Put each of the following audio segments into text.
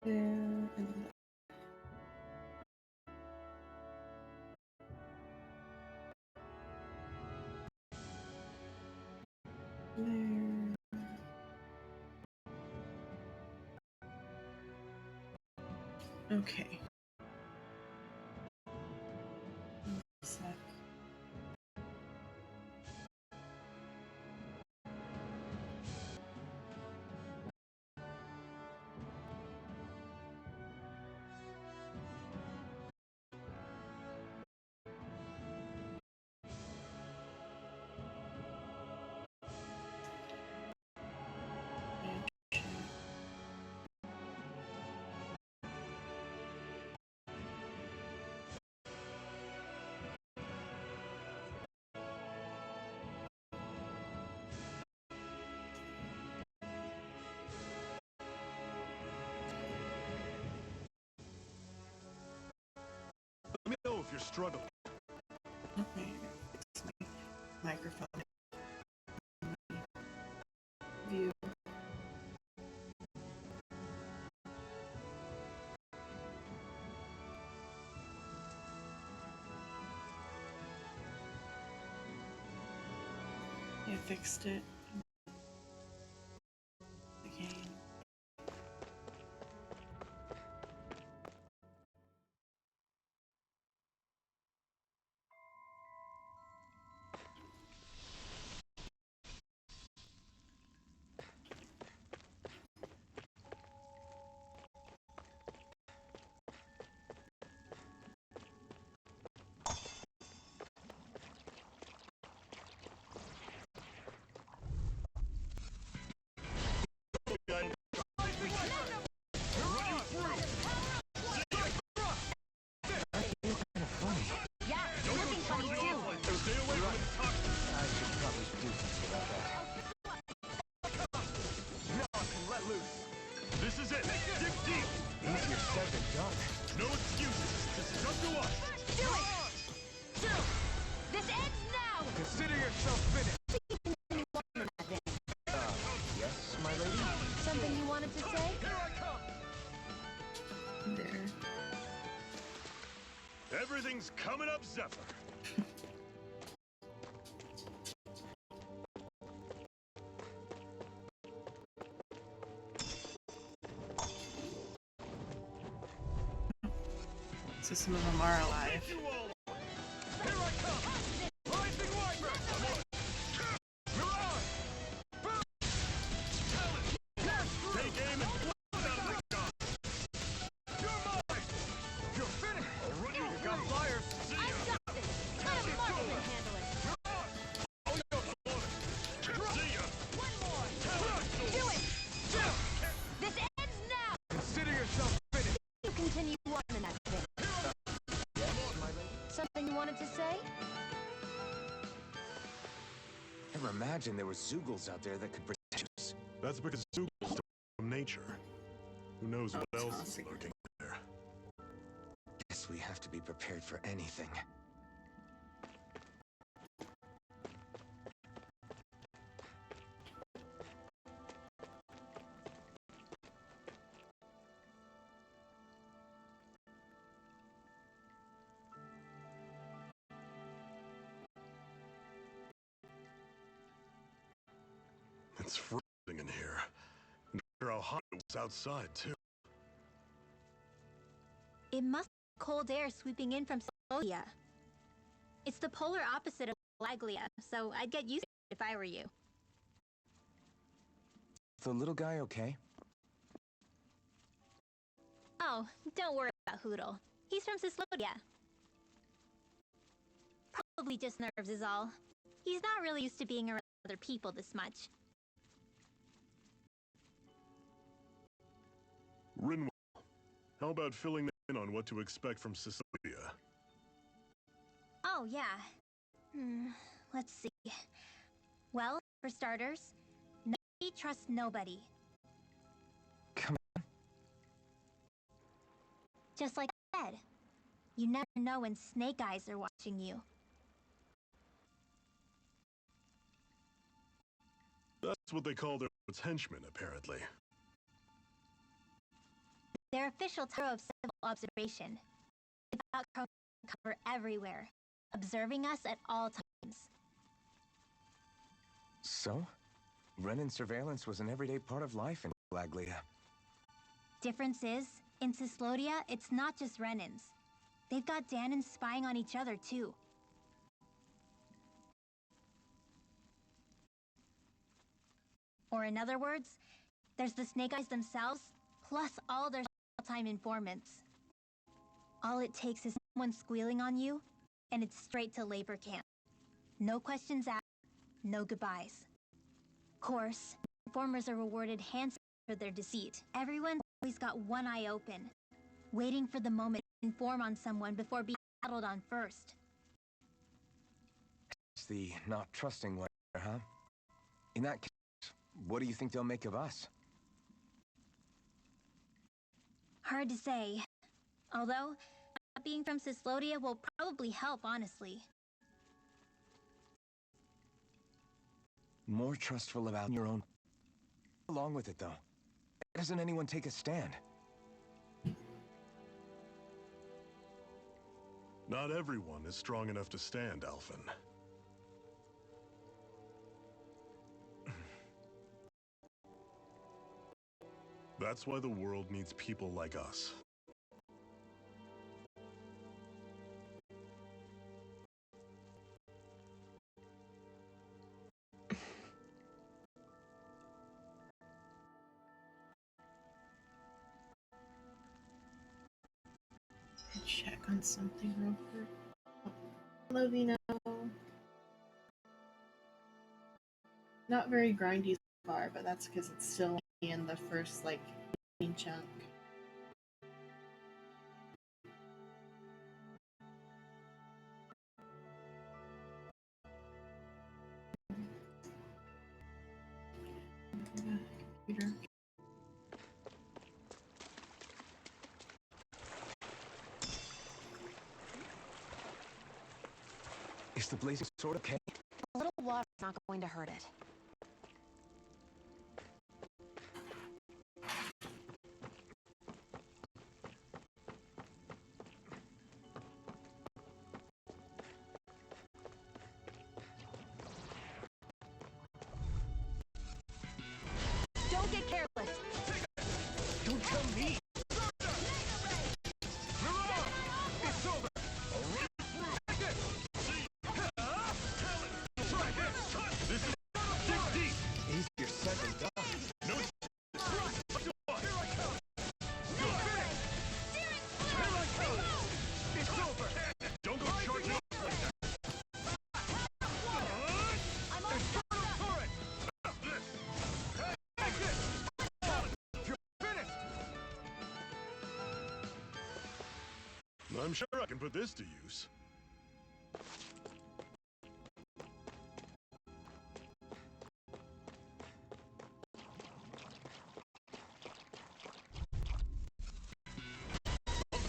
There and there. Okay. Sec. Let me know if you're struggling. Okay. Fix my microphone. View. I fixed it. Again. This is it. Dig deep. Easier said than done. No excuses. This is up to us. Do it! Do! This ends now! Consider yourself finished. Yes, my lady? Something you wanted to say? Here I come. There. Everything's coming up, Zephyr. So some of them are alive. You all. Here I come. Rising Wiper. Mirage. Boom. Talent. Take aim and blast out of the gun. You're mine. You're finished. I'll run you got flyers. See ya. I've got this! Let a marksman handle it! Oh, you're floating. See ya. One more! Do it! This ends now! Consider yourself finished. You continue on in that thing. Yes, my lady? Something you wanted to say? Never imagined there were Zoogles out there that could protect us. That's because Zoogles from nature. Who knows what else is lurking there? Guess we have to be prepared for anything. It's freezing in here. And how hot it was outside, too. It must be cold air sweeping in from Solia. It's the polar opposite of Laglia, so I'd get used to it if I were you. The little guy okay? Oh, don't worry about Hoodle. He's from Sislodia. Probably just nerves is all. He's not really used to being around other people this much. Rinwell, how about filling them in on what to expect from Sicilia? Oh, yeah. Let's see. Well, for starters, nobody trusts nobody. Come on. Just like I said, you never know when snake eyes are watching you. That's what they call their henchmen, apparently. Their official Tower of Civil Observation. They've got cover everywhere, observing us at all times. So? Renan surveillance was an everyday part of life in Laglia. Difference is, in Cislodia, it's not just Renans. They've got Danans spying on each other, too. Or in other words, there's the Snake Eyes themselves, plus all their time informants. All it takes is someone squealing on you, and it's straight to labor camp. No questions asked, no goodbyes. Of course, informers are rewarded handsomely for their deceit. Everyone's always got one eye open, waiting for the moment to inform on someone before being battled on first. It's the not trusting one, huh? In that case, what do you think they'll make of us? Hard to say. Although, not being from Cislodia will probably help, honestly. More trustful about your own... Along with it, though. Why doesn't anyone take a stand? Not everyone is strong enough to stand, Alphen. That's why the world needs people like us. Check on something real quick. Hello, Vino. Not very grindy so far, but that's because it's still in the first, like, main chunk. Computer. Is the blazing sword okay? A little water's not going to hurt it. Don't get careless. Don't tell me! It's over! This is dig deep! Easier said than done. No, here I come! Here I come! It's over! Don't go charging up like that! Infernal turret! Take it! You're finished! I'm sure I can put this to use.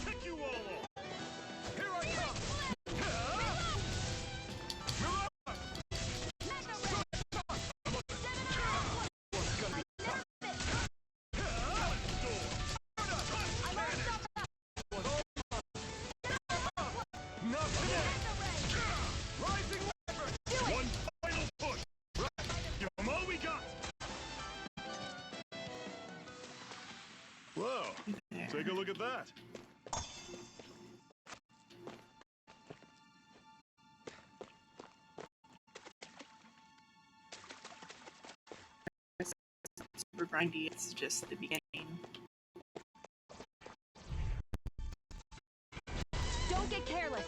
Pick you all off! Here I come! Not today! Rising Wyvern! One final push! Give them all we got! Wow, take a look at that! Super grindy, it's just the beginning. Don't get careless.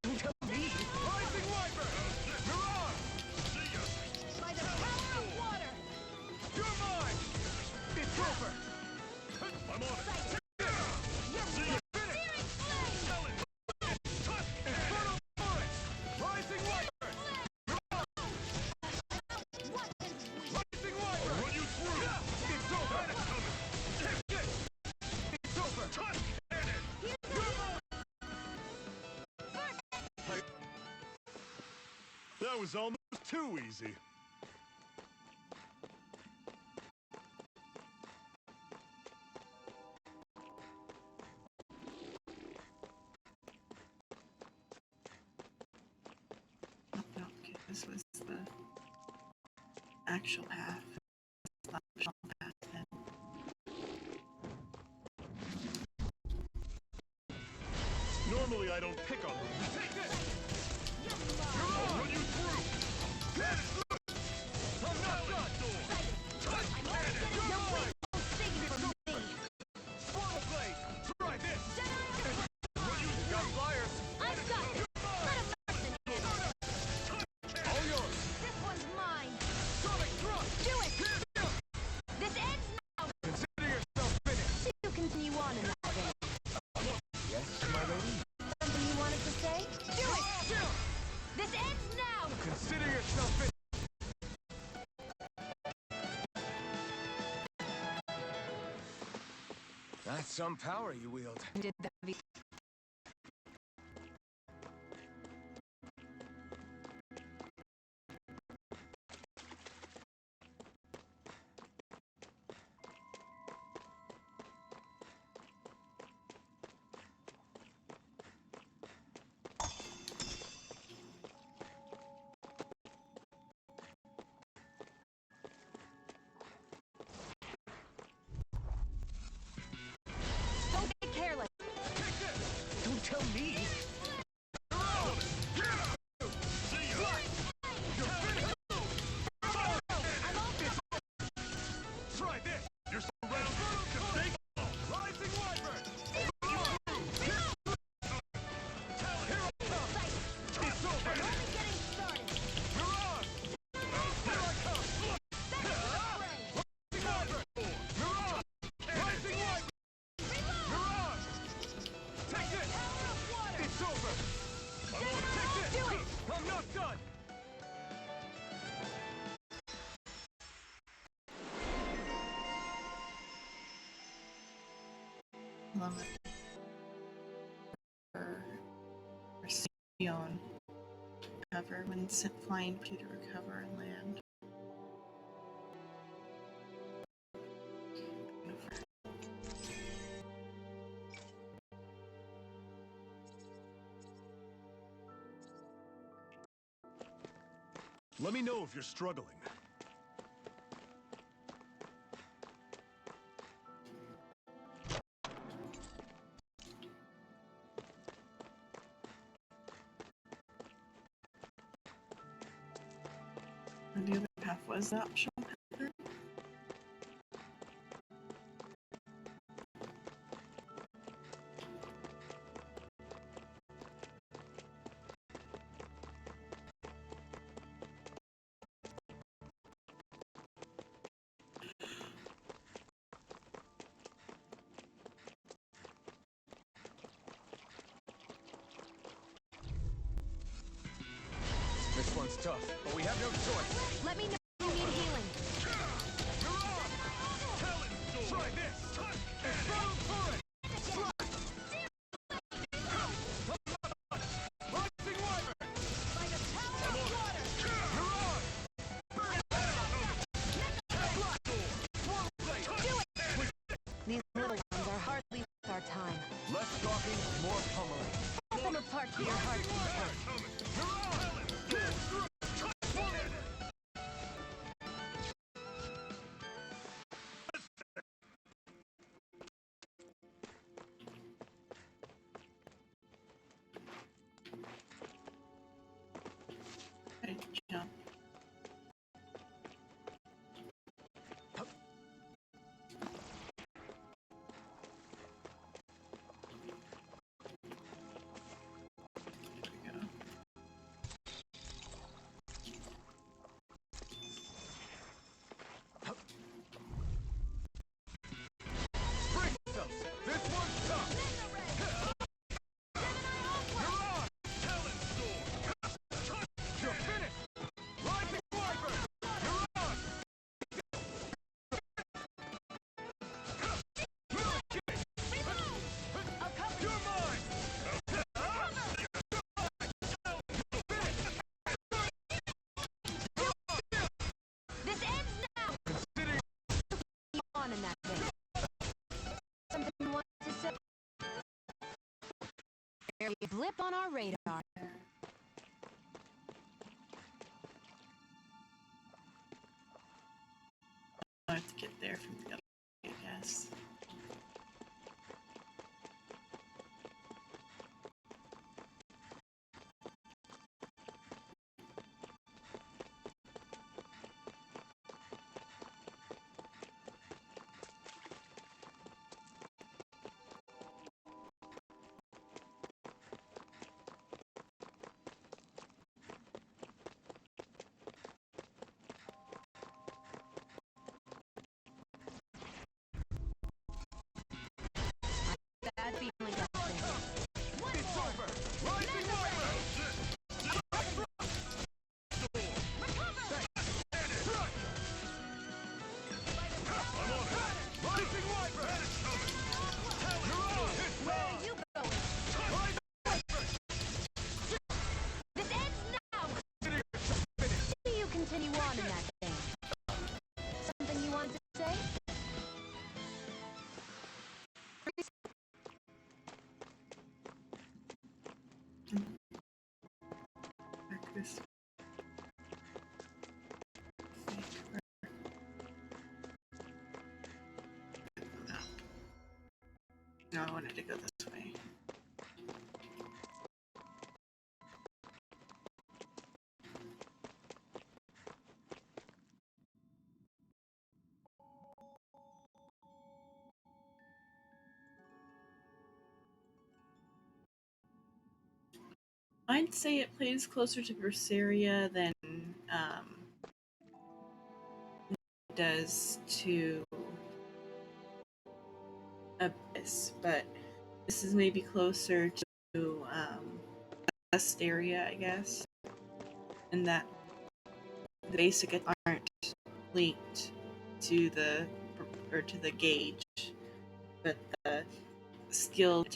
Don't tell me! Rising Wyvern! Mirage! See ya! By the power of water. You're mine! It's over! I'm on it! See ya! Finish! Ellen! Infernal Torrent! Rising Wyvern! Rising Wyvern! I'll run you through! It's over! It's over! Tusk Cannon! That was almost too easy. this was the actual path. It's not the optional path then. Normally I don't pick on them. Take this! I'll run you through! Get it through! I'm not done! Touch cannon! No way! Don't save me from me! Swallow blade! Try this! Run you got flyers! I've got it! Let him handle it! All yours! This one's mine! Sonic thrust! Do it! This ends now! Consider yourself finished! You continue on in that vein. Yes, my lady? Something you wanted to say? Do it! This ends now! Consider yourself finished! That's some power you wield. Did the Don't get careless! Don't tell me! Try this! You're surrounded! Mistake! Rising Wyvern! Here I come! It's over! Only getting started! Mirage! Here I come! Rising Wyvern! Mirage! Rising Wyvern! Mirage! Take this! It's over! Take this! Do it! I'm not done! Love it. Or Sion cover when sent flying to recover and land. Let me know if you're struggling. And the other path was the optional path. then? This one's tough, but we have no choice. Let me know if you need healing. Try this! Explode turret! Rising Wyvern! By the power of water! Mirage! These little ones are hardly worth our time. Less talking, more pummeling. Pull them apart to your heart's content. I jump. There we go. Brace yourselves! This one's tough! Mirage! Talon Storm! You're finished! Rising Wyvern! Mirage! You're mine! This ends now! Consider On in that vein. Something you want to say? A blip on our radar. Where are you going? This ends now! See you continue on in that thing. Something you want to say? Back this way. No, I wanted to go this way. I'd say it plays closer to Berseria than it does to Abyss, but this is maybe closer to West area, I guess, in that the basic aren't linked to the gauge, but the skill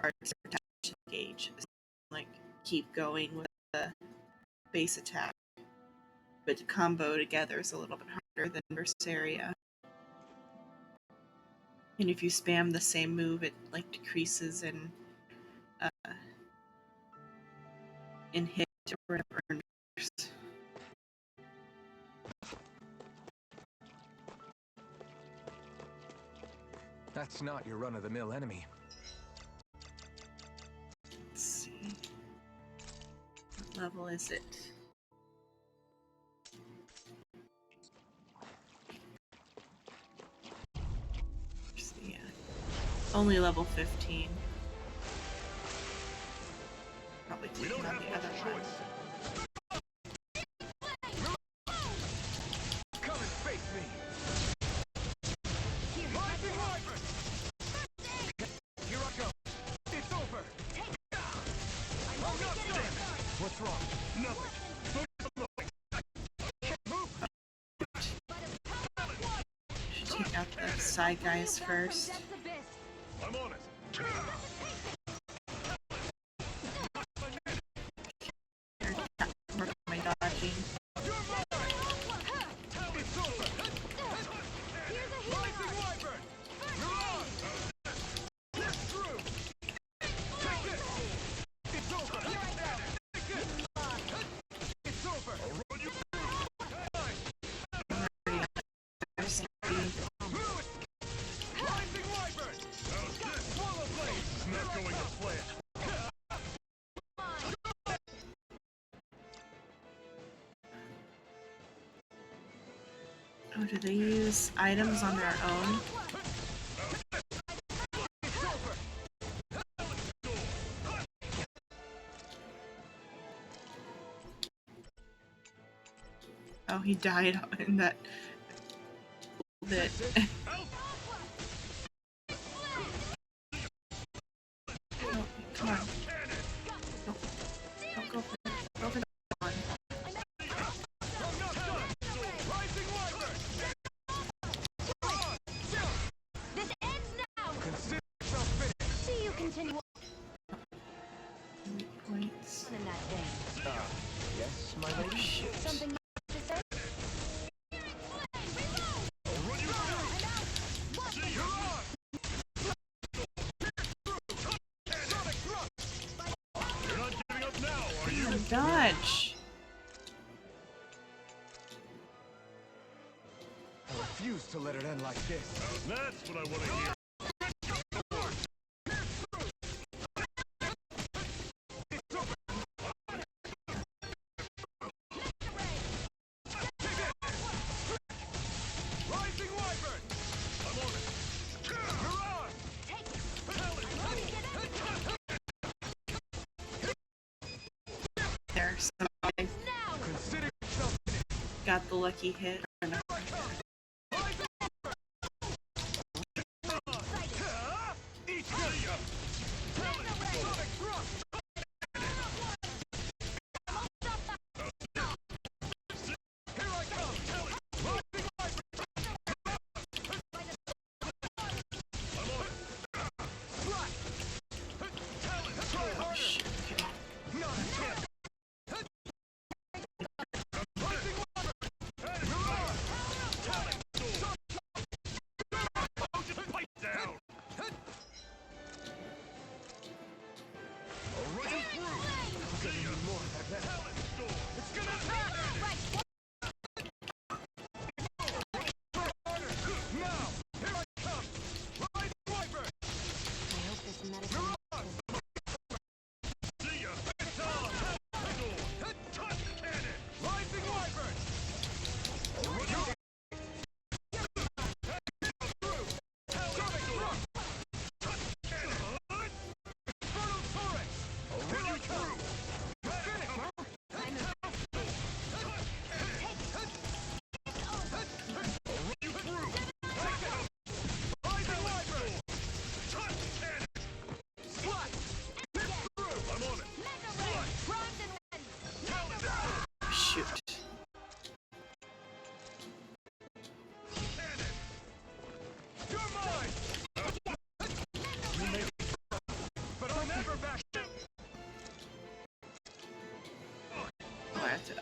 are attached to the gauge. Like keep going with the base attack, but to combo together is a little bit harder than Berseria. And if you spam the same move, it like decreases in hit or whatever. That's not your run-of-the-mill enemy. Let's see. What level is it? Only level 15. Probably We taking don't on have the much other one. choice. Come and face me! Rising Wyvern! Here I go! It's over! I'm only getting started. What's wrong? Nothing. Should take out the side guys first. Depths abyss. I'm on it. Work on my dodging. It's over! Here's a hero. Rising Wyvern! You're on! Get through! Take this! It's over! Here I go. Take this! It's over! I'll run you Rising Wyvern! How's this? Swallow Blade! Not going to plan. Oh, do they use items on their own? Oh, he died in that bit. Oh, come on. Don't go for it. Go for the one. I'm not done! Rising Wyvern! This ends now. Consider yourself finished! See you continue Points. on in that thing. Yes, my Oh, lady? shoot. Something to say? I'll run you down! See, you're on! Sonic Thrust! You're not giving up now, are you? Dodge. I refuse to let it end like this. That's what I want to hear. Rising Wyvern! I'm on it. You're on! There, somebody Now. Consider yourself finished! got the lucky hit. Or not. Eat you! Sonic Thrust! Here I come! Rising Wyvern! I'm on it.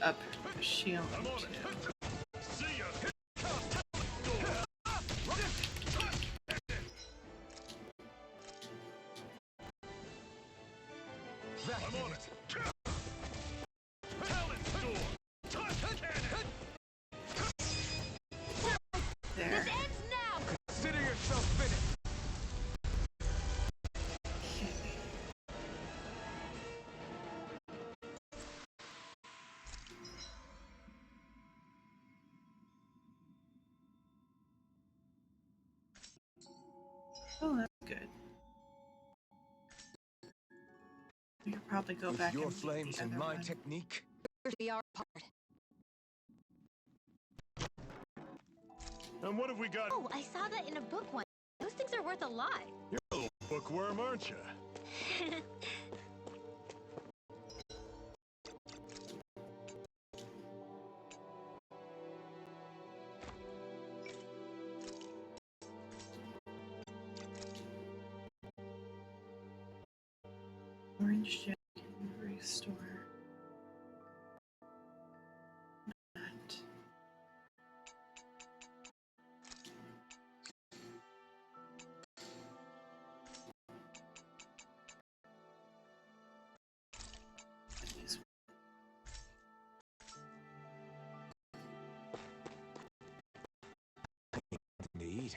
up her shield I'm on too. it. See ya. I'm on it. Talent storm. Touch cannon. There. This ends now! Consider yourself finished. Oh, that's good. We could probably go With back your and beat flames the and other my one. technique, We are part. And what have we got? Oh, I saw that in a book once. Those things are worth a lot. You're a little bookworm, aren't you? Orange Jack can restore. That. These- indeed.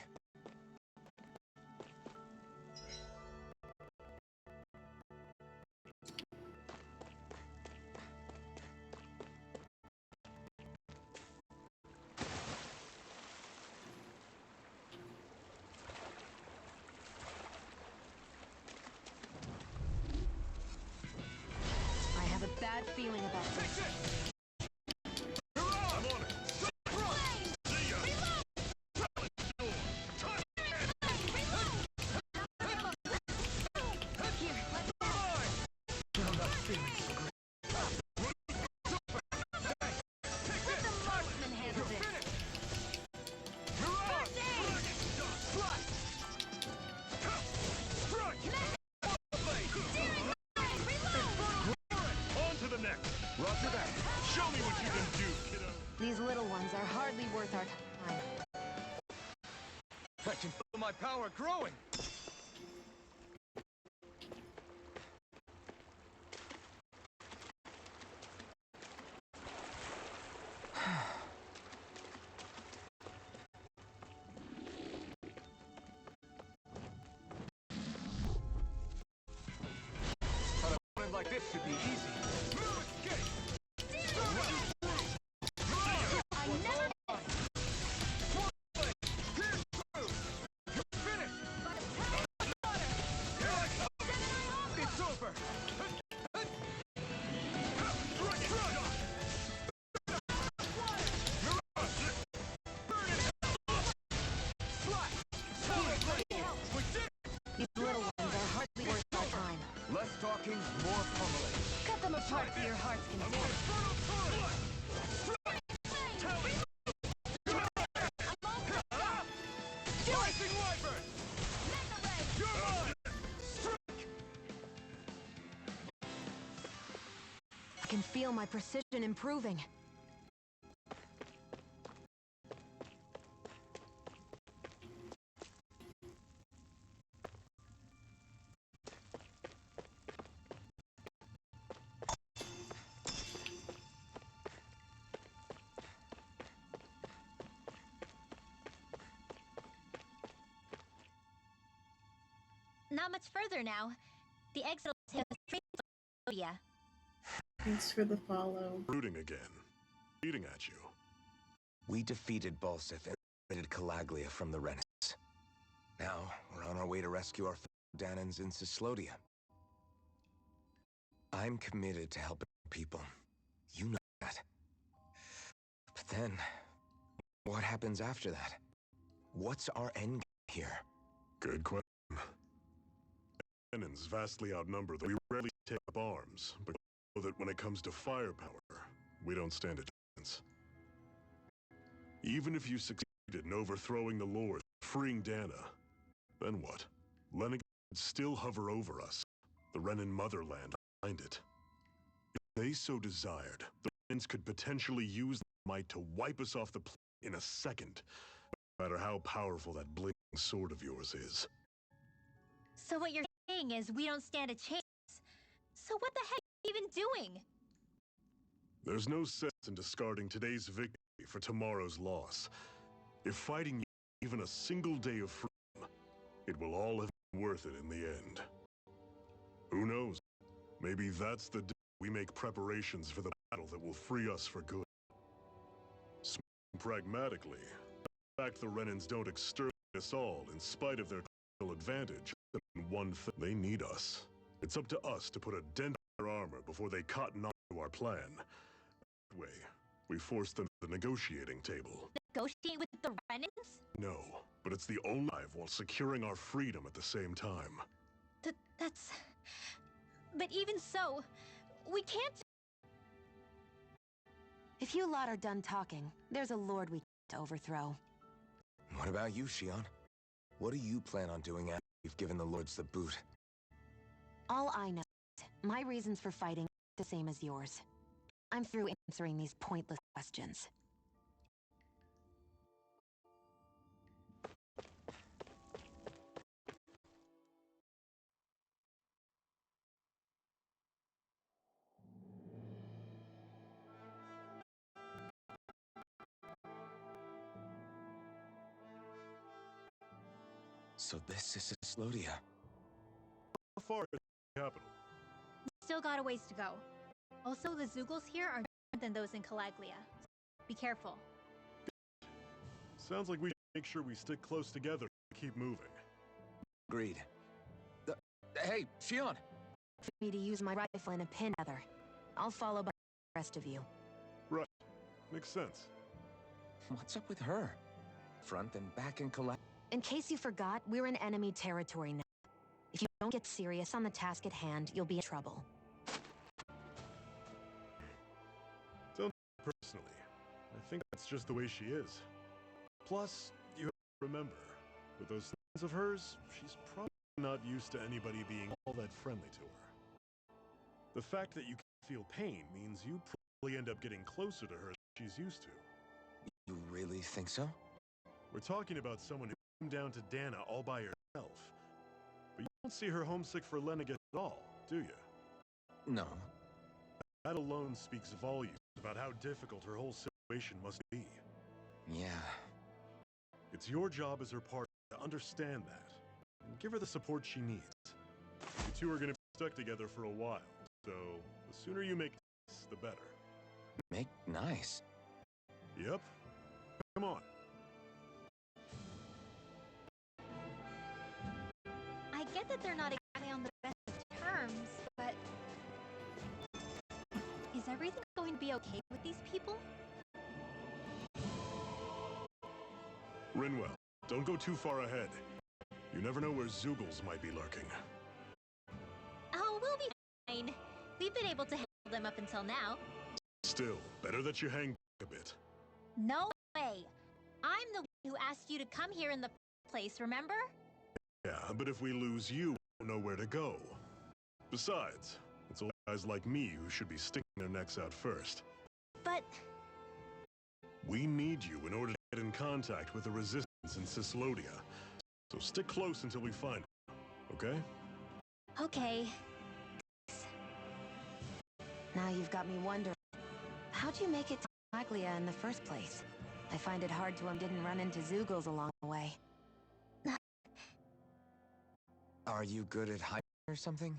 I have a bad feeling about this. I'm on it. See ya. Talent storm. Touch cannon. Here, let's I'm not feeling so great. let the marksman handle this. On to the next. Roger that. Show me what you can do, kiddo. These little ones are hardly worth our time. I can feel my power growing. But a moment like this should be easy. I never It's over. These little ones are hardly worth our time. Less talking, more pummeling. Cut them apart for your heart's content. Slicing wyvern. You're mine. I can feel my precision improving. Not much further now. The exit will take us straight to Cambodia. Thanks for the follow. Rooting again. Eating at you. We defeated Balsif and liberated Calaglia from the Renaissance. Now, we're on our way to rescue our fellow Danans in Cislodia. I'm committed to helping people. You know that. But then, what happens after that? What's our end game here? Good question. Cannons vastly outnumber them. We rarely take up arms, but know that when it comes to firepower, we don't stand a chance. Even if you succeed in overthrowing the Lord, freeing Dana, then what? Leningrad would still hover over us, the Renan motherland behind it. If they so desired, the Remnants could potentially use their might to wipe us off the planet in a second, no matter how powerful that blinking sword of yours is. So what you're saying is we don't stand a chance. So what the heck are you even doing? There's no sense in discarding today's victory for tomorrow's loss. If fighting even a single day of freedom, it will all have been worth it in the end. Who knows? Maybe that's the day we make preparations for the battle that will free us for good. Pragmatically, the fact the Renans don't exterminate us all in spite of their technical advantage is one thing. They need us. It's up to us to put a dent in their armor before they cotton on to our plan. That way, we force them to the negotiating table. Negotiate with the Renans? No, but it's the only life while securing our freedom at the same time. That's... But even so, we can't... If you lot are done talking, there's a lord we can't overthrow. What about you, Shion? What do you plan on doing after you've given the lords the boot? All I know is, my reasons for fighting are the same as yours. I'm through answering these pointless questions. So this is Slodia. How far is the capital? Still got a ways to go. Also, the Zeugles here are different than those in Calaglia. Be careful. Sounds like we should make sure we stick close together and keep moving. Agreed. Hey, Shion! For me to use my rifle in a pin together. I'll follow by the rest of you. Right. Makes sense. What's up with her? Front and back in collapse. In case you forgot, we're in enemy territory now. If you don't get serious on the task at hand, you'll be in trouble. Personally, I think that's just the way she is. Plus, you have to remember, with those things of hers, she's probably not used to anybody being all that friendly to her. The fact that you can feel pain means you probably end up getting closer to her than she's used to. You really think so? We're talking about someone who came down to Dana all by herself. But you don't see her homesick for Lennigat at all, do you? No. That alone speaks volumes about how difficult her whole situation must be. Yeah. It's your job as her partner to understand that, and give her the support she needs. You two are going to be stuck together for a while, so the sooner you make this, the better. Make nice. Yep. Come on. I get that they're not exactly on the best of terms, but... Is everything going to be okay with these people? Rinwell, don't go too far ahead. You never know where Zeugles might be lurking. Oh, we'll be fine. We've been able to handle them up until now. Still, better that you hang back a bit. No way. I'm the one who asked you to come here in the first place, remember? Yeah, but if we lose you, we won't know where to go. Besides, it's all guys like me who should be sticking their necks out first. But... We need you in order to get in contact with the resistance in Cislodia. So stick close until we find it, okay? Okay. Now you've got me wondering, how'd you make it to Maglia in the first place? I find it hard to didn't run into Zeugles along the way. Are you good at hiding or something?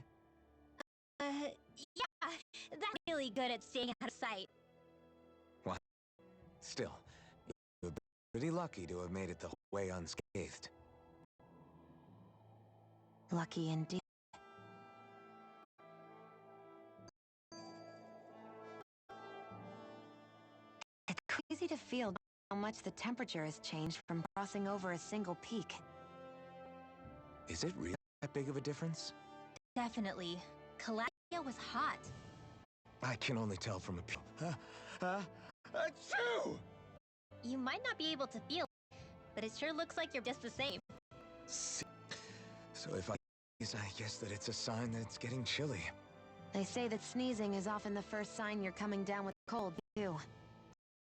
Yeah, that's really good at staying out of sight. What? Still, you've been pretty lucky to have made it the whole way unscathed. Lucky indeed. It's crazy to feel how much the temperature has changed from crossing over a single peak. Is it really that big of a difference? Definitely. Calaglia was hot. I can only tell from a achoo! You might not be able to feel it, but it sure looks like you're just the same. So if I guess that it's a sign that it's getting chilly. They say that sneezing is often the first sign you're coming down with a cold, too.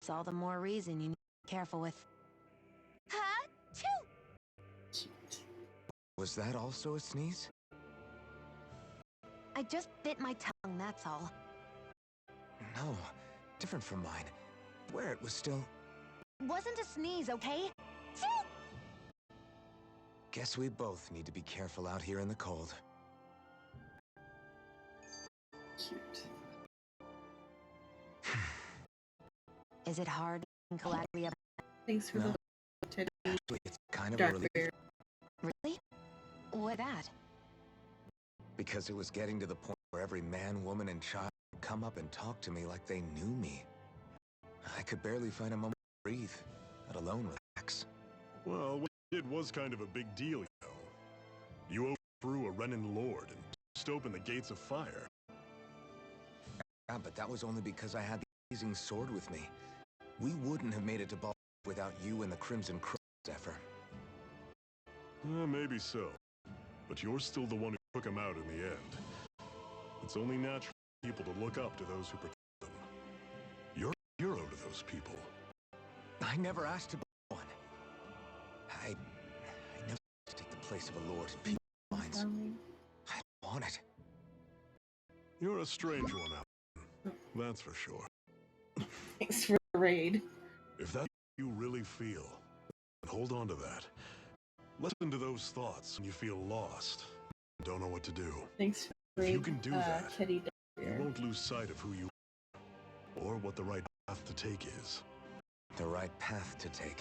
It's all the more reason you need to be careful with. Huh? Choo! Cute. Was that also a sneeze? I just bit my tongue, that's all. No, different from mine. Where it was still... Wasn't a sneeze, okay? Choo! Guess we both need to be careful out here in the cold. Cute. Is it hard in Calabria? Thanks for No. the Teddy Actually, it's kind of a Dark relief Bear. Really? What that? because it was getting to the point where every man, woman, and child would come up and talk to me like they knew me. I could barely find a moment to breathe, let alone relax. Well, what you did was kind of a big deal, you know. You overthrew a Renan lord and burst open the gates of fire. Yeah, but that was only because I had the amazing sword with me. We wouldn't have made it to Ball without you and the Crimson Cross, Zephyr. Maybe so. But you're still the one who took him out in the end. It's only natural for people to look up to those who protect them. You're a hero to those people. I never asked to be one. I never asked to take the place of a lord in people's minds. Darling. I don't want it. You're a strange one, Alan. That's for sure. Thanks for the raid. If that's what you really feel, then hold on to that. Listen to those thoughts when you feel lost and don't know what to do. Thanks for the If raid. you can do that, Teddy Dark You Bear. won't lose sight of who you are, or what the right path to take is. The right path to take.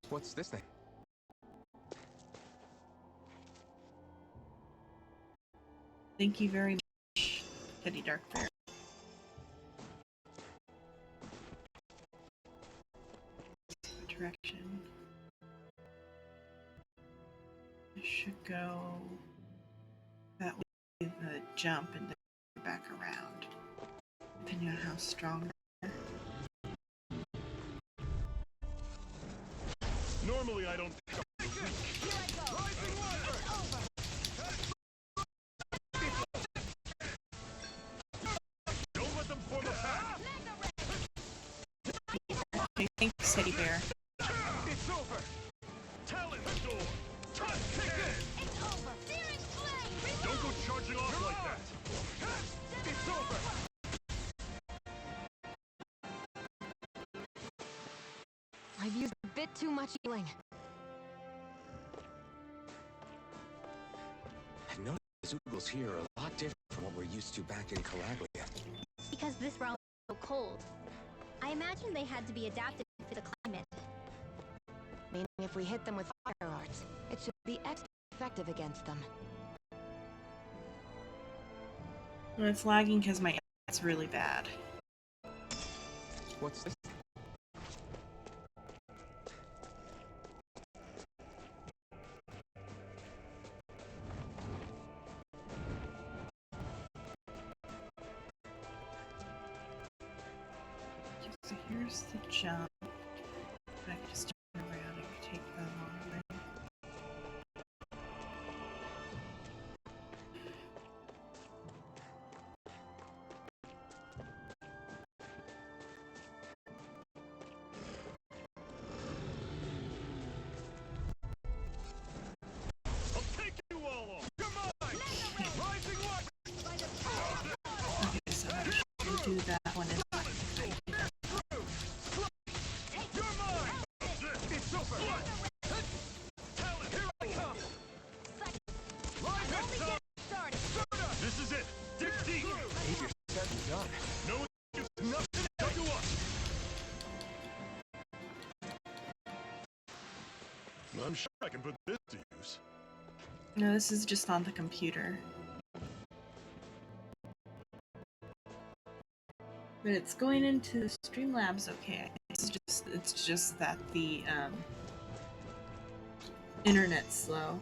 What's this thing? Thank you very much, Teddy Dark Bear. Direction. I should go that way, the jump, and then back around. Depending on how strong. Normally, I don't. Don't let them form a path. Okay, thanks, Teddy Bear. It's over. Talon door. Take it. It's over! Searing flame! Don't go charging off like that. It's over. I've used a bit too much healing. I've noticed the Zoogles here are a lot different from what we're used to back in Calabria. Because this realm is so cold. I imagine they had to be adapted to the climate. Meaning if we hit them with fire arts, it should be extra effective against them. Well, it's lagging because my internet's really bad. What's this? So here's the jump. I can just turn around and take the long way. I'll take you all off. Come on. Rising light. Okay, so I should do that one in You're mine. It's over. Talon, here I come. Rising sun. This is it. Dig deep. You're said and done. No excuse. Nothing to do us. I'm sure I can put this to use. No, this is just on the computer. But it's going into Streamlabs okay. It's just that the internet's slow.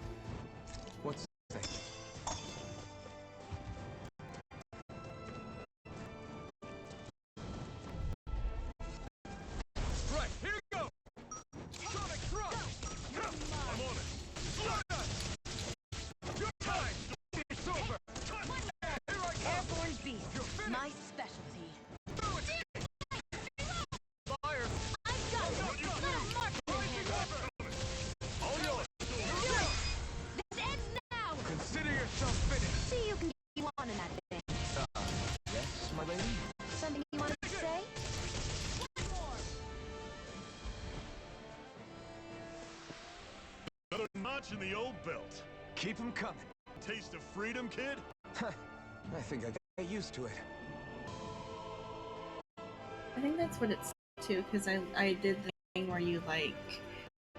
What's this thing? Right, here my lady? Something you wanted to say? Another notch in the old belt. Keep 'em coming. Taste of freedom, kid? Huh. I think I got used to it. I think that's what it's too, because I did the thing where you like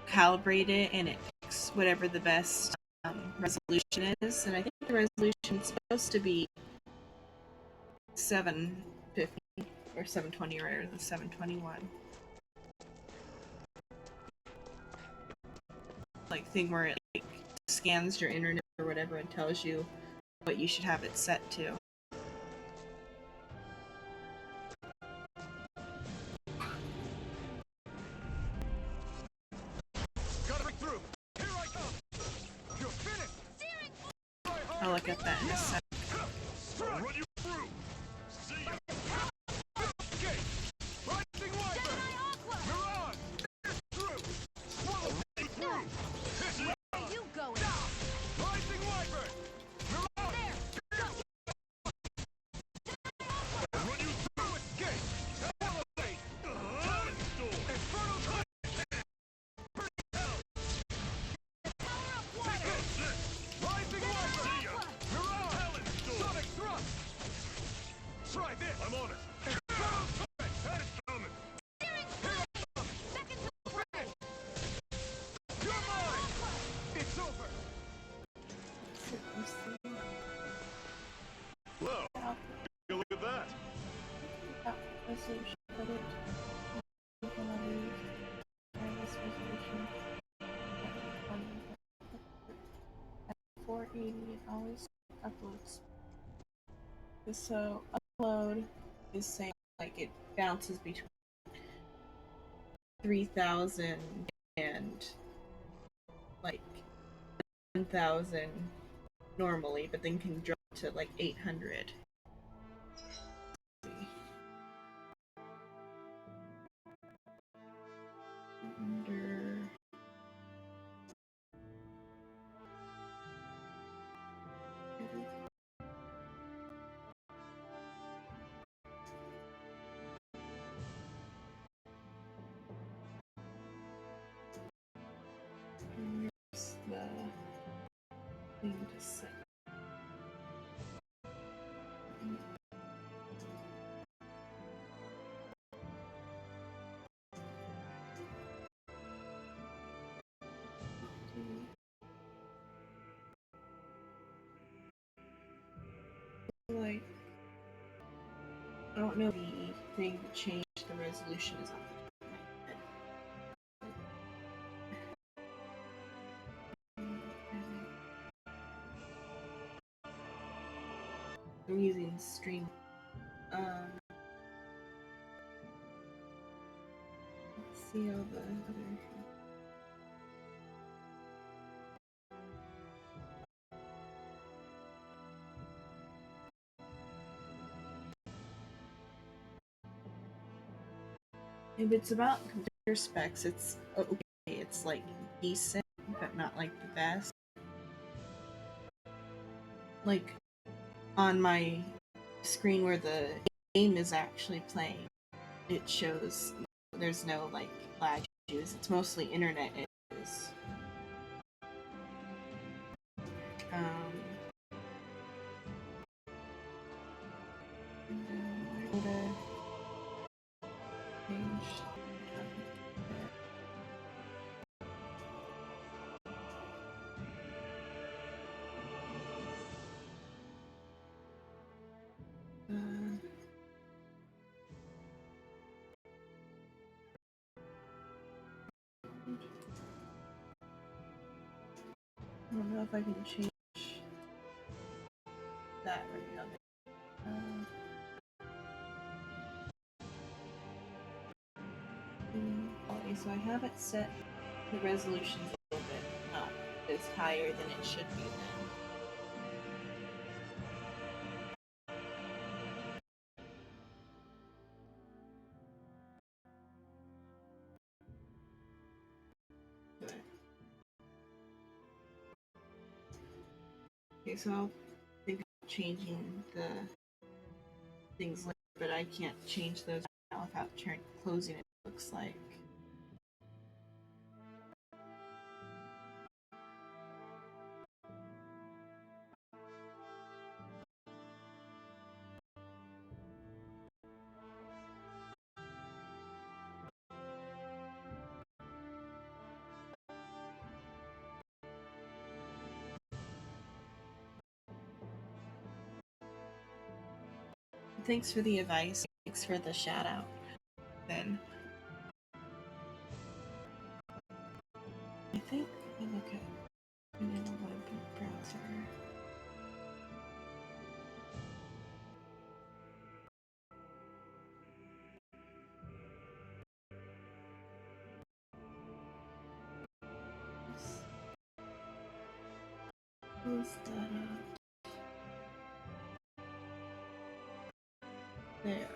calibrate it and it picks whatever the best resolution is, and I think the resolution is supposed to be 750 or 720 rather than 721. Like thing where it like scans your internet or whatever and tells you what you should have it set to. Gotta break through. Here I come. You're finished. I'll look at that in a sec. I'll run you through. See ya. Okay. Rising Wyvern. You're on. Through. Swallow me through. Where are you going? Rising Wyvern. You're on. I'll run you Through. Escape. Swallow me. Talon Storm. Infernal Touch. Rising Wyvern. See ya. You're on. Talon Storm. Sonic Thrust. Try this. I'm on it. Infernal Touch. That is coming. You're mine. It's over. Well, take a look at that. Resolution, put it. We're gonna leave this resolution at 480. It always uploads. So upload is saying like it bounces between 3,000 and like 1,000 normally, but then can drop to like 800. Under here's the thing to set. Like, I don't know the thing to change the resolution is off the top of my head. I'm using Stream. Let's see all the other. If it's about computer specs, it's okay. It's like decent, but not like the best. Like on my screen where the game is actually playing, it shows there's no like lag issues. It's mostly internet issues. And then I go to change. I don't know if I can change that right now. Quality. So I have it set. The resolution's a little bit not as higher than it should be then. But okay, so I'll think of changing the things later, but I can't change those now without closing it. Looks like. Thanks for the advice. Thanks for the shout out. Then I think I'll look at an web browser. Close that up. There.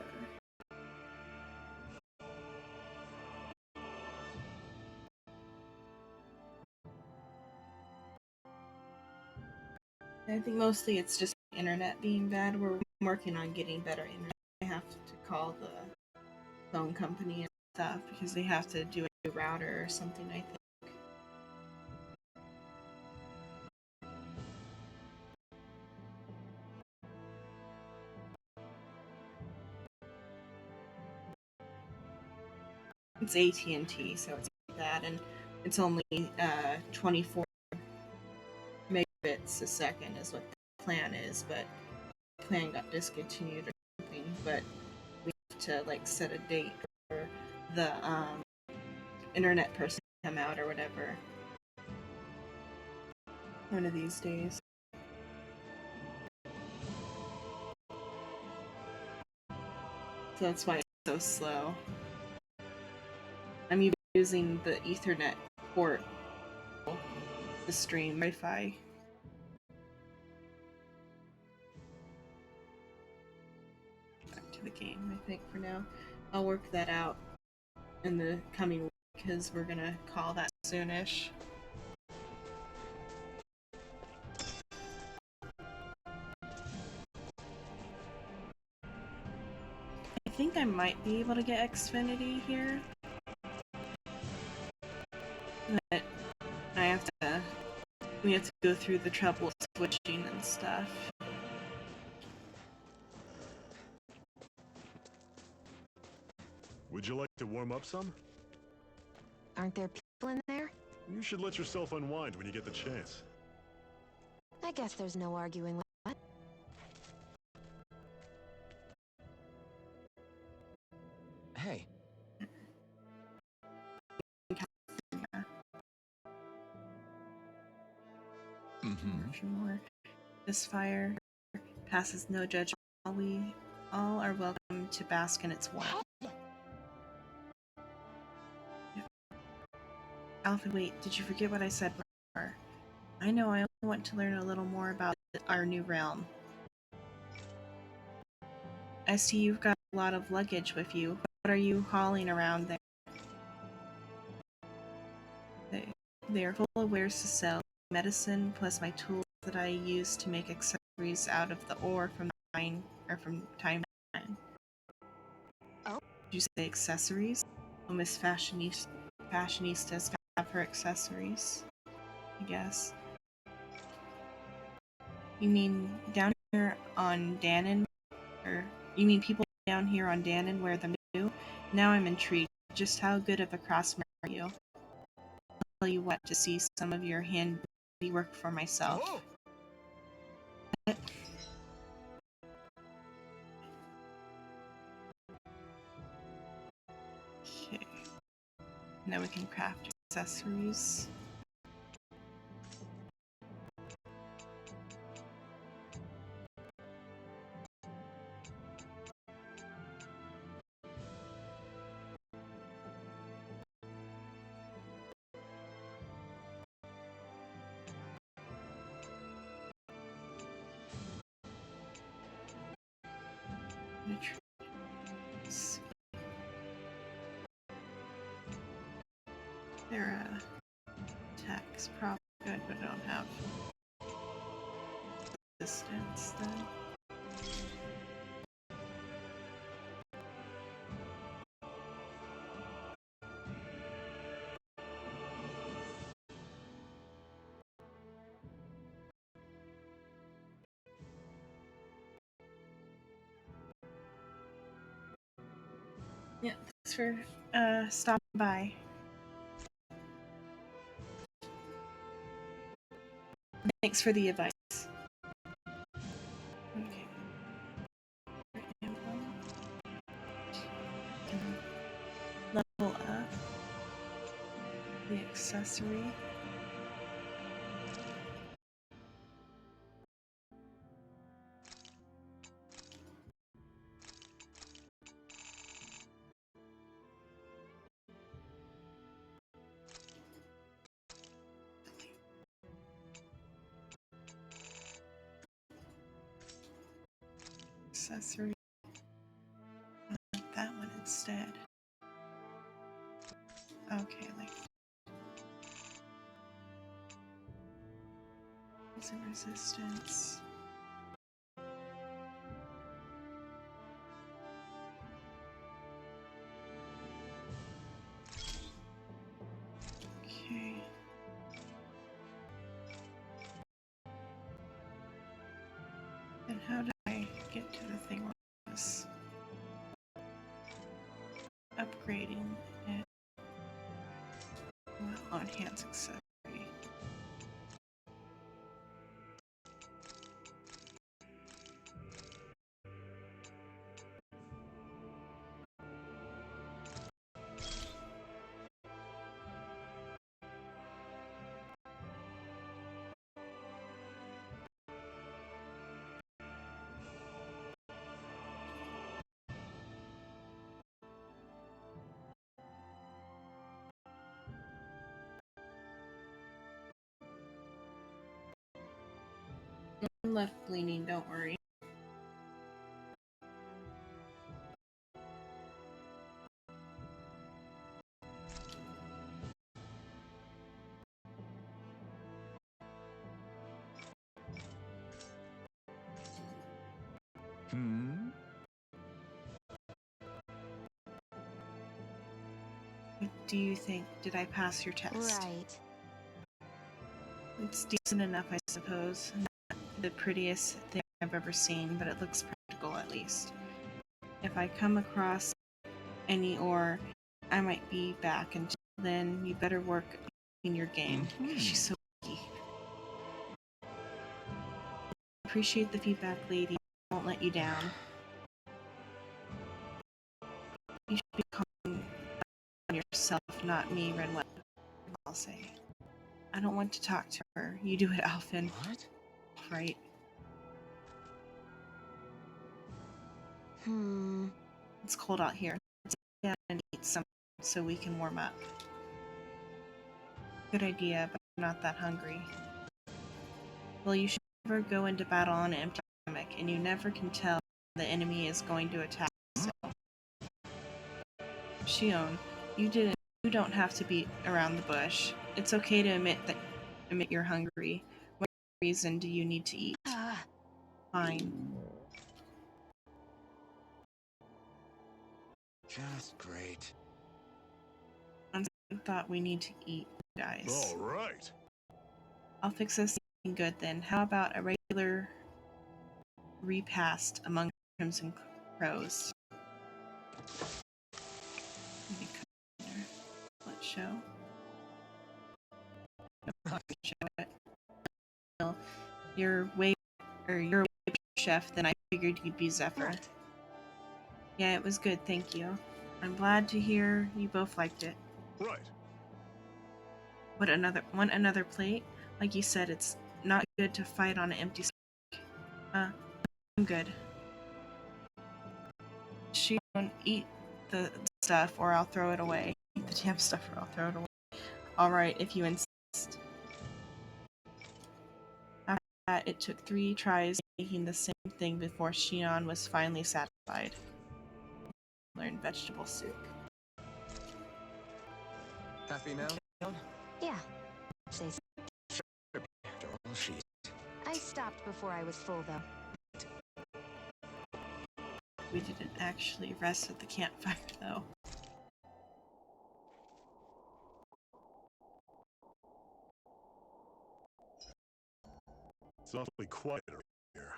I think mostly it's just the internet being bad. We're working on getting better internet. I have to call the phone company and stuff because they have to do a new router or something, I think. It's AT&T, so it's like that, and it's only 24 megabits a second is what the plan is, but the plan got discontinued or something. But we have to like set a date for the internet person to come out or whatever. One of these days. So that's why it's so slow. I'm even using the Ethernet port to stream Wi-Fi. Back to the game, I think, for now. I'll work that out in the coming week because we're gonna call that soonish. I think I might be able to get Xfinity here. But we have to go through the trouble of switching and stuff. Would you like to warm up some? Aren't there people in there? You should let yourself unwind when you get the chance. I guess there's no arguing with that. Hey, More. This fire passes no judgment. We all are welcome to bask in its warmth. Alpha, wait, did you forget what I said before? I know, I only want to learn a little more about our new realm. I see you've got a lot of luggage with you. What are you hauling around there? They are full of wares to sell. Medicine plus my tools that I use to make accessories out of the ore from time to time. Oh. Did you say accessories? Oh, Miss Fashionistas have her accessories, I guess. You mean down here on Danon? Or you mean people down here on Danon wear them too? Now I'm intrigued. Just how good of a craftsman are you? I'll tell you what, to see some of your handiwork for myself. Oh. Okay. Now we can craft accessories. Their attack is probably good, but I don't have distance then. Yeah, thanks for stopping by. Thanks for the advice. Okay. Emblem. And level up the accessory. Accessory. That one instead. Okay, like poison resistance. Okay. And how do I get to the thing like this? Upgrading it. Well, enhance accessory. I'm left leaning, don't worry. Hmm? What do you think? Did I pass your test? Right. It's decent enough, I suppose. Not the prettiest thing I've ever seen, but it looks practical at least. If I come across any ore, I might be back. Until then, you better work in your game. Because she's so picky. Appreciate the feedback, lady. Won't let you down. You should be calling on yourself, not me, Red One. I'll say. I don't want to talk to her. You do it, Alphen. What? Right. It's cold out here. Let's get down and eat something so we can warm up. Good idea, but I'm not that hungry. Well, you should never go into battle on an empty stomach, and you never can tell when the enemy is going to attack. So, Shion, you don't have to beat around the bush. It's okay to admit you're hungry. What reason do you need to eat? Fine. Just great. I thought we need to eat, guys. All right. I'll fix us something good then. How about a regular repast among Crimson Crows? Maybe cut there. Let's show. Show it. Well, you're way chef than I figured you'd be, Zephyr. What? Yeah, it was good, thank you. I'm glad to hear you both liked it. Right. Want another plate? Like you said, it's not good to fight on an empty stomach. I'm good. She won't eat the stuff or I'll throw it away. Eat the damn stuff or I'll throw it away. Alright, if you insist. After that, it took 3 tries making the same thing before Shion was finally satisfied. Learned vegetable soup. Happy now? Yeah. Say so. After all, she... I stopped before I was full, though. We didn't actually rest at the campfire, though. It's awfully quiet here.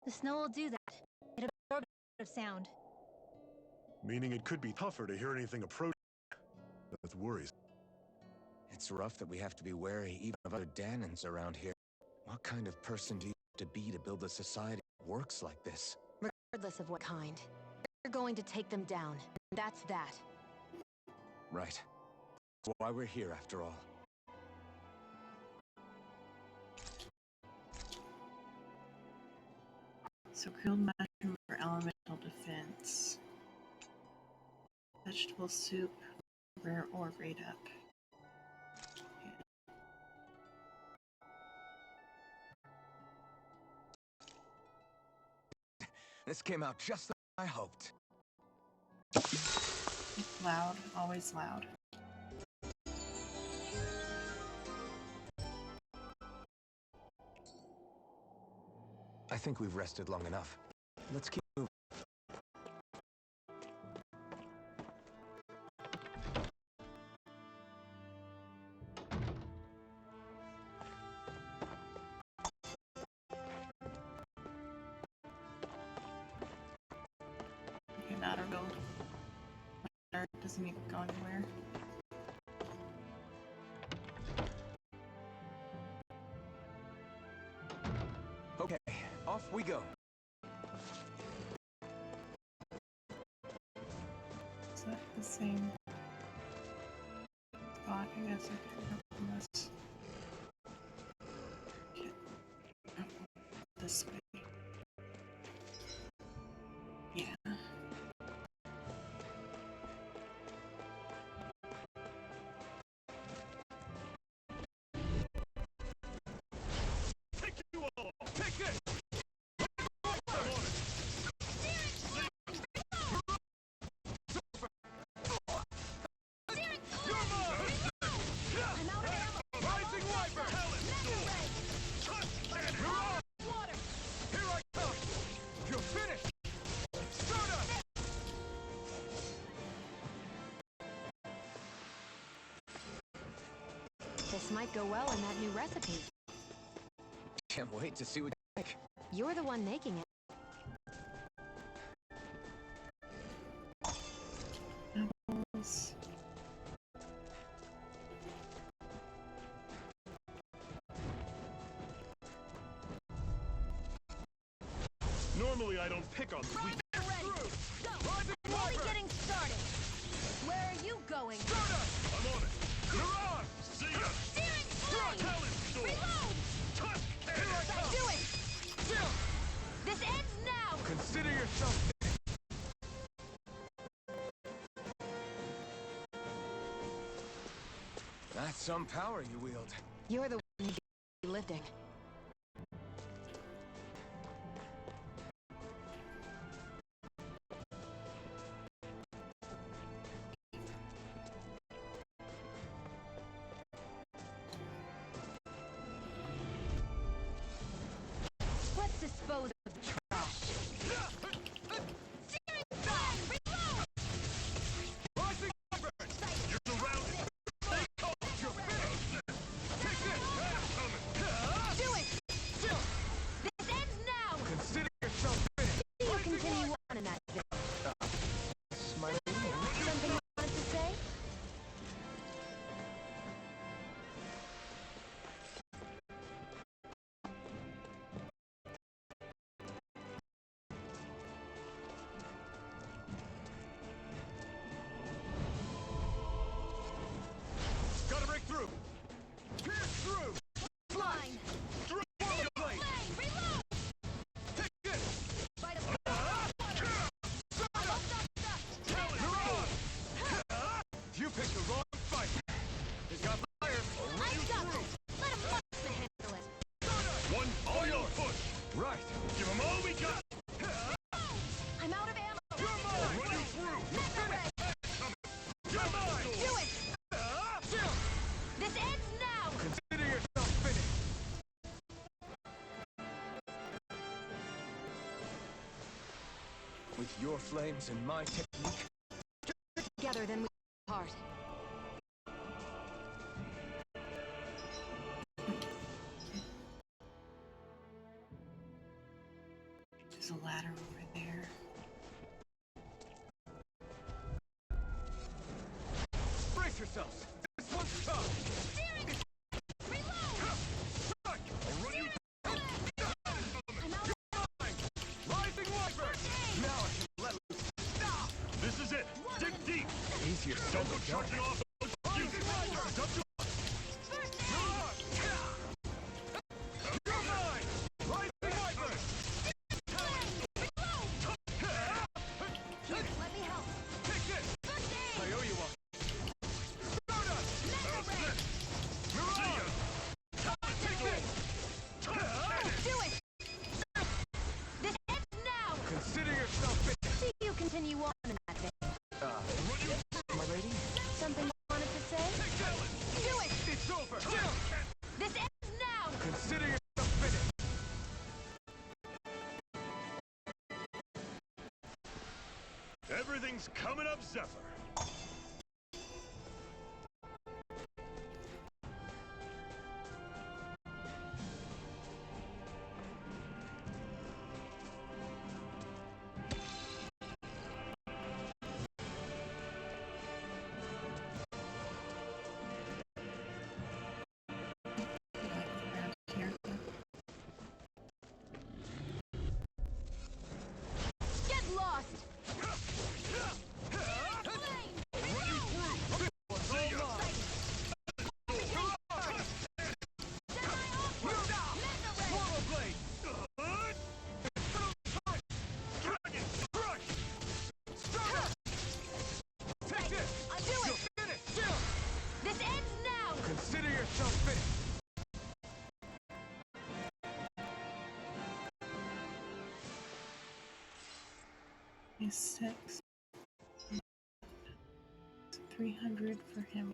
The snow will do that. It'll absorb a bit of sound. Meaning it could be tougher to hear anything approach. That's worries. It's rough that we have to be wary even of other Danans around here. What kind of person do you have to be to build a society that works like this? Regardless of what kind. We're going to take them down. That's that. Right. That's why we're here after all. So grilled mushroom for elemental defense. Vegetable soup, rare or grade up. This came out just as I hoped. Loud, always loud. I think we've rested long enough. Let's keep moving. Okay, not a real. Doesn't even go anywhere. Okay, off we go. Is that the same spot? I guess I can open this. Okay. This way. Yeah. This might go well in that new recipe. Can't wait to see what you think. You're the one making it. Apples. Normally I don't pick on weak. Only getting started. Where are you going? I'm on it. You're on. See ya. Searing flame! Reload! Do it! This ends now! Consider yourself. That's some power you wield. You're the one who gets lifting. Let's dispose of the trash. Searing flame! Reload! You're surrounded. Stay calm. You're finished. Take this. Do it! This ends now! Consider yourself finished. You continue on in that thing. Smile. Something you wanted to say? Gotta break through. Pierce through. Flying! Through Searing the blade. flame! Reload! Take this. By the almost not stuck! You're on. You picked the wrong fight. He's got fire. I got this! Let him monster handle it! One all your push. Right. Give him all we got. I'm out of ammo! You're mine. Run you through. You're mine. Do it! This ends now! Consider yourself finished. With your flames and my technique, Together, then we part. There's a ladder over there. yourselves! This one's tough! Steering! Reload! Strike! I'll run you down! I'm out. Rising Wyvern! Now I can let loose. Stop! This is it! Dig deep! Easier said Don't go than done. charging off! Rising Wyvern! It's up to First aid! You're mine! Rising Wyvern! Reload! Here, let me help. Take this! First I aid! owe you one. Stardust! Mega ray! Mirage! Take this! Do it! This ends now! Consider yourself finished. See you continue on in that vein. My lady? Something you wanted to say? Take that! Do it! It's over! This ends now! Consider yourself finished. Everything's coming up, Zephyr. Here. Get lost! Swallow blade! Dragon strike! Stardust! Take this! Do You're it! finished! This ends now! Consider yourself finished. He's 6. 300 for him.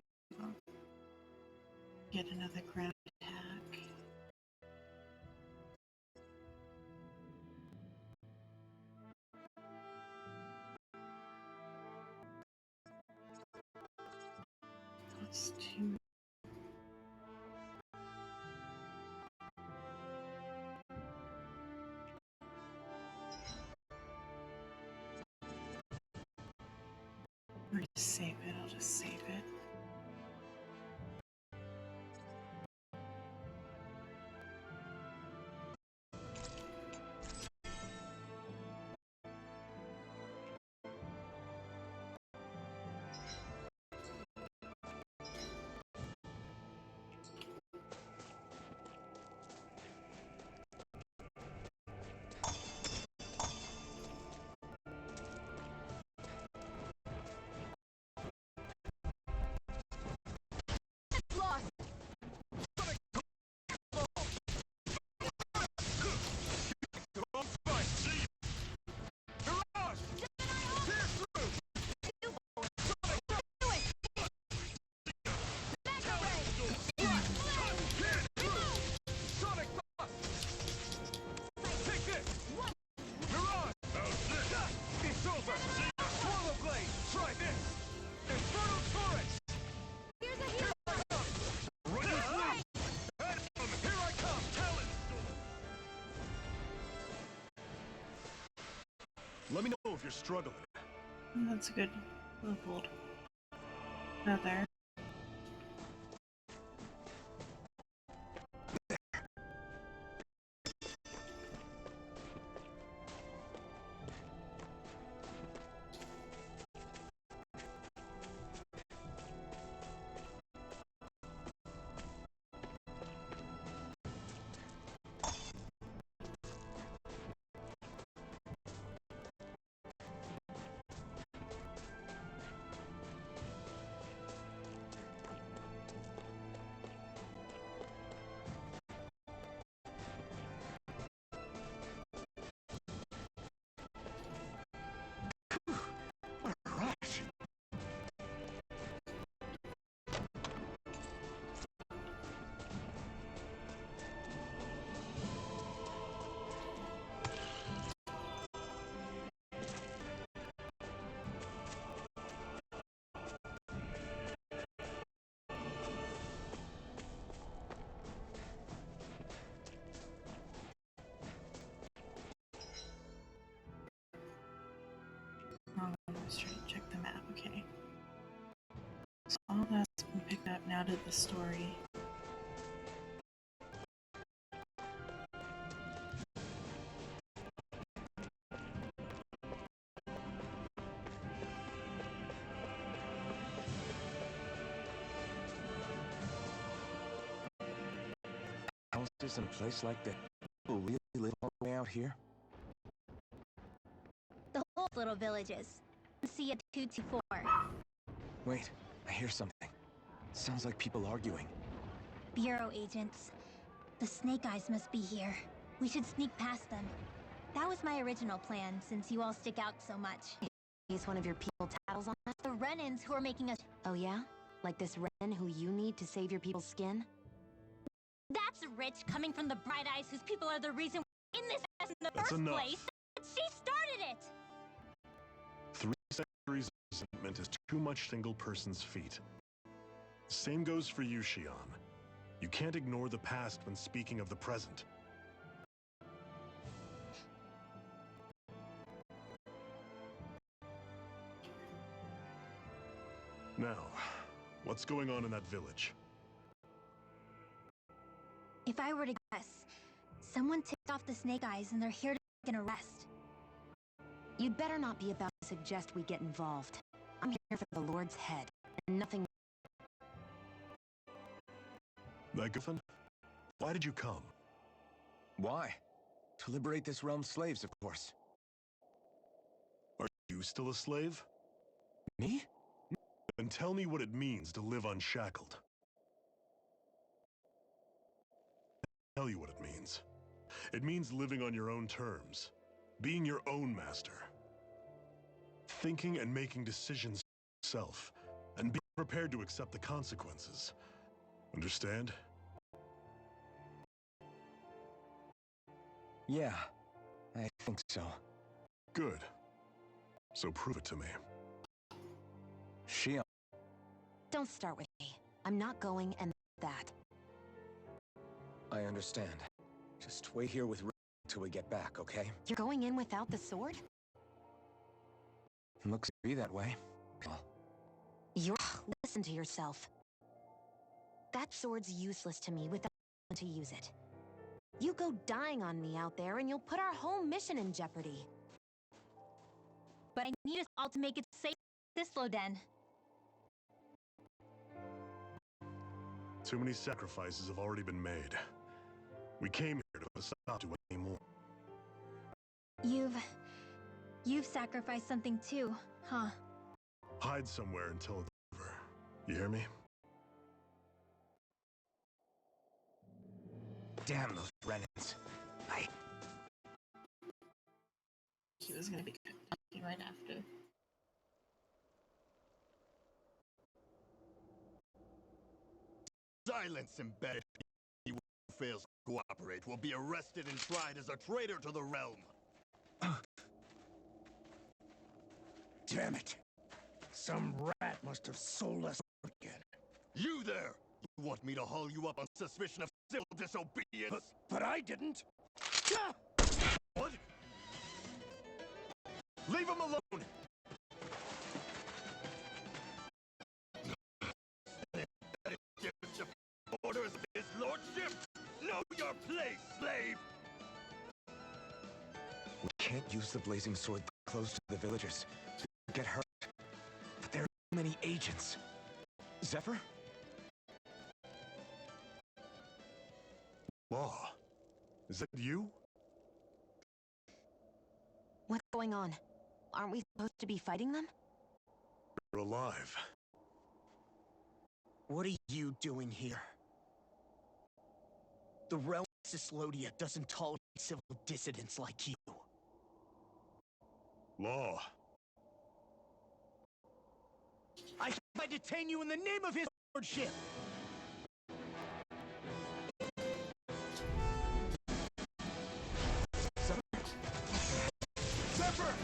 Get another ground attack. That's 2. Or just save it. I'll just save it. Lost! On fight! Mirage! Tear through! Do it! Mega ray! Sonic Blast! Take this! Mirage! It's over! Swallow blade! Try this! Infernal torrent! Here's a hero! Run you through! Here I come! Talon storm! Let me know if you're struggling. That's a good leveled. Another. out of the story. Houses in a place like that. People really live all the way out here? The whole little villages. See a 224. Wait, I hear something. Sounds like people arguing. Bureau agents. The Snake Eyes must be here. We should sneak past them. That was my original plan, since you all stick out so much. He's one of your people tattles on us? The run-ins who are making us... Oh yeah? Like this Ren who you need to save your people's skin? That's rich coming from the Bright Eyes whose people are the reason we're in this mess in the That's first enough. place. She started it! 3 centuries of resentment is too much single person's feat. Same goes for you, Xion. You can't ignore the past when speaking of the present. Now, what's going on in that village? If I were to guess, someone tipped off the Snake Eyes and they're here to make an arrest. You'd better not be about to suggest we get involved. I'm here for the Lord's head, and nothing... That Griffin? Why did you come? Why? To liberate this realm's slaves, of course. Are you still a slave? Me? Then tell me what it means to live unshackled. I'll tell you what it means. It means living on your own terms, being your own master, thinking and making decisions for yourself, and being prepared to accept the consequences. Understand? Yeah, I think so. Good. So prove it to me. Xion. Don't start with me. I'm not going, and that. I understand. Just wait here with Ren till we get back, okay? You're going in without the sword? Looks to be that way. Well, You're... Listen to yourself. That sword's useless to me without to use it. You go dying on me out there and you'll put our whole mission in jeopardy. But I need us all to make it safe this Loden. Too many sacrifices have already been made. We came here to stop doing any more. You've sacrificed something too, huh? Hide somewhere until it's over. You hear me? damn those Renans. He was gonna be talking right after. Silence, embedded. Anyone who fails to cooperate will be arrested and tried as a traitor to the realm. Damn it! Some rat must have sold us again. You there! You want me to haul you up on suspicion of civil disobedience? But I didn't! What? Leave him alone! Orders of his lordship! Know your place, slave! We can't use the blazing sword close to the villagers. Get hurt. But there are so many agents. Zephyr? Law, is that you? What's going on? Aren't we supposed to be fighting them? You're alive. What are you doing here? The realm of Cislodia doesn't tolerate civil dissidents like you. Law. I detain you in the name of his lordship! Zephyr!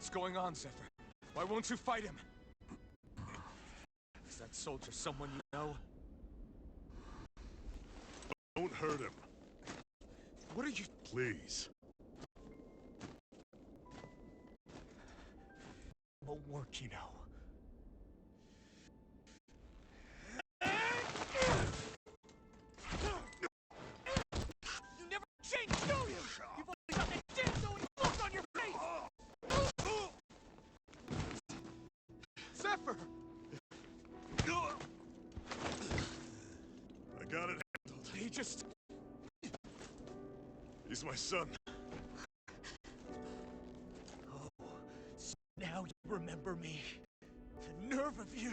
What's going on, Zephyr? Why won't you fight him? Is that soldier someone you know? Don't hurt him. What are you... Please. Won't work, you know. You never change, do you? You've only got that damn knowing look on your face! Zephyr! I got it handled. He just... He's my son. Oh, so now you remember me. The nerve of you.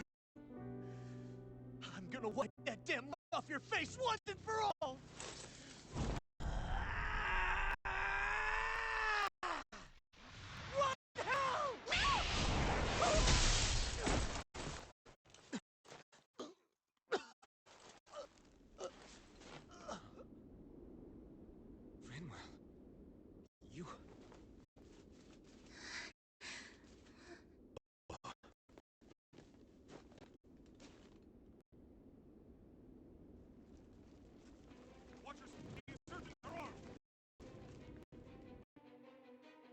I'm gonna wipe that damn mug off your face once and for all! What the hell? Rinwell... You...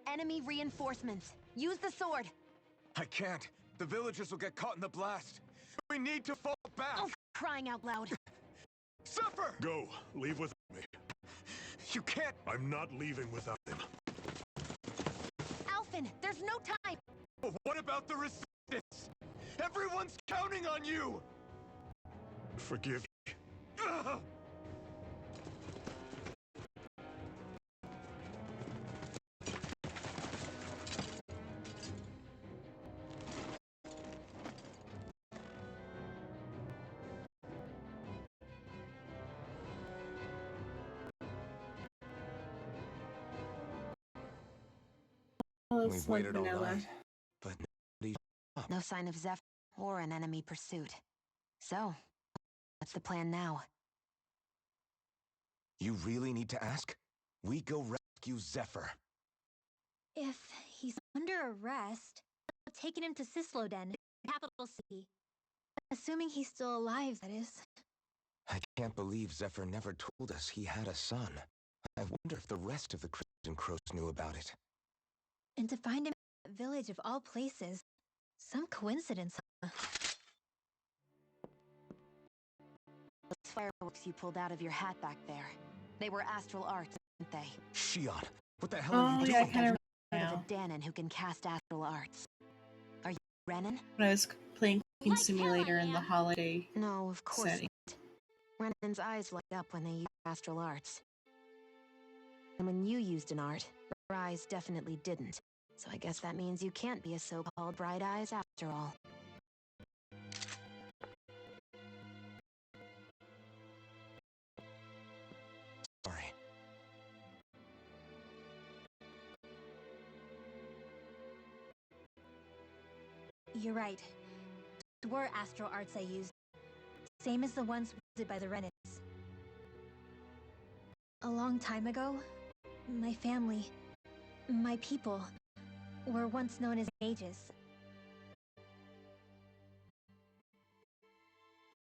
Enemy reinforcements. Use the sword. I can't. The villagers will get caught in the blast. We need to fall back. Oh, crying out loud. Zephyr! Go. Leave with me. You can't. I'm not leaving without him. Alphen, there's no time. But what about the resistance? Everyone's counting on you! Forgive me. Ugh! Oh, We've it's like waited all vanilla. night, but nobody... No sign of Zephyr or an enemy pursuit. So, what's the plan now? You really need to ask? We go rescue Zephyr. If he's under arrest, I've taken him to Cisloden, capital city. Assuming he's still alive, that is. I can't believe Zephyr never told us he had a son. I wonder if the rest of the Crimson Crows knew about it. And to find him in that village of all places. Some coincidence, huh? Those fireworks you pulled out of your hat back there. They were astral arts, weren't they? Shion, what the hell are Oh you yeah, I doing? kind of Heard now. of a Danon who can cast astral arts. Are you Renan? When I was playing Cooking Like hell I Simulator in the am. holiday No, of course setting. not. Renan's eyes light up when they use astral arts. And when you used an art, her eyes definitely didn't. So I guess that means you can't be a so-called bright eyes after all. Sorry. You're right. Those were astral arts I used. Same as the ones wielded by the Renans. A long time ago, my family, my people, were once known as mages.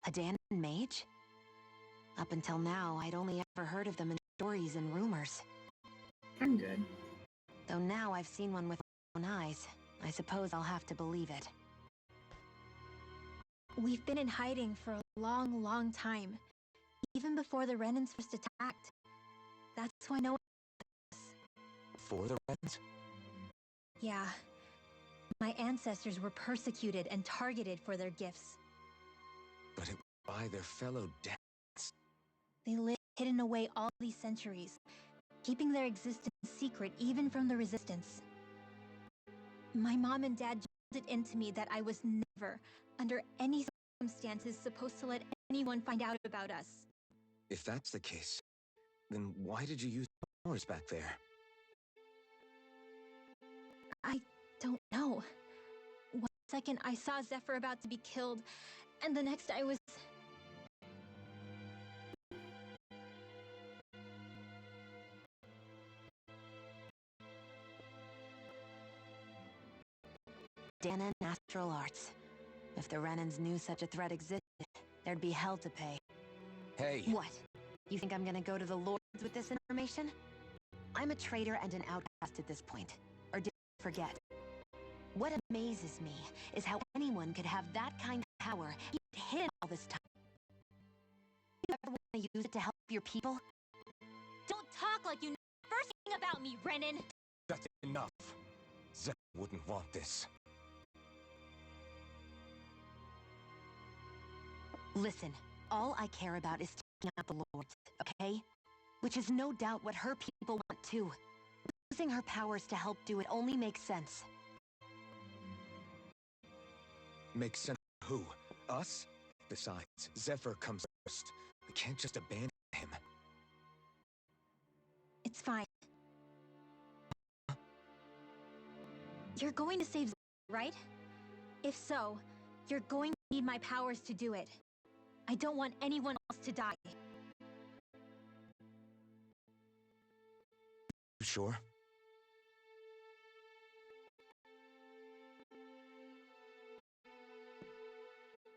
A Danon mage? Up until now, I'd only ever heard of them in stories and rumors. I'm good. Though now I've seen one with my own eyes, I suppose I'll have to believe it. We've been in hiding for a long, long time. Even before the Renans first attacked. That's why no one... For the Rens? Yeah. My ancestors were persecuted and targeted for their gifts. But it was by their fellow Dads. They lived hidden away all these centuries, keeping their existence secret even from the Resistance. My mom and dad drilled it into me that I was never, under any circumstances, supposed to let anyone find out about us. If that's the case, then why did you use powers back there? I don't know. One second I saw Zephyr about to be killed, and the next I was... Dana Astral Arts. If the Renans knew such a threat existed, there'd be hell to pay. Hey! What? You think I'm gonna go to the Lords with this information? I'm a traitor and an outcast at this point. Or did you forget? What amazes me is how anyone could have that kind of power hidden all this time. You ever want to use it to help your people? Don't talk like you know the first thing about me, Renan! That's enough. Zephyr wouldn't want this. Listen, all I care about is taking out the Lords, okay? Which is no doubt what her people want too. Using her powers to help do it only makes sense. Makes sense to who? Us? Besides, Zephyr comes first. We can't just abandon him. It's fine. You're going to save Zephyr, right? If so, you're going to need my powers to do it. I don't want anyone else to die. Sure?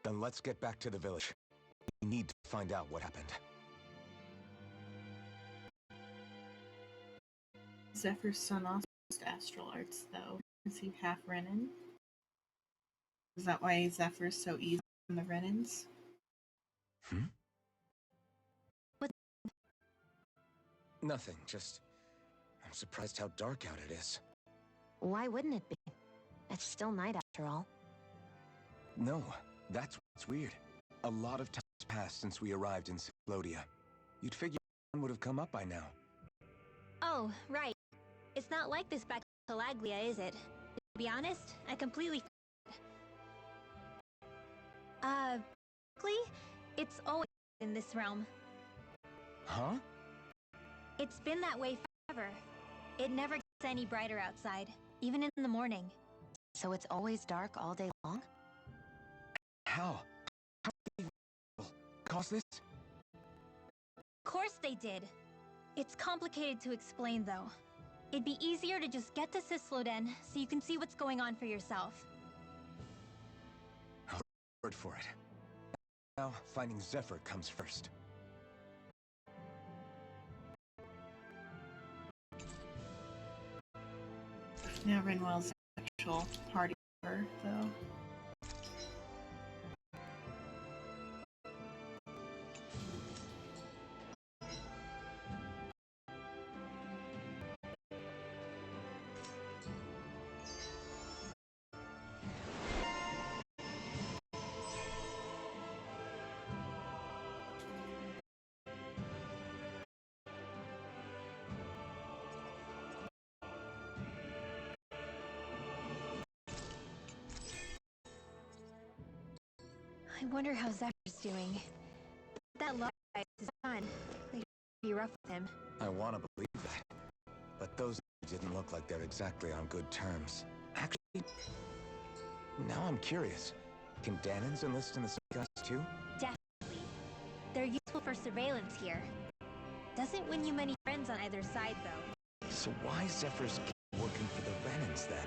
Then let's get back to the village. We need to find out what happened. Zephyr's son also used astral arts, though. Is he half Renan? Is that why Zephyr's so easy on the Renans? What? Nothing, just... I'm surprised how dark out it is. Why wouldn't it be? It's still night after all. No, that's what's weird. A lot of time's passed since we arrived in Cyclodia. You'd figure one would have come up by now. Oh, right. It's not like this back in Calaglia, is it? To be honest, I completely it's always in this realm. Huh? It's been that way forever. It never gets any brighter outside, even in the morning. So it's always dark all day long? How? How did they cause this? Of course they did. It's complicated to explain, though. It'd be easier to just get to Cisloden so you can see what's going on for yourself. I'll word for it. Now, finding Zephyr comes first. Now Renwell's actual party member, though. I wonder how Zephyr's doing. That love guy is done. They should be rough with him. I want to believe that. But those didn't look like they're exactly on good terms. Actually, now I'm curious. Can Danans enlist in the Zeitgeist too? Definitely. They're useful for surveillance here. Doesn't win you many friends on either side, though. So why Zephyr's working for the Renans then?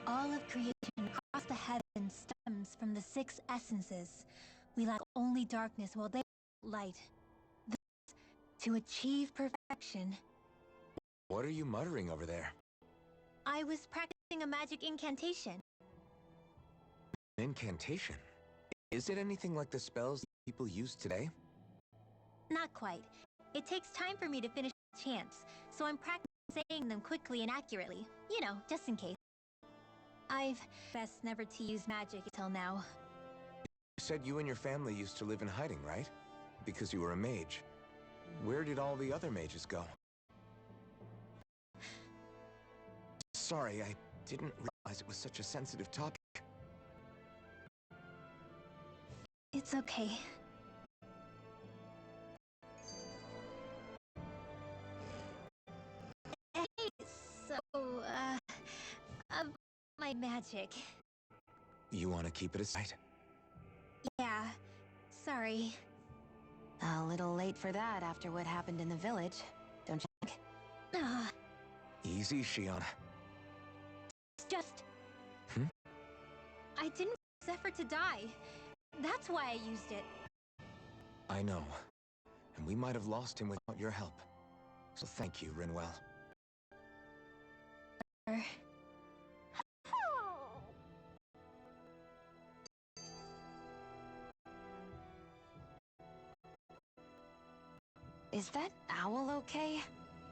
All of creation across the heavens stems from the 6 essences. We lack only darkness while they light. This, to achieve perfection. What are you muttering over there? I was practicing a magic incantation. Incantation? Is it anything like the spells people use today? Not quite. It takes time for me to finish chants, so I'm practicing saying them quickly and accurately. You know, just in case. I've best never to use magic until now. You said you and your family used to live in hiding, right? Because you were a mage. Where did all the other mages go? Sorry, I didn't realize it was such a sensitive topic. It's okay. Hey, so, my magic. You want to keep it aside? Yeah, sorry. A little late for that after what happened in the village, don't you think? Ah, Easy Easy, Shion. Just... Hmm? I didn't want Zephyr to die. That's why I used it. I know. And we might have lost him without your help. So thank you, Rinwell. Is that owl okay?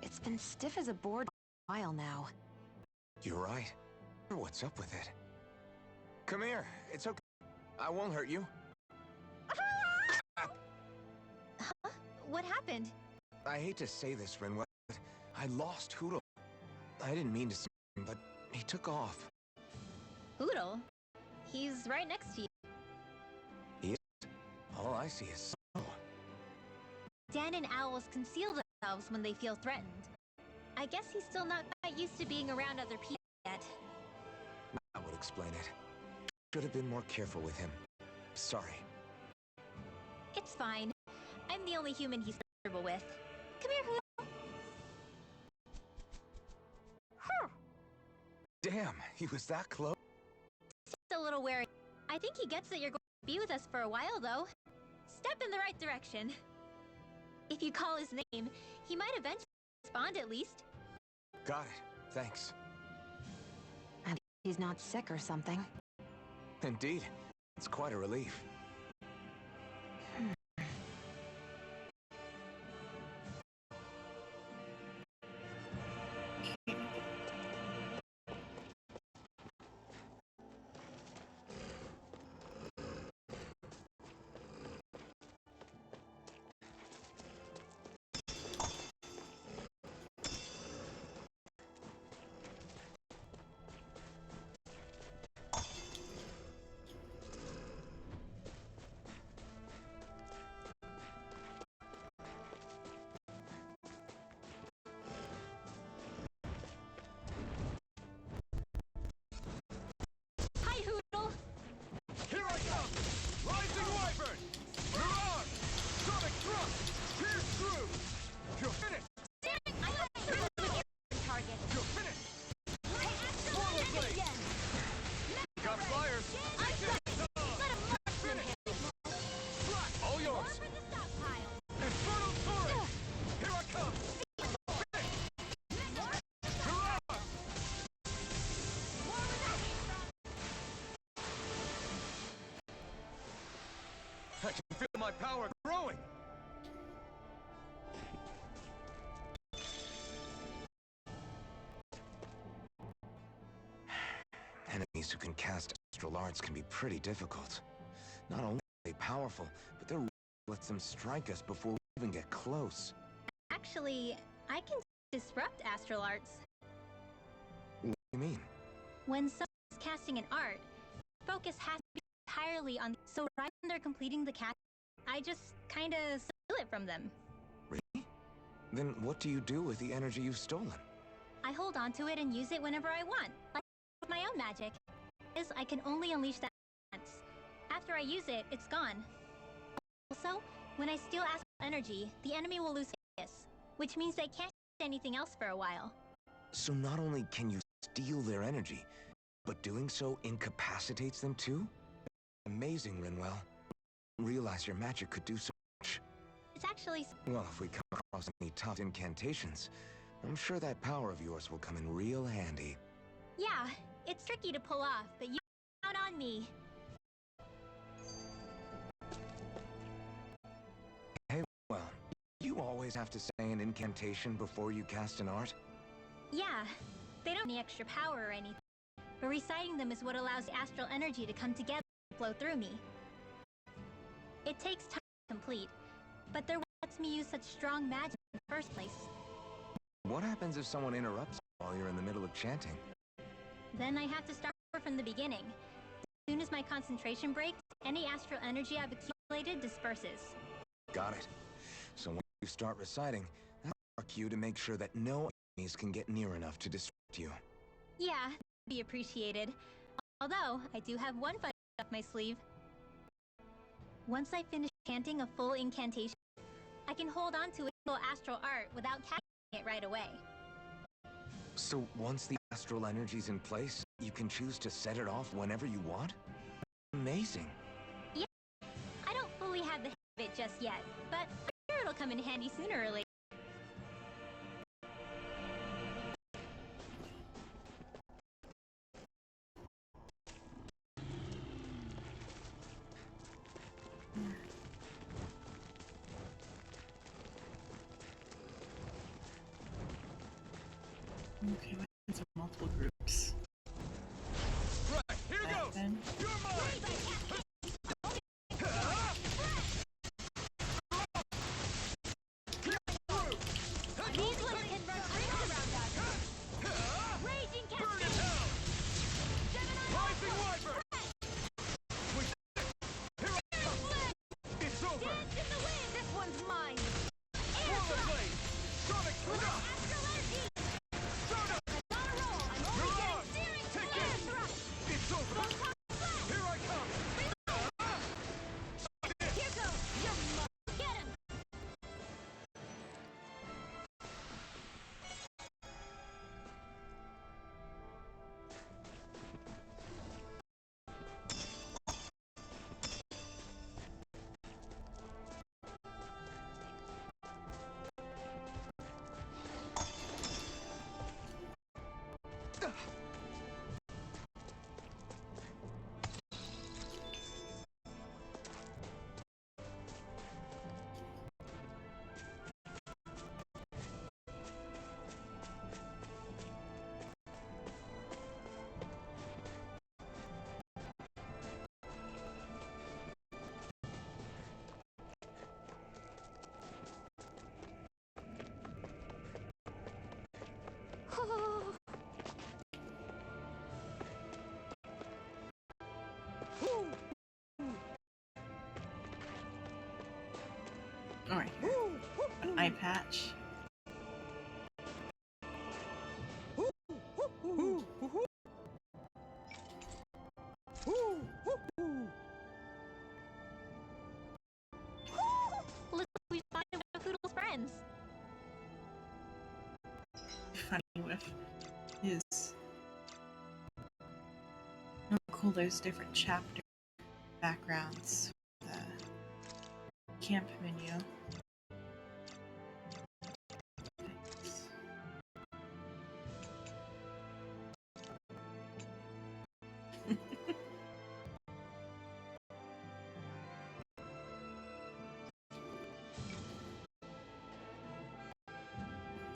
It's been stiff as a board for a while now. You're right. What's up with it? Come here. It's okay. I won't hurt you. What happened? I hate to say this, Rinwell, but I lost Hoodle. I didn't mean to say him, but he took off. Poodle? He's right next to you. He is. All I see is snow. Dan and owls conceal themselves when they feel threatened. I guess he's still not quite used to being around other people yet. That would explain it. Should have been more careful with him. Sorry. It's fine. I'm the only human he's comfortable with. Come here, Poodle. Damn, he was that close. Just a little wary. I think he gets that you're going to be with us for a while, though. Step in the right direction. If you call his name, he might eventually respond at least. Got it. Thanks. And he's not sick or something. Indeed. It's quite a relief. Hi, Hoodle. Here I come! Rising Wyvern! Mirage! Sonic Thrust! Pierce through! You're finished! I have to with target. You're finished! Mortal blade again. Got flyers! I let him marksman hit. Slack! All More yours! for the stockpile. Infernal Torrent! Here I come! Finish! Mirage! More with that. I can feel my power growing! Enemies who can cast astral arts can be pretty difficult. Not only are they powerful, but their lets them strike us before we even get close. Actually, I can disrupt astral arts. What do you mean? When someone's casting an art, focus has to be entirely on. So right when they're completing the cast, I just kinda steal it from them. Really? Then what do you do with the energy you've stolen? I hold on to it and use it whenever I want, like my own magic. Is I can only unleash that once. After I use it, it's gone. Also, when I steal astral energy, the enemy will lose focus, which means they can't do anything else for a while. So not only can you steal their energy, but doing so incapacitates them too? Amazing, Rinwell. I didn't realize your magic could do so much. It's actually Well, if we come across any tough incantations, I'm sure that power of yours will come in real handy. yeah, it's tricky to pull off, but you count on me. Hey, well, you always have to say an incantation before you cast an art? Yeah, they don't have any extra power or anything, but reciting them is what allows the astral energy to come together and flow through me. It takes time to complete, but they're what lets me use such strong magic in the first place. What happens if someone interrupts while you're in the middle of chanting? Then I have to start over from the beginning. As soon as my concentration breaks, any astral energy I've accumulated disperses. Got it. So when you start reciting, that's our cue to make sure that no enemies can get near enough to distract you. Yeah, that'd be appreciated. Although, I do have one fun up my sleeve. Once I finish chanting a full incantation, I can hold on to a single astral art without casting it right away. So once the astral energy's in place, you can choose to set it off whenever you want? Amazing. Yeah, I don't fully have the hang of it just yet, but I'm sure it'll come in handy sooner or later. Okay, what kinds of multiple groups? Right, here That goes! then. You're mine! These ones can run rings around us. Raging Burn in cascade. hell! Gemini Rising Wyvern! Wait, here I come! It's over! dance in the wind. This one's mine. Roller blade! Sonic thrust! Astral energy. Soda! On a roll. I'm only You're getting on. steering. Take Air it. thrust. It's over! Go top flat. Here I come! Here goes. Your mother. Get him. Alright, here. An eye patch. Looks like we find one of Poodle's friends. Funny with his. Oh, cool, there's different chapter backgrounds. The camp menu. Thanks.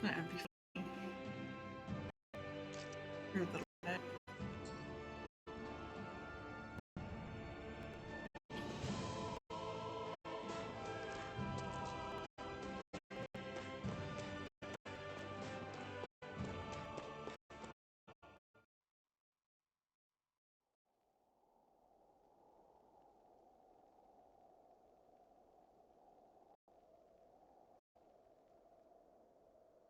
That'd be funny. For a little bit.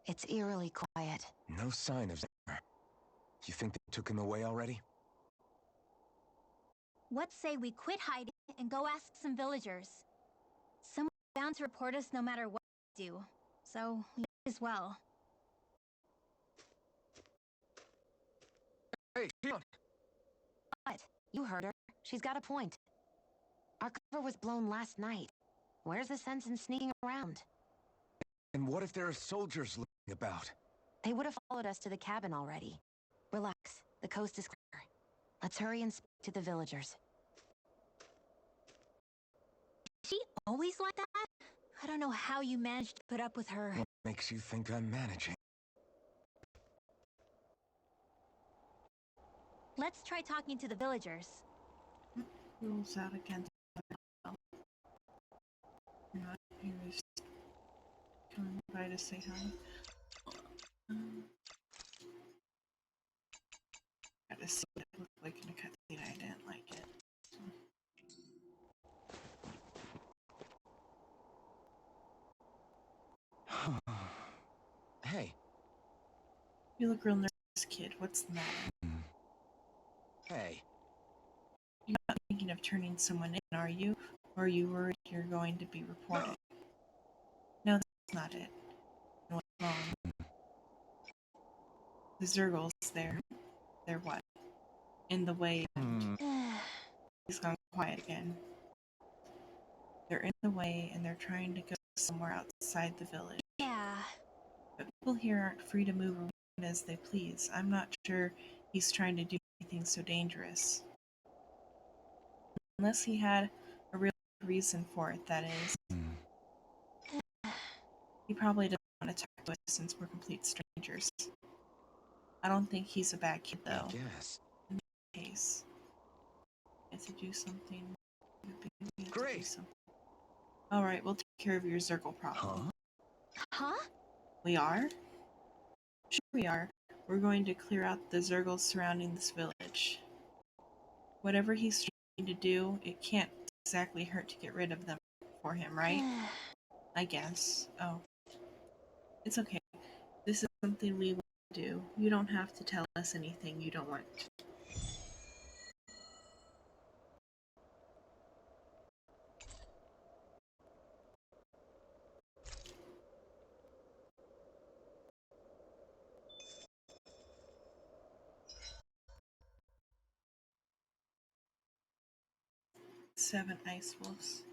It's eerily quiet. No sign of Zimmer. You think they took him away already? What say we quit hiding and go ask some villagers? Someone's bound to report us no matter what we do, so we might as well. Hey, Keon! What? You heard her. She's got a point. Our cover was blown last night. Where's the sense in sneaking around? And what if there are soldiers looking about? They would have followed us to the cabin already. Relax. The coast is clear. Let's hurry and speak to the villagers. Is she always like that? I don't know how you managed to put up with her. What makes you think I'm managing? Let's try talking to the villagers. Rules out against. You know, he was coming by to say hi. Gotta see what it looked like in a cutscene. I didn't like it. Hey. You look real nervous, kid. What's the matter? Hey. You're not thinking of turning someone in, are you? Or are you worried you're going to be reported? No, that's not it. What's wrong? The Zergles there. They're what? In the way. He's gone quiet again. They're in the way and they're trying to go somewhere outside the village. Yeah. But people here aren't free to move around as they please. I'm not sure he's trying to do anything so dangerous. Unless he had a real reason for it, that is. He probably doesn't want to talk to us since we're complete strangers. I don't think he's a bad kid, though. Yes. In that case, we have to do something. We have to do Great. something. Alright, we'll take care of your Zergle problem. Huh? We are? Sure we are. We're going to clear out the Zergles surrounding this village. Whatever he's trying to do, it can't exactly hurt to get rid of them for him, right? I guess. Oh. It's okay. This is something we want to do. You don't have to tell us anything you don't want. 7 ice wolves.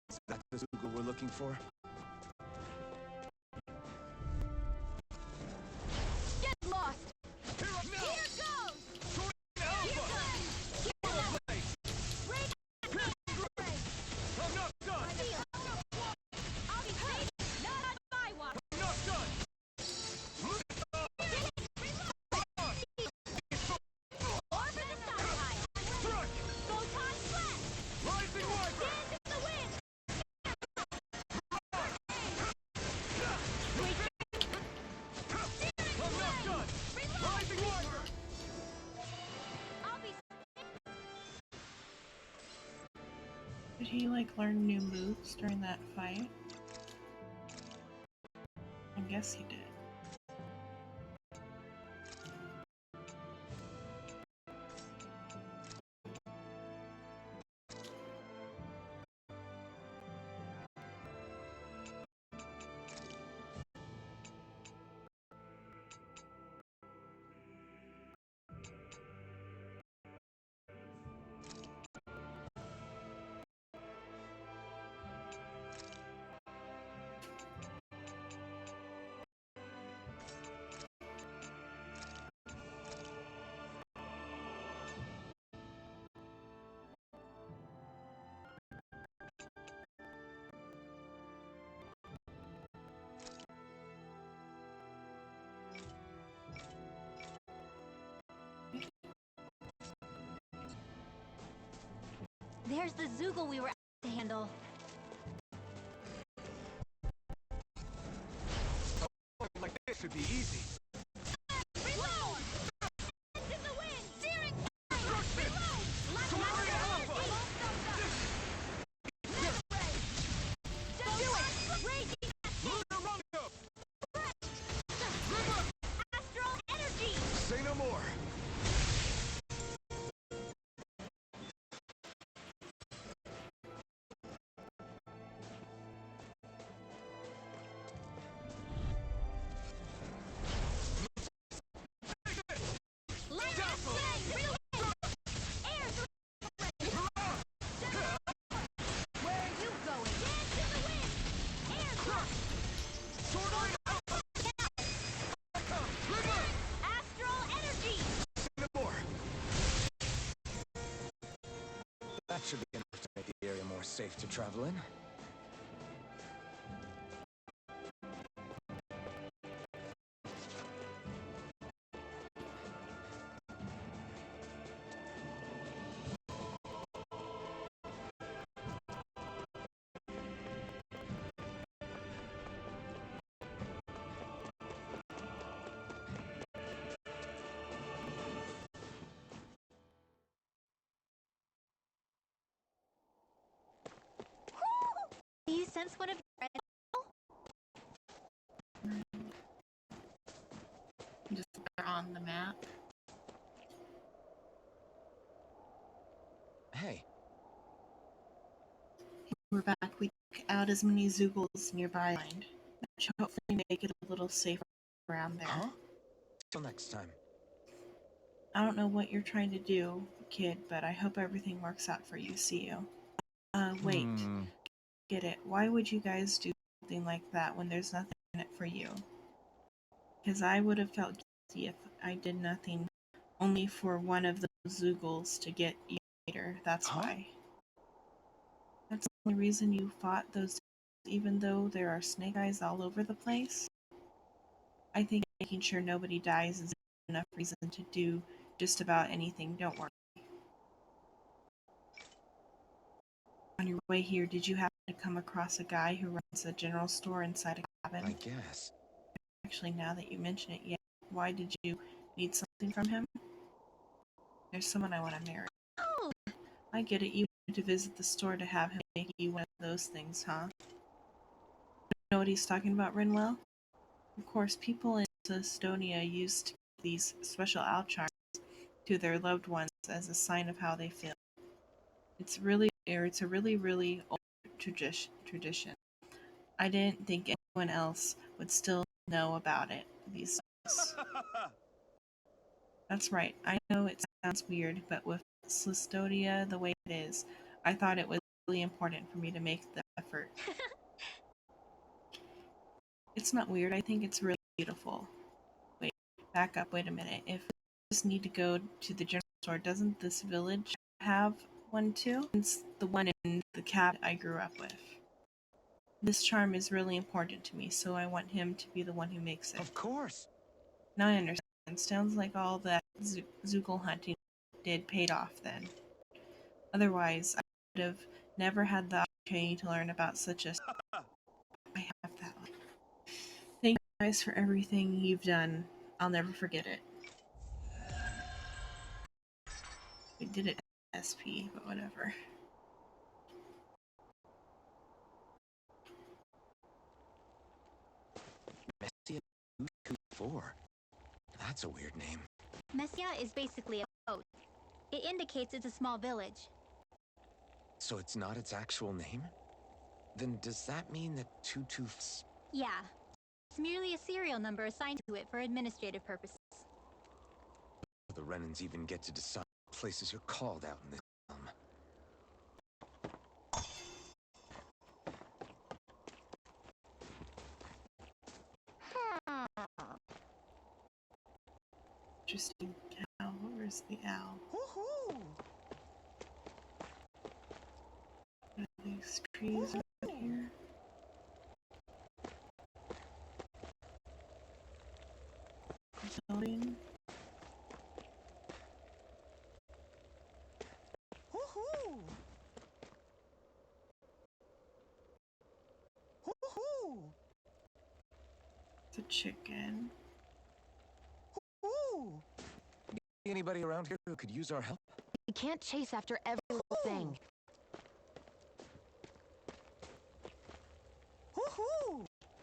Is that the Zoogle we're looking for? Get lost! Here up now! Here goes! Alpha! Here goes! Full blaze! Raid! I'm not done! I'll be safe! Not on my watch! I'm not done! Over the sunshine! Strike! Photon flash! Rising Wyvern! Stand in the wind! I'm not done! Rising Wyvern! I'll be Did he, like, learn new moves during that fight? I guess he did. There's the Zoogle we were to handle. Like this should be easy. reload! Stand in the wind! Steering! Destruction! Reload! Soaring Alpha! Just do it! Raging Lunar Roundup! astral energy! Say no more. Light flame! Reload! Air where are you going? Dance in the wind! Air thrust! Soaring Alpha! River! Astral energy! Say no more. That should be enough to make the area more safe to travel in. Do you sense one of your on the map. Hey, We're back. We took out as many Zoogles nearby, which hopefully make it a little safer around there. huh? Till next time. I don't know what you're trying to do, kid, but I hope everything works out for you. See you. Wait. Get it. Why would you guys do something like that when there's nothing in it for you? Because I would have felt guilty if I did nothing only for one of those Zoogles to get you later. That's why. That's the only reason you fought those, even though there are snake eyes all over the place. I think making sure nobody dies is enough reason to do just about anything. Don't worry. On your way here, did you happen to come across a guy who runs a general store inside a cabin? I guess. Actually, now that you mention it, yeah. Why did you need something from him? There's someone I want to marry. Oh! I get it. You wanted to visit the store to have him make you one of those things, huh? You know what he's talking about, Renwell? Of course, people in Estonia used to give these special owl charms to their loved ones as a sign of how they feel. It's a really old tradition. I didn't think anyone else would still know about it these days. That's right. I know it sounds weird, but with Slistodia the way it is, I thought it was really important for me to make the effort. It's not weird. I think it's really beautiful. Wait, back up. Wait a minute. If we just need to go to the general store, doesn't this village have one too? It's the one in the cabin I grew up with. This charm is really important to me, so I want him to be the one who makes it. Of course. Now I understand. Sounds like all that Zoogle hunting did paid off then. Otherwise, I would have never had the opportunity to learn about such a... I have that one. Thank you guys for everything you've done. I'll never forget it. We did it SP, but whatever. Messia 224. That's a weird name. Messia is basically a code. It indicates it's a small village. So it's not its actual name? Then does that mean that 22... Yeah. It's merely a serial number assigned to it for administrative purposes. The Renans even get to decide what places you're called out in this realm. Interesting cow. Where's the owl? Are these trees around here? Building. It's a chicken. Anybody around here who could use our help? We can't chase after every little thing.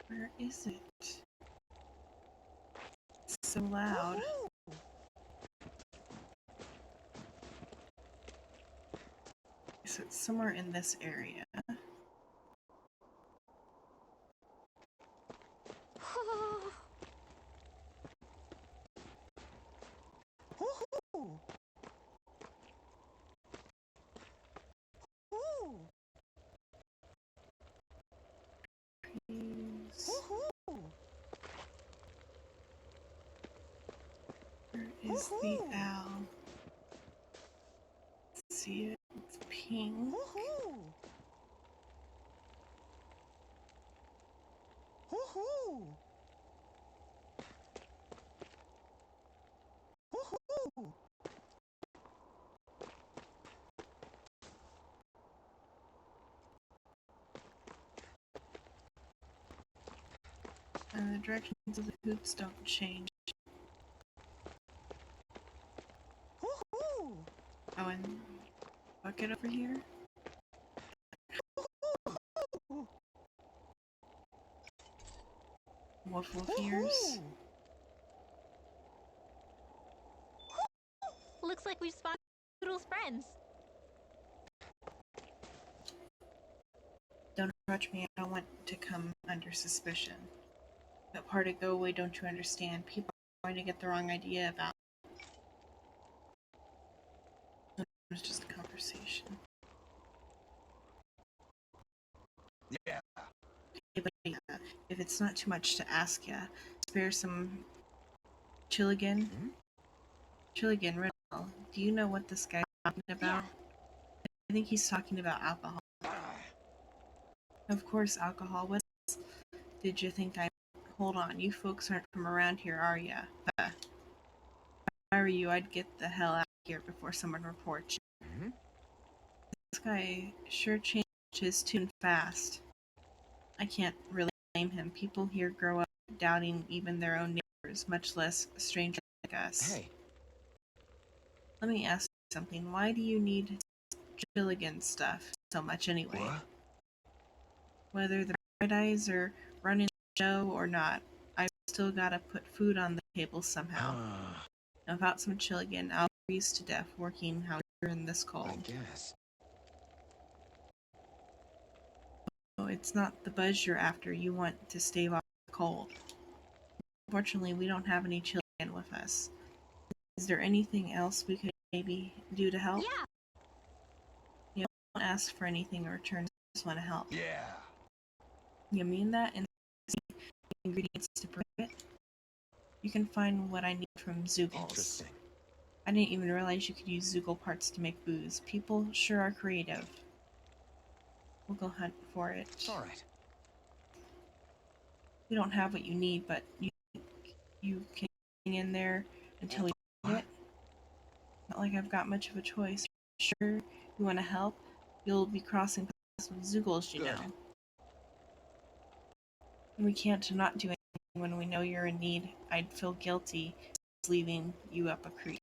Where is it? It's so loud. So it's somewhere in this area. Where is the owl? Let's see it. It's pink. And the directions of the hoops don't change. Oh, and bucket over here? Woof woof ears. like we've spawned Poodle's friends. Don't approach me. I don't want to come under suspicion. That part of Go Away, don't you understand? People are going to get the wrong idea about it. It was just a conversation. Yeah. Hey, but if it's not too much to ask ya, spare some Chilligan? Chilligan, Riddle, do you know what this guy's talking about? Yeah. I think he's talking about alcohol. Of course, alcohol. What did you think I... Hold on, you folks aren't from around here, are ya? If I were you, I'd get the hell out of here before someone reports you. This guy sure changed his tune fast. I can't really blame him. People here grow up doubting even their own neighbors, much less strangers like us. Hey. Let me ask you something. Why do you need Chilligan stuff so much anyway? What? Whether the bright eyes are running the show or not, I've still gotta put food on the table somehow. Now, without some Chilligan, I'll freeze to death working out here in this cold. I guess. Oh, it's not the buzz you're after. You want to stave off the cold. Unfortunately, we don't have any Chilligan with us. Is there anything else we could maybe do to help? Yeah. You don't ask for anything in return. Just want to help. Yeah. You mean that? And ingredients to prove it? You can find what I need from Zoogles. Interesting. I didn't even realize you could use Zoogle parts to make booze. People sure are creative. We'll go hunt for it. It's alright. We don't have what you need, but you can hang in there until we get it. Not like I've got much of a choice. Sure, you want to help? You'll be crossing paths with Zoogles, you Good. know. We can't not do anything when we know you're in need. I'd feel guilty leaving you up a creek.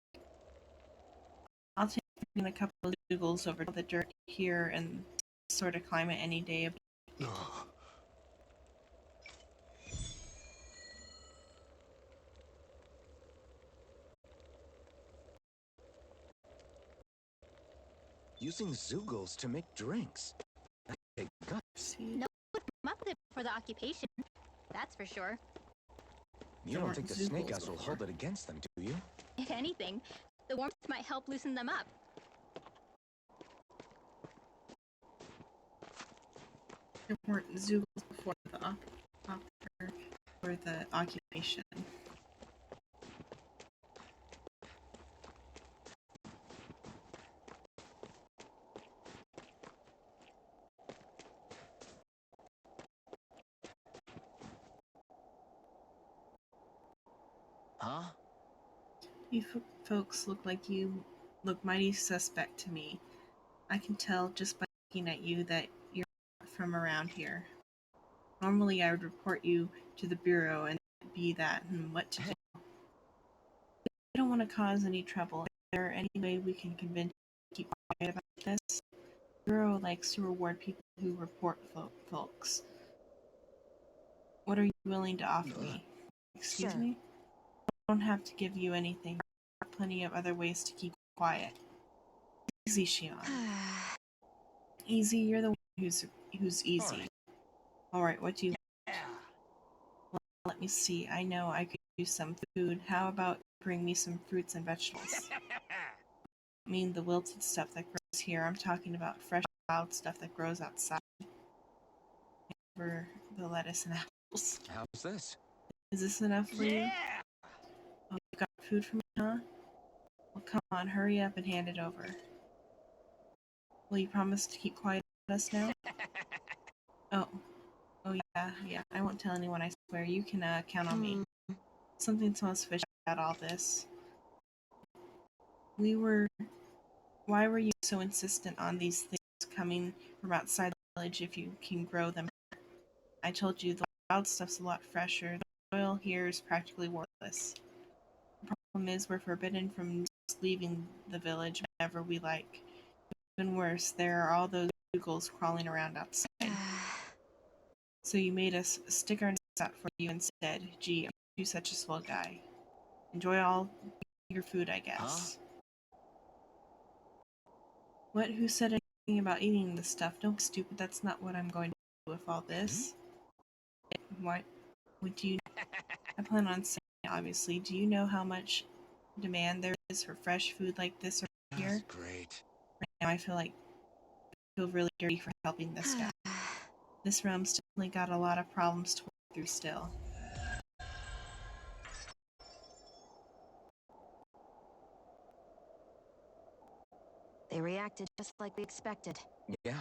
I'll take a couple of Zoogles over to the dirt here and sort of climate any day of Using Zoogles to make drinks. Hey, God. see. No one would come up with it for the occupation. That's for sure. You don't think the snake eyes will hold it against them, do you? If anything, the warmth might help loosen them up. There weren't Zoogles before for the occupation. Huh? You folks look mighty suspect to me. I can tell just by looking at you that you're not from around here. Normally I would report you to the bureau and be that what to do. I don't want to cause any trouble. Is there any way we can convince you to keep quiet about this? The bureau likes to reward people who report folks. What are you willing to offer me? Excuse Sure. me? I don't have to give you anything. There are plenty of other ways to keep quiet. Easy, Shion. Easy, you're the one who's easy. Alright, what do you want? Well, let me see. I know I could use some food. How about bring me some fruits and vegetables? I mean the wilted stuff that grows here. I'm talking about fresh wild stuff that grows outside. For the lettuce and apples. How's this? Is this enough for you? Oh, you got food for me, huh? Well, come on, hurry up and hand it over. Will you promise to keep quiet about us now? Oh, yeah. I won't tell anyone, I swear. You can count on me. Something smells fishy about all this. Why were you so insistent on these things coming from outside the village if you can grow them? I told you the wild stuff's a lot fresher. The oil here is practically worthless. The problem is we're forbidden from just leaving the village whenever we like. Even worse, there are all those Googles crawling around outside. So you made us stick our necks out for you instead. Gee, are you such a swell guy? Enjoy all your food, I guess. What? Who said anything about eating this stuff? Don't be stupid. That's not what I'm going to do with all this. What? Would you? I plan on saying, obviously. Do you know how much demand there is for fresh food like this around here? Great. Right now, I feel really dirty for helping this guy. This realm's definitely got a lot of problems to work through still. They reacted just like we expected. Yeah.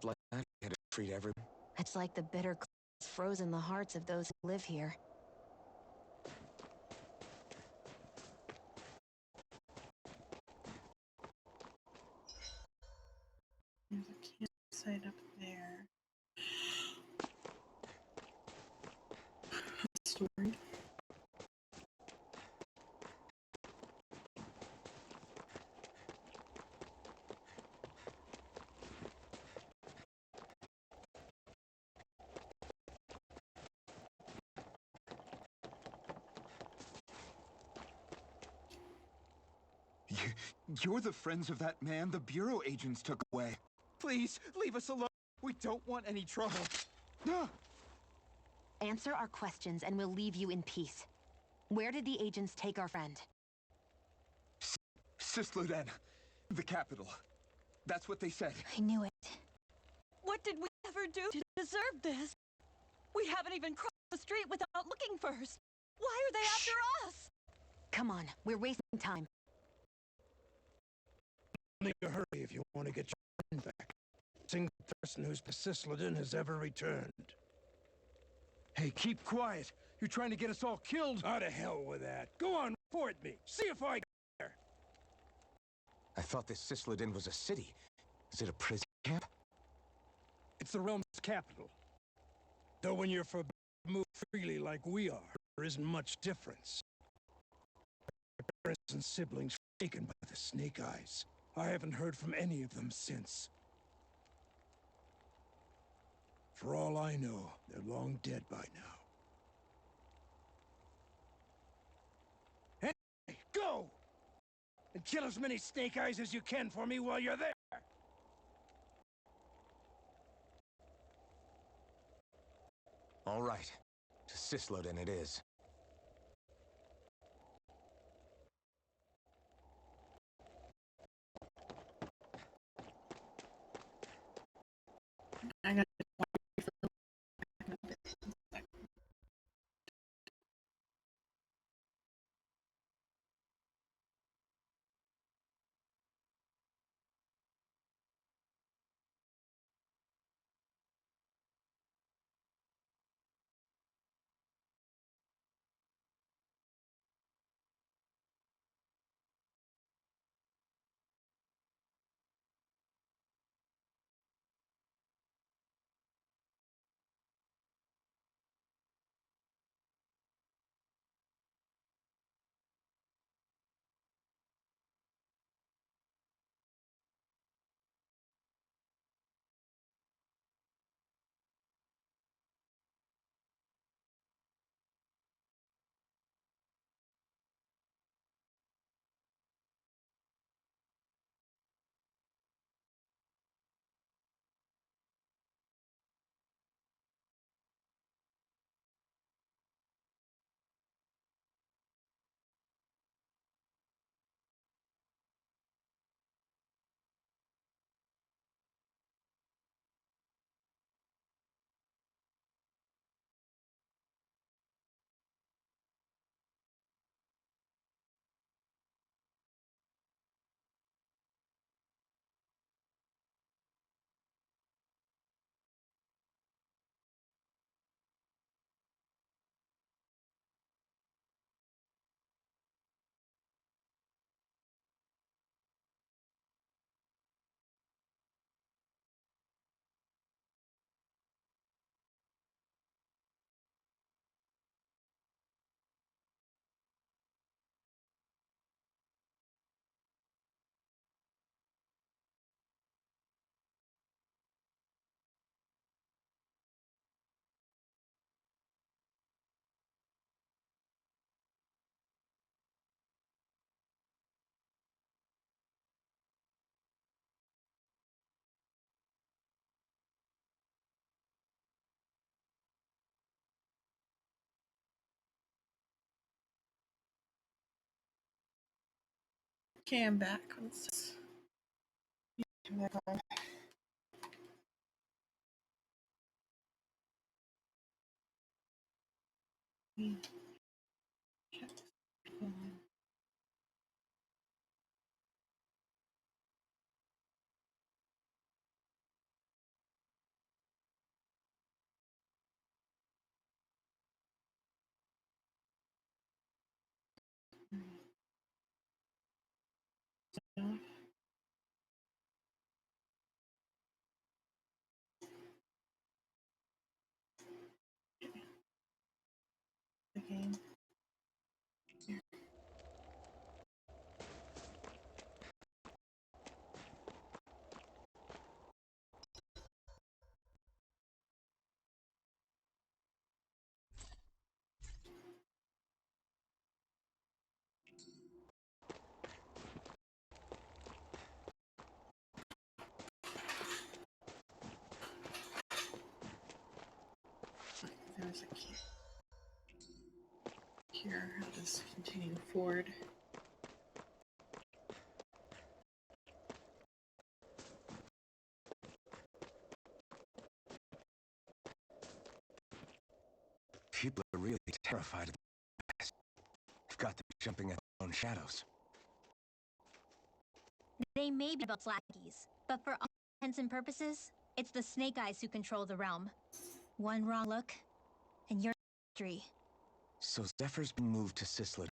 Like that, you had to treat everyone. It's like the bitter cold has frozen the hearts of those who live here. There's a campsite up there. Story. You're the friends of that man the Bureau agents took away. Please, leave us alone. We don't want any trouble. Answer our questions and we'll leave you in peace. Where did the agents take our friend? Sisluden, the capital. That's what they said. I knew it. What did we ever do to deserve this? We haven't even crossed the street without looking first. Why are they after us? Come on, we're wasting time. Make a hurry if you want to get your friend back. Single person who's Sisleden has ever returned. Hey, keep quiet. You're trying to get us all killed. Out of hell with that. Go on, report me. See if I care. I thought this Sisleden was a city. Is it a prison camp? It's the realm's capital. Though when you're forbidden to move freely like we are, there isn't much difference. My parents and siblings were taken by the Snake Eyes. I haven't heard from any of them since. For all I know, they're long dead by now. Hey, go! And kill as many Snake Eyes as you can for me while you're there! All right. To Sisleden it is. I got Okay, I'm back. Let's turn that on. Check this. The game. There's a key. Here, I'll just continue forward. People are really terrified of the past. We've got them jumping at their own shadows. They may be about lackeys, but for all intents and purposes, it's the Snake Eyes who control the realm. One wrong look, and you're history. So Zephyr's been moved to Sisla.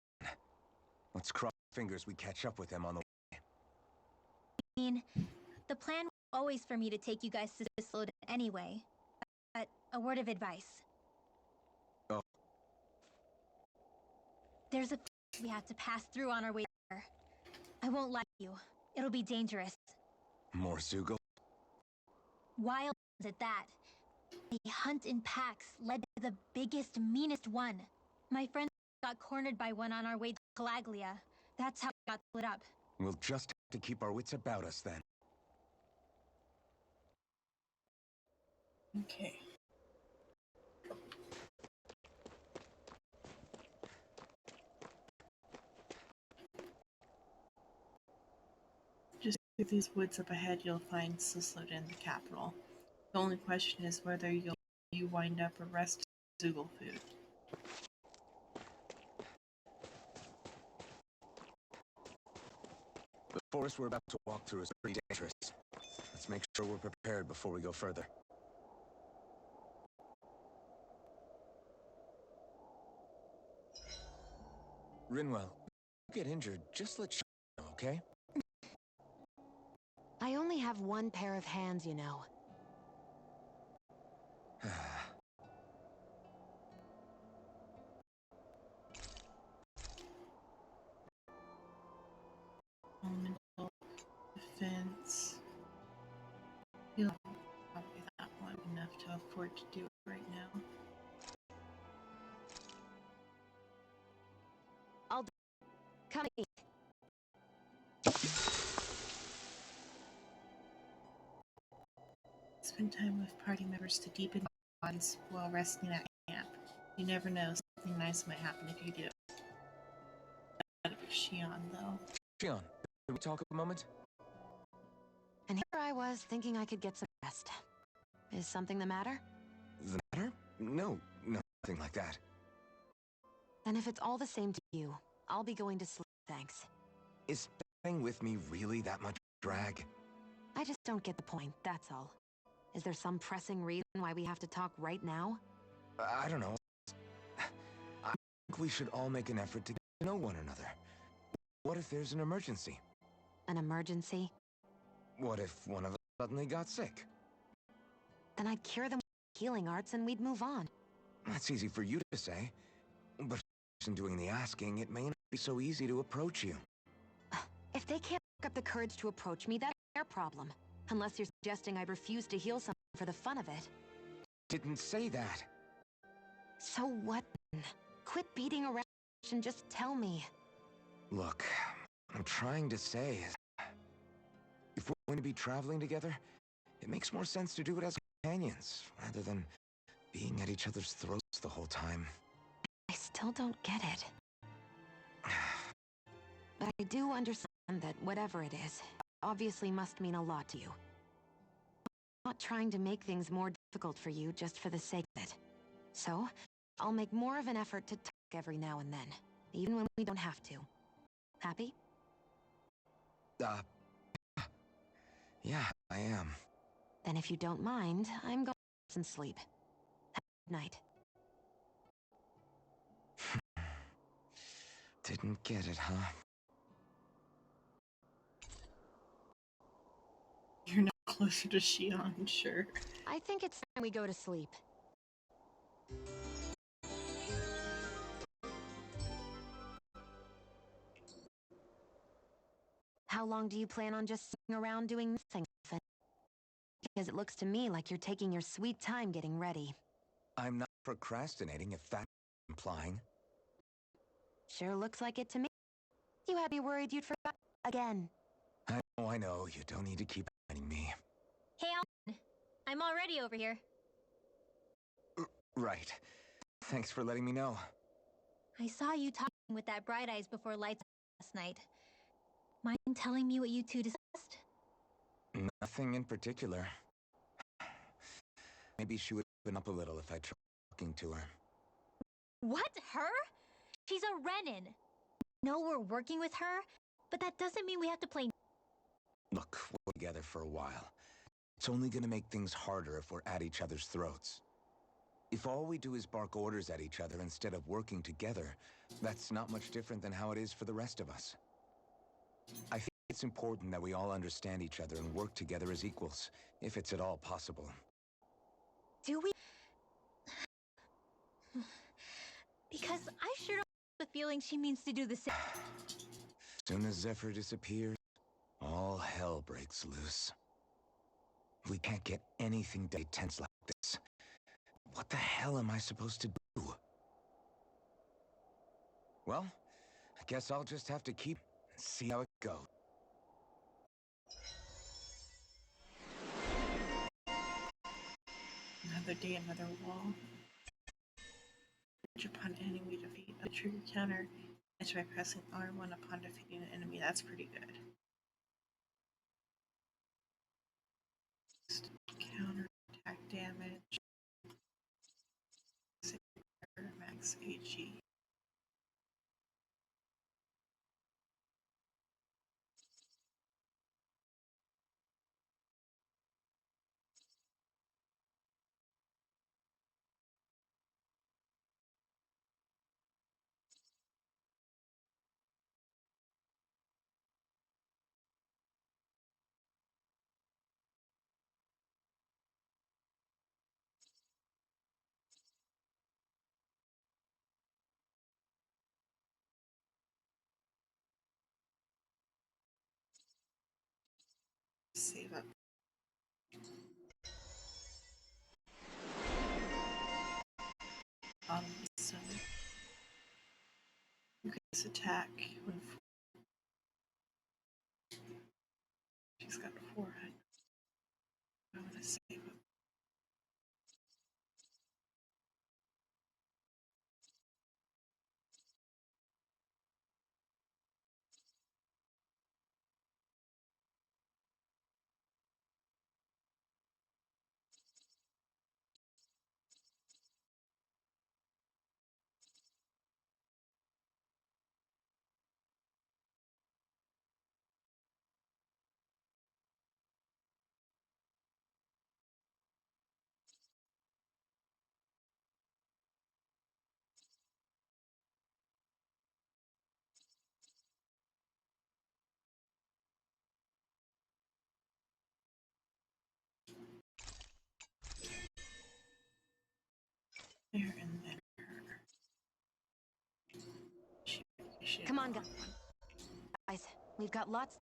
Let's cross fingers we catch up with him on the way. I mean, the plan was always for me to take you guys to Sisla anyway. But a word of advice. Oh. There's a we have to pass through on our way there. I won't lie to you. It'll be dangerous. More Zoogle? Wild at that. They hunt in packs, led by the biggest, meanest one. My friend got cornered by one on our way to Calaglia. That's how we got split up. We'll just have to keep our wits about us then. Okay. Just through these woods up ahead, you'll find Sisla in the capital. The only question is whether you wind up arresting Zoogle food. The forest we're about to walk through is pretty dangerous. Let's make sure we're prepared before we go further. Rinwell, if you get injured, just let know, okay? I only have one pair of hands, you know. Elemental defense. You'll probably not want enough to afford to do it right now. I'll come eat. Spend time with party members to deepen bonds while resting at camp. You never know, something nice might happen if you do. Gotta be Shion, though. Shion, can we talk a moment? And here I was thinking I could get some rest. Is something the matter? The matter? No, nothing like that. Then if it's all the same to you, I'll be going to sleep, thanks. Is staying with me really that much drag? I just don't get the point, that's all. Is there some pressing reason why we have to talk right now? I don't know. I think we should all make an effort to get to know one another. What if there's an emergency? An emergency? What if one of us suddenly got sick? Then I'd cure them with healing arts and we'd move on. That's easy for you to say. But in doing the asking, it may not be so easy to approach you. If they can't pick up the courage to approach me, that's their problem. Unless you're suggesting I refuse to heal someone for the fun of it. Didn't say that. So what then? Quit beating around and just tell me. Look, what I'm trying to say is, if we're going to be traveling together, it makes more sense to do it as companions, rather than being at each other's throats the whole time. I still don't get it. But I do understand that whatever it is, obviously must mean a lot to you. I'm not trying to make things more difficult for you just for the sake of it. So, I'll make more of an effort to talk every now and then, even when we don't have to. Happy? Yeah, I am. Then if you don't mind, I'm going to get some sleep. Have a good night. Didn't get it, huh? You're not closer to Shion, sure. I think it's time we go to sleep. How long do you plan on just sitting around doing nothing? Because it looks to me like you're taking your sweet time getting ready. I'm not procrastinating, if that's implying. Sure looks like it to me. You had me worried you'd forgot again. I know. You don't need to keep reminding me. Hey, Alvin. I'm already over here. Right. Thanks for letting me know. I saw you talking with that Bright Eyes before lights last night. Mind telling me what you two discussed? Nothing in particular. Maybe she would open up a little if I tried talking to her. What? Her? She's a Renin. No, we're working with her, but that doesn't mean we have to play. Look, we're together for a while. It's only gonna make things harder if we're at each other's throats. If all we do is bark orders at each other instead of working together, that's not much different than how it is for the rest of us. I think it's important that we all understand each other and work together as equals, if it's at all possible. Do we? Because I sure don't have the feeling she means to do the same. Soon as Zephyr disappears, all hell breaks loose. We can't get anything done tense like this. What the hell am I supposed to do? Well, I guess I'll just have to keep and see how it goes. Another day, another wall. Search upon enemy defeat. A trigger counter is by pressing R1 upon defeating an enemy. That's pretty good. Counter attack damage. Max AG. Save up. So increase attack when she's got 400. I want to save up. There and then. Come on, guys. We've got lots.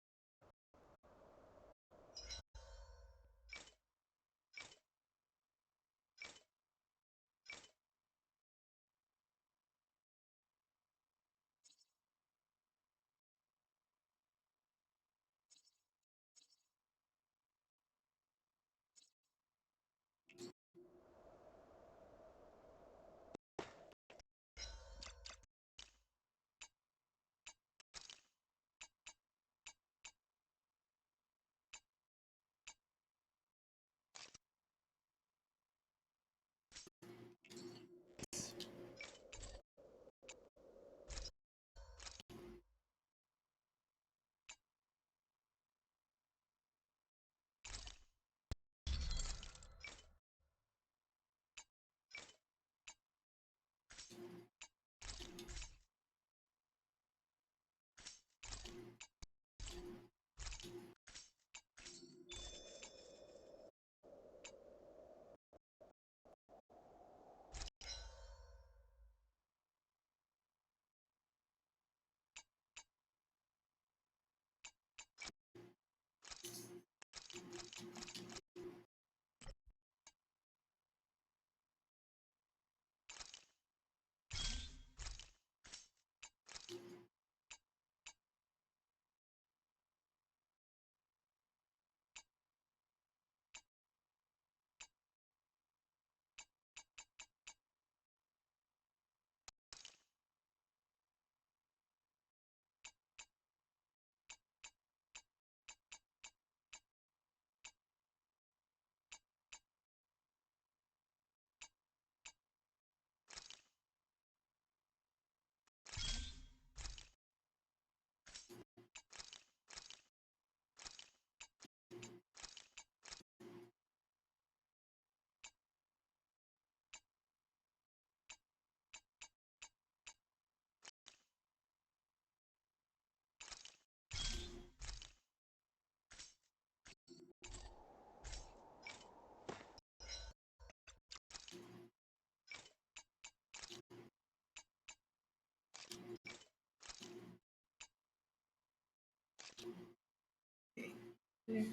there.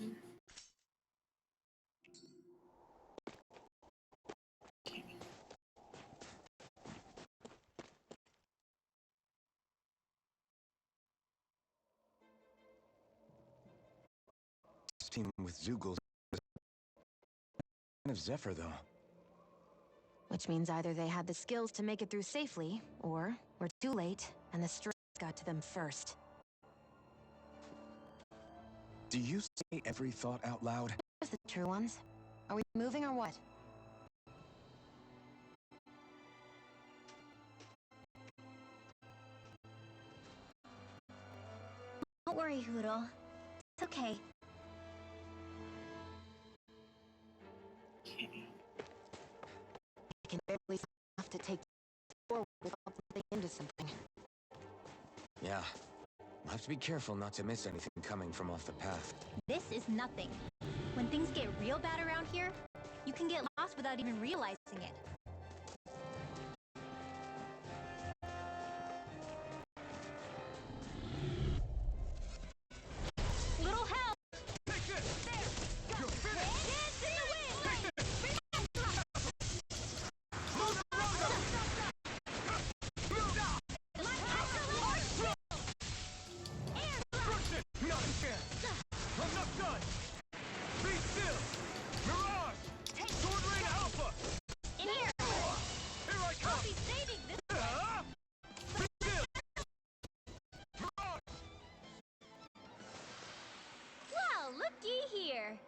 Okay. This team with Zoogle is kind of Zephyr, though. Which means either they had the skills to make it through safely, or we're too late, and the stress got to them first. Do you say every thought out loud? Just the true ones. Are we moving or what? Don't worry, Hoodle. It's okay. Okay. I can barely enough to take forward without bumping into something. Yeah. We'll have to be careful not to miss anything coming from off the path. This is nothing. When things get real bad around here, you can get lost without even realizing it. Little help! Take this! There! You're finished! Dance in the wind! Crush it! Not a chance! I'm not done! Be still! Mirage! Sword Rain Alpha! In here! Here I come! I'll be saving this! Be still! Mirage! Well, looky here!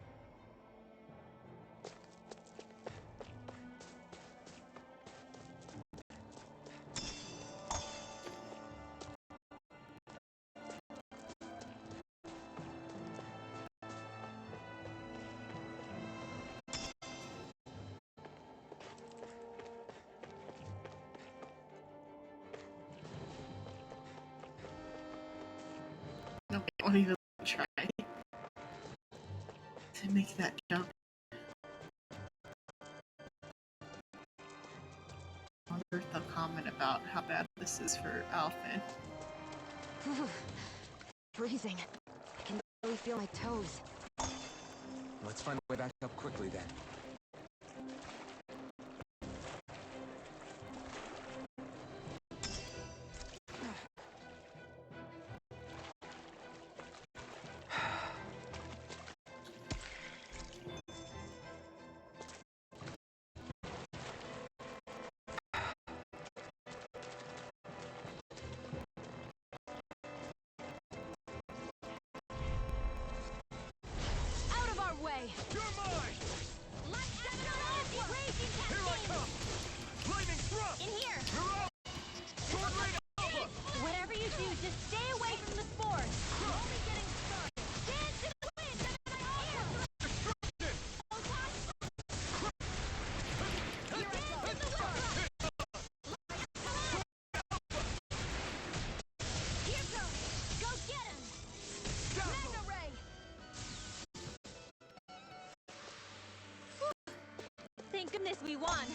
Nope, I won't even try to make that jump. I wonder if they'll comment about how bad this is for Alpha. Freezing. I can barely feel my toes. Let's find a way back up quickly then. Out of our way! You're mine! Let's set it off! Raging Here I come! Lightning thrust! In here! Mirage! Sword Rain Alpha! Whatever you do, just stay away from the spores! We're only getting started! Dance in the wind! Destruction! Here I go! In the wind! Here goes! Go get him! Magna Ray! Thank goodness we won!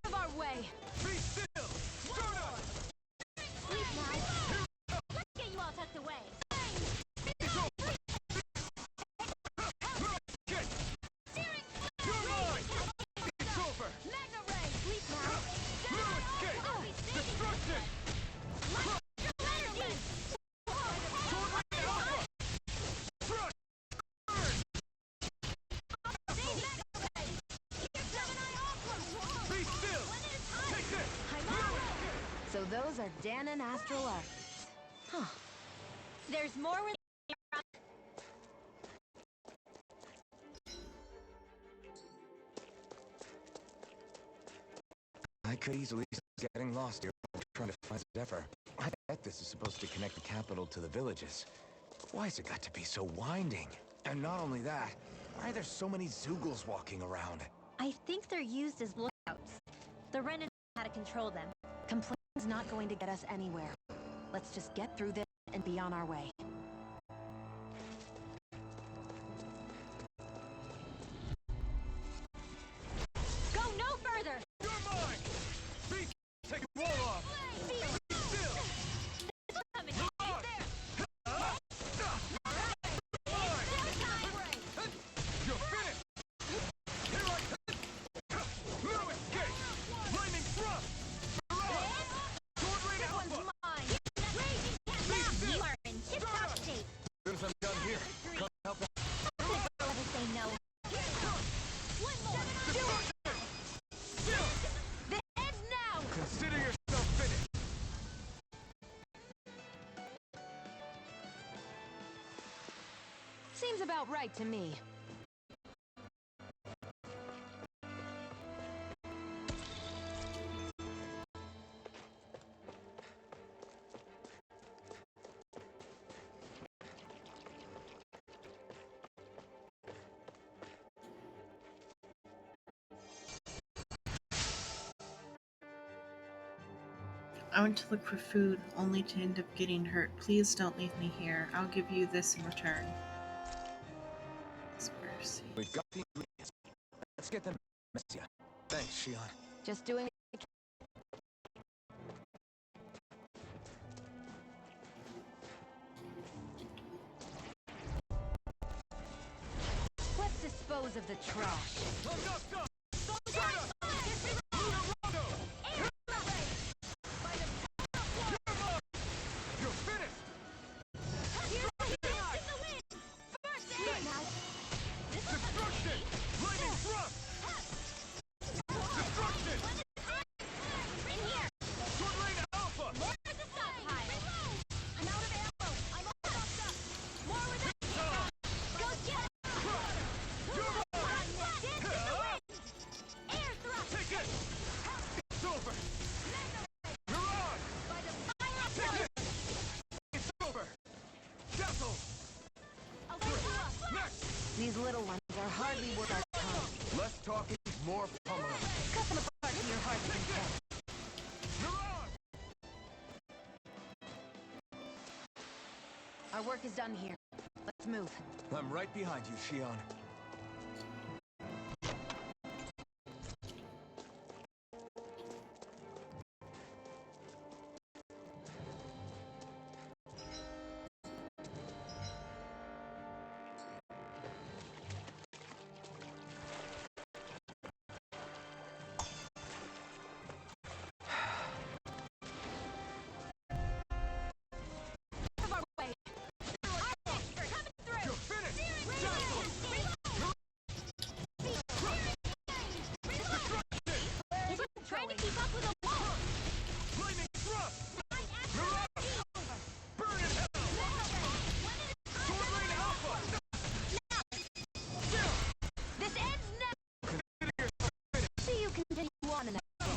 Out of our way! Be still! Stardust! Sleep now! Let's get you all tucked away! You're mine! It's over! Magna Ray! Sleep now! No escape! I'll be saving Destruction! energy! Sword Rain Alpha! Thrust! Be still! Take this! So those are Dan and Astral Arts. Huh. There's more where I could easily see getting lost here trying to find Zephyr. I bet this is supposed to connect the capital to the villages. Why's it got to be so winding? And not only that, why are there so many Zoogles walking around? I think they're used as lookouts. The Renan know how to control them. Complaining's not going to get us anywhere. Let's just get through this and be on our way. Seems about right to me. I went to look for food, only to end up getting hurt. Please don't leave me here. I'll give you this in return. Mercy. We've got the ingredients. Let's get them. Messia. Thanks, Shion. Just doing. Let's dispose of the trash. I'm not done! You're finished! Destruction! Lightning thrust! Destruction! Sword Rain Alpha! I'm out of ammo. I'm all fucked up. More with it. Go get it. Air thrust. Take it! It's over! Mirage! Take it! It's over! Castle! I'll wake you up. Next! These little ones are hardly worth our time. Less talking, more pummeling. Cut them apart to your heart's content. Mirage! Our work is done here. Let's move. I'm right behind you, Shion. Of our way. Coming through. You're finished! Trying to keep up with a wall. Lightning thrust! Mirage! Burn in hell! Sword Rain Alpha! This ends now. See you continue on in that game.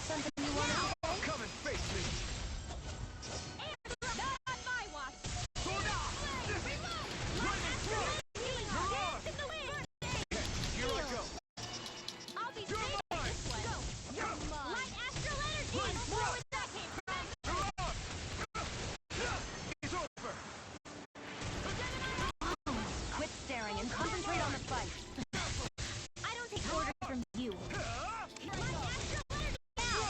Something you want to say? Come and face me! Not on my watch. Sword out! Lightning thrust! Mirage! In the wind. Here I go! I'll be You're safe mine! this one. You're mine. Light astral energy. Light More thrust! with that came from. Mirage! It's over! Quit staring and concentrate on the fight. I don't take orders from you. Light astral energy now.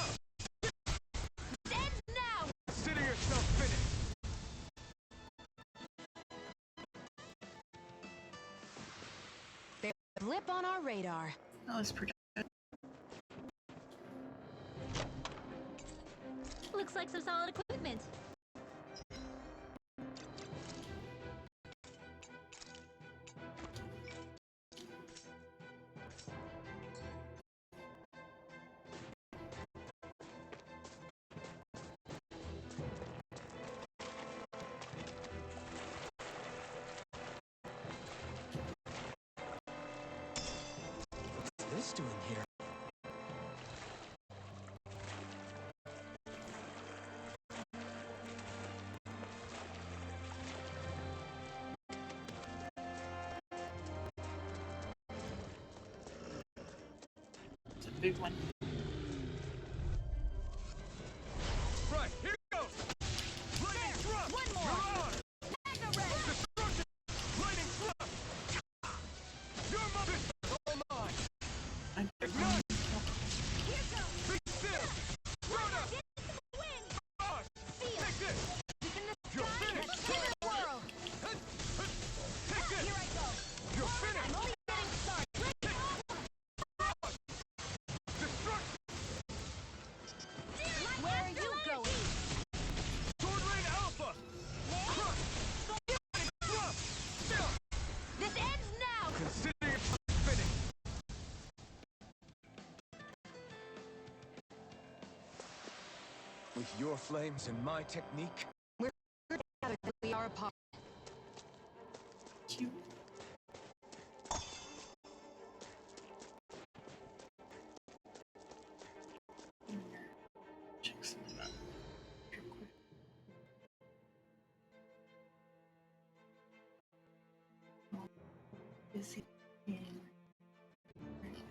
This ends now. Consider yourself finished! There's a blip on our radar. That was productive. Looks like some solid equipment. What's this doing here? It's a big one. Right, here goes! Lightning thrust! One more. Mirage! Mega ray. Destruction! Lightning thrust! Your mother! All mine! I Ignite! Here goes. Be still! Run up! Wind. Mirage! Feel. Take this! Deep in the You're sky. finished! Let's swirl. Take this! Here I go. You're I'm finished! only getting started. Destruction! Where are you going? Sword Rain Alpha! Crush! Lightning thrust! This ends now. Consider yourself finished! With your flames and my technique, Together we are apart. cute. Check something out real quick. Oh, is he in? Where is he?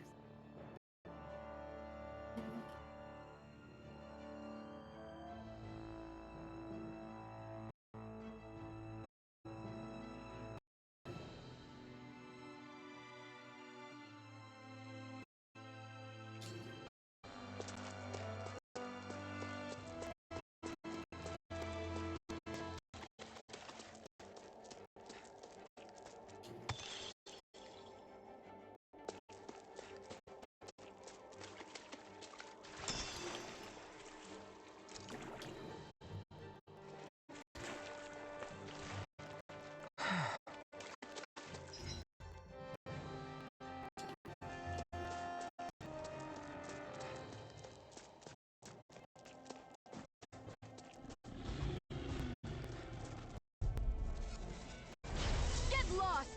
Get lost!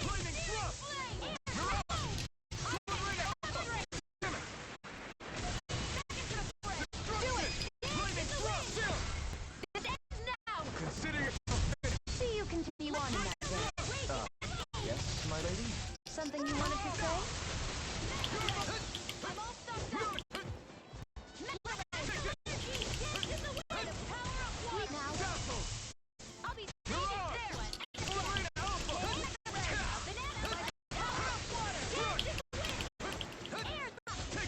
Lightning thrust! Lightning thrust! This ends now! Consider it. See you continue on in that way. Yes, my lady? Something you wanted to say? I'm all stuffed up! Sweet now. I'll be there! Tornado Alpha!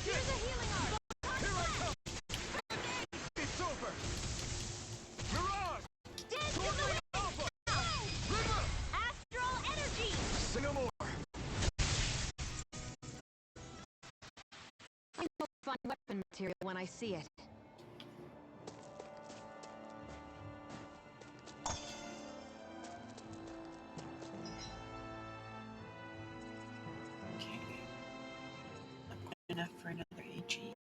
Here's a healing arm! Here I come! It's over! Mirage! Tornado Alpha! Astral energy! Say no more. I know fun weapon material when I see it. Okay. Not quite enough for another AG.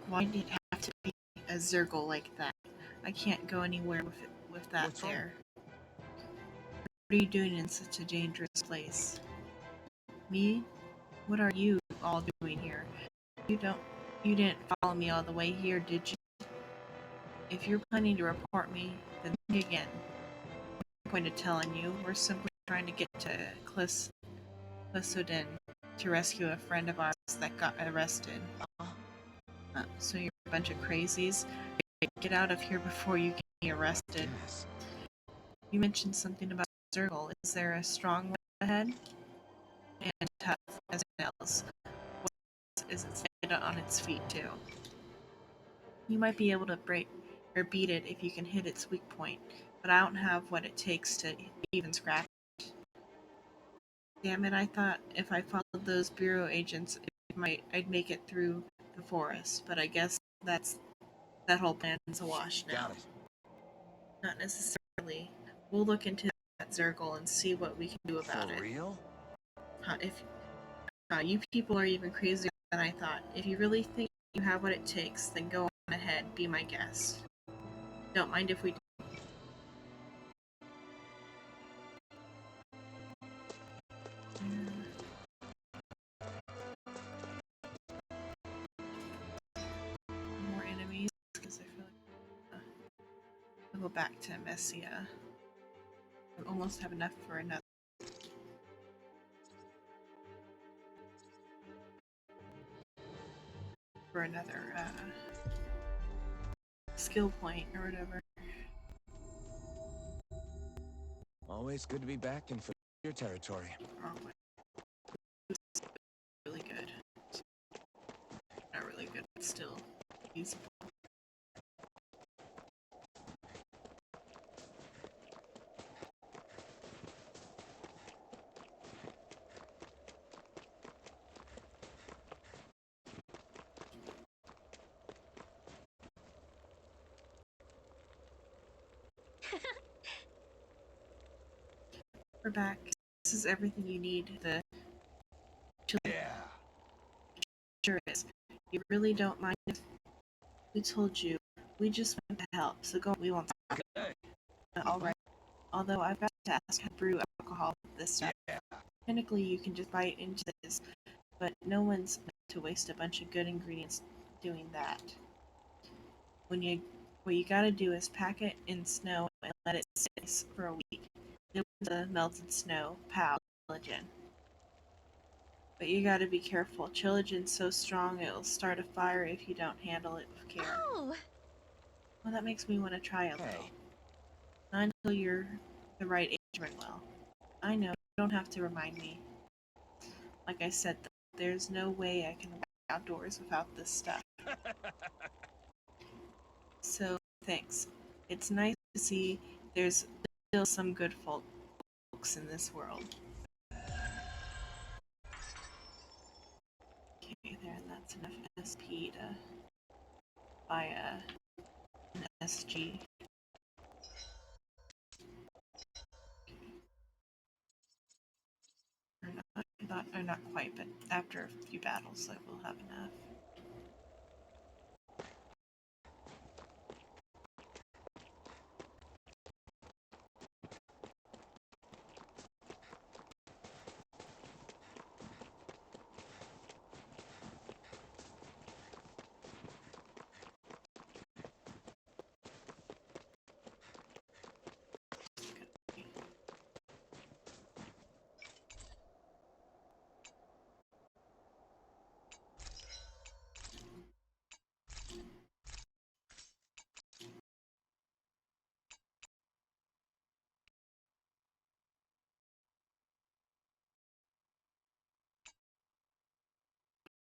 Why did it have to be a Zergle like that? I can't go anywhere with that What's wrong? there. What are you doing in such a dangerous place? Me? What are you all doing here? You didn't follow me all the way here, did you? If you're planning to report me, then think again. I'm not going to tell on you. We're simply trying to get to Clissoden to rescue a friend of ours that got arrested. So you're a bunch of crazies. Get out of here before you get arrested. Yes. You mentioned something about Zergle. Is there a strong one ahead? And tough as nails. What is it stayed on its feet too? You might be able to break or beat it if you can hit its weak point, but I don't have what it takes to even scratch it. Damn it, I thought if I followed those bureau agents, I'd make it through the forest, but I guess that whole plan's a wash now. Got it. Not necessarily. We'll look into that Zergle and see what we can do about For it. real? You people are even crazier than I thought. If you really think you have what it takes, then go on ahead, be my guest. Don't mind if we do. More enemies, because I feel like I'll go back to Messia. I almost have enough for another. Skill point or whatever. Always good to be back in your territory. Oh my. It's really good. Not really good, but still usable. We're back. This is everything you need. The sure is. You really don't mind if we told you. We just want to help, so go. We won't. All right. Although I've got to ask how to brew alcohol with this stuff. Technically, you can just bite into this, but no one's meant to waste a bunch of good ingredients doing that. What you gotta do is pack it in snow and let it sit for a week. Then the melted snow, pow, Chilogen. But you gotta be careful. Chilogen's so strong it'll start a fire if you don't handle it with care. Oh! Well, that makes me want to try a little. Not until you're the right age, Manuel. I know, you don't have to remind me. Like I said, there's no way I can work outdoors without this stuff. So, thanks. It's nice to see there's still some good folks in this world. Okay, there, and that's enough SP to buy an SG. Or not quite, but after a few battles, I will have enough.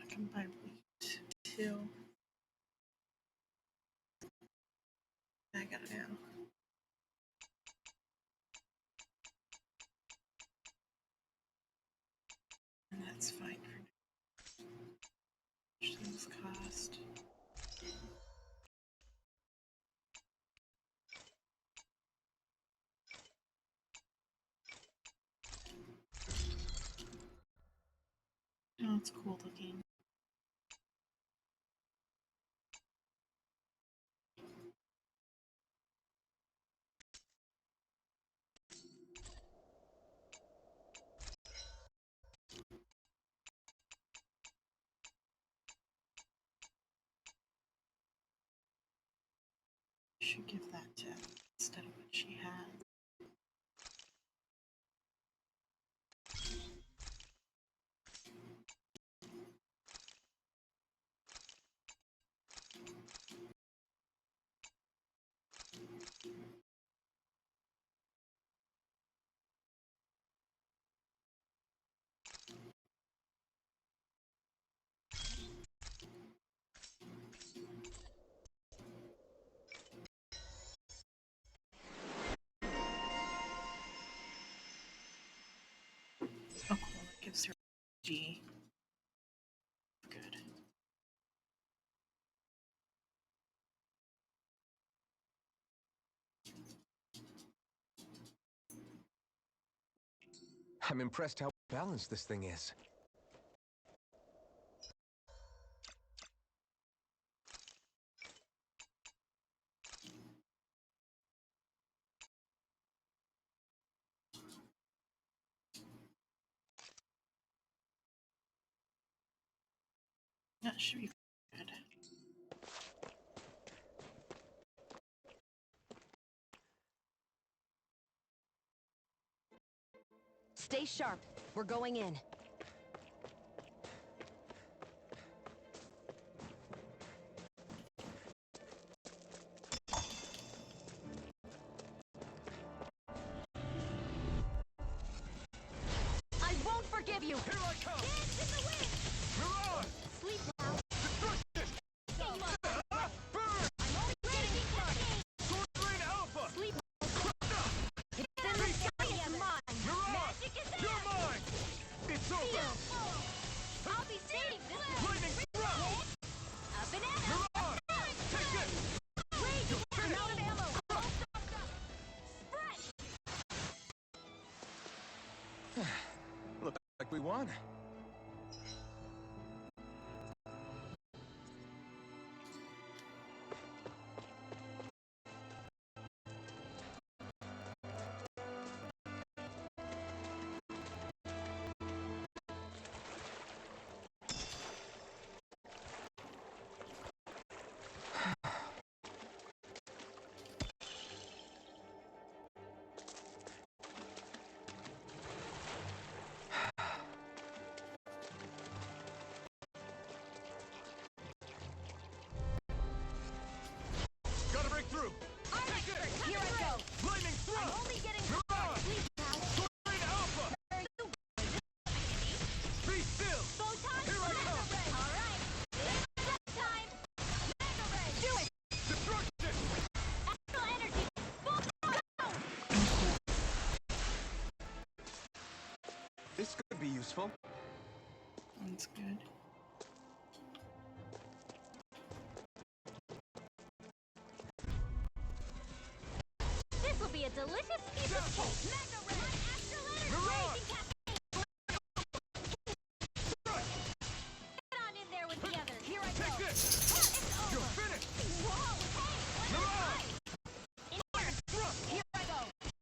I can buy wheat too. I got it now. And that's fine for now. How much things cost? Oh, it's cool looking. Should give that to instead of what she has. Oh, cool. It gives her G. Good. I'm impressed how balanced this thing is. That should be good. Stay sharp. We're going in. I won't forgive you! Here I come! Dance in the wind! Mirage! Sleep now. Destruction! Game on. Burn! I'm only getting started. Sword Rain Alpha! Sleep now. It's in the sky. It's mine. Mirage! Magic is You're there. mine! It's over! I'll be safe. Lightning thrust! A banana. Mirage! Take it! Wait, I'm out of ammo. won. Gotta break through! Take it! Here I go! Lightning thrust! I'm only getting Mirage! Please, pal. Sword Rain Alpha! Be still! Photon Here I Mega come! Ray! Alright! This time! Mega Ray! Do it! Destruction! Astral energy! Full go! This could be useful. That's good. This will be a delicious piece of cake! Mega Ray! My astral energy! Mirage! Raging cascade! Get on in there with the others! Here I go! Take this! It's over! You're finished! Whoa! Hey! What's Mirage! in here? Thrust! Here I go!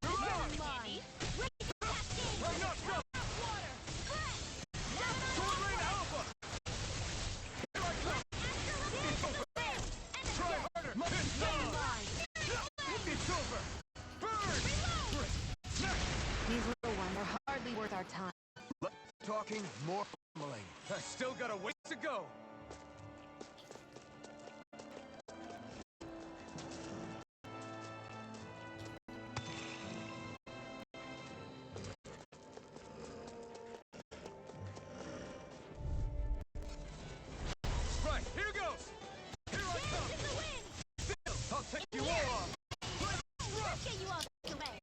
Mirage! Mine! Raging cascade! I'm not done! Water! Spread! Sword Rain Alpha! Here I come! It's over! Try harder! It's not! It's over! Burn! These little ones are hardly worth our time. Less talking, more fumbling. I still got a ways to go! Right, here goes! Here I come! In the wind! Still, I'll take you all on! Let's get you all the way!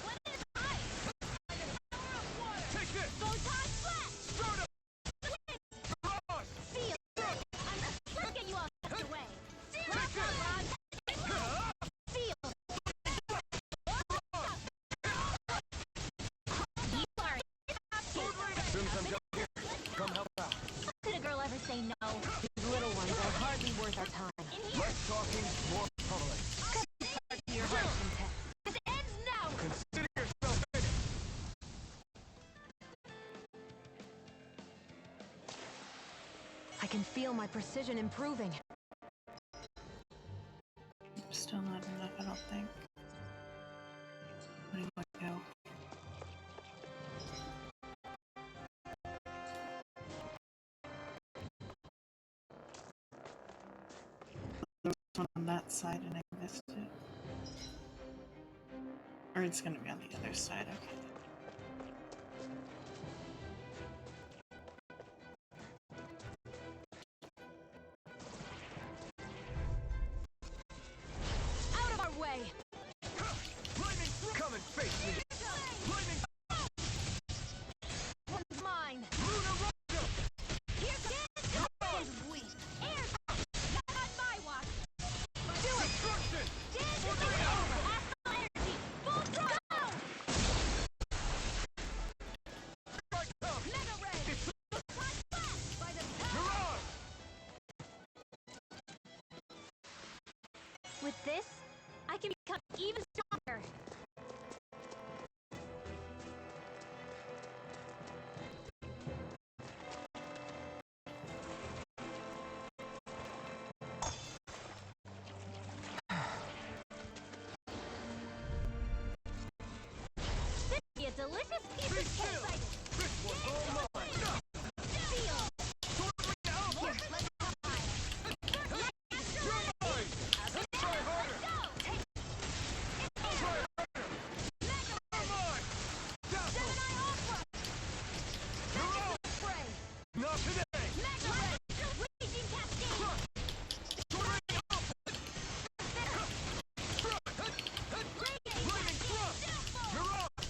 What is ice? Like a power of water! Take this! Photon flash! Start up! Mirage! Feel! Let's get you all the way! Take this! Feel! You are As soon as I'm done here, come help out. Could a girl ever say no? These little ones are hardly worth our time. in here! Less talking, more fumbling. Your heart's content. This ends now! Consider yourself in it! I can feel my precision improving. Still not enough, I don't think. Where do you want to go? There was one on that side and I missed it. Or it's gonna be on the other side, okay. Out of our way! Lightning come and face me! Lightning One's mine! Luna Rondo! Here comes weak! Air! Not my watch! Do it! Destruction! Dance is over! Astral energy! Full throttle! Here I come! Mega Ray! It's Flash blast! By the power! Mirage! With this, I can become even stronger. This will be a delicious piece Be of still! cake! This one's all mine! Feel! Sword Rain Alpha! Let's go higher! Astral energy! Try harder! Go! Take Try harder! Mega Come on! Dazzle! Gemini Ultra! Mirage! Spray! Not today! Mega Ray! Raging cascade! Sword Rain Alpha! Lightning thrust! Mirage!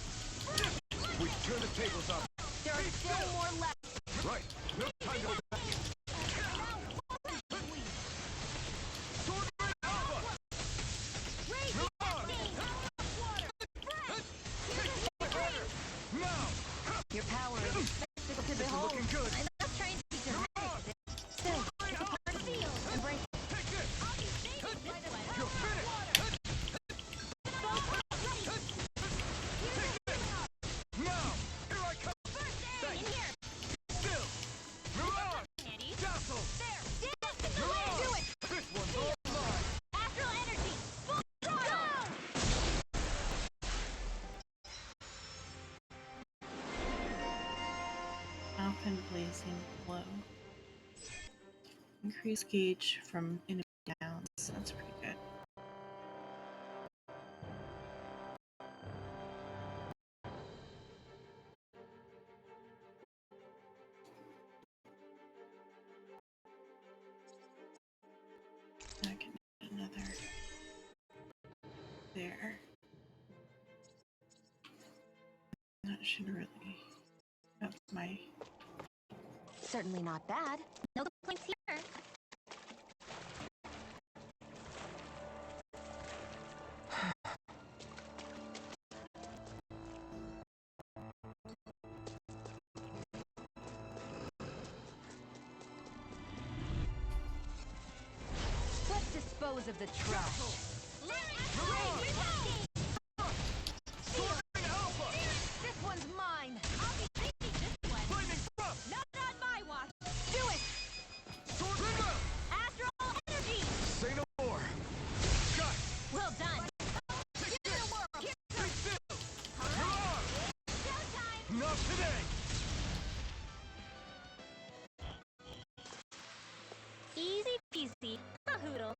We turn the table seem low. Increase gauge from enemy downs. That's pretty good. I can get another there. That should really up my. Certainly not bad. No complaints here. Let's dispose of the trash. This one's mine. Not on my watch. Do it! Astral energy. Say no more. Well done. Not today! Easy peasy. A hoodle.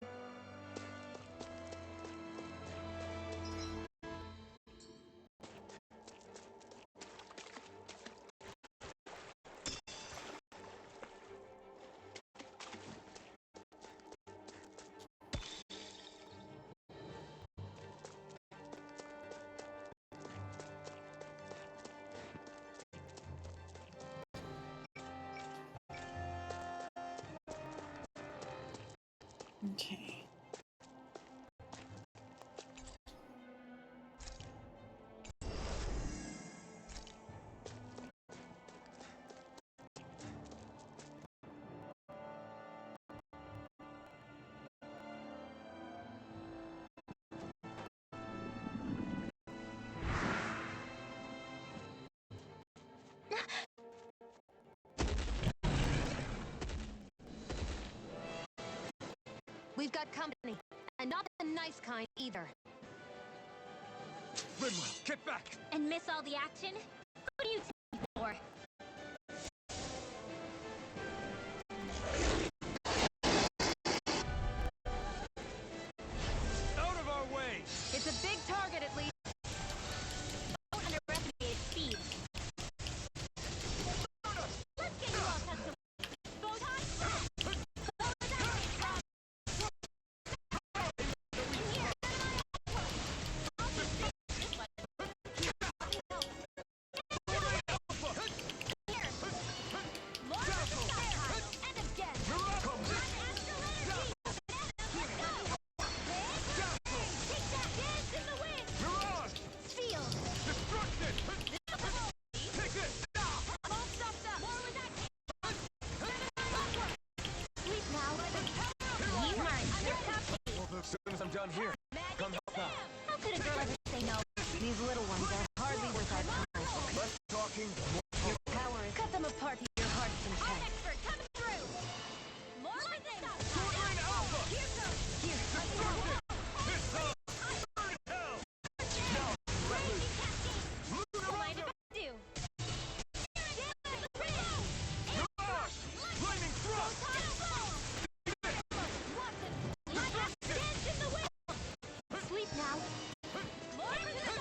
Okay. We've got company, and not the nice kind either. Rimwell, get back! And miss all the action? Who do you take for? Out of our way! It's a big target at least. Don't underestimate its speed. Let's get you all custom. Photon blast! As soon as I'm done here, come help out. How could a girl ever say no? These little ones are hardly worth our time. Less talking, Your power is cut them apart to your heart's content. Expert coming through. More within. Sword Rain Alpha! Here goes. Here, This time, burn in hell! Raging cascade. Mind if I do? Mirage! Lightning thrust! Watson, let us dance in the wind. sleep now. More to the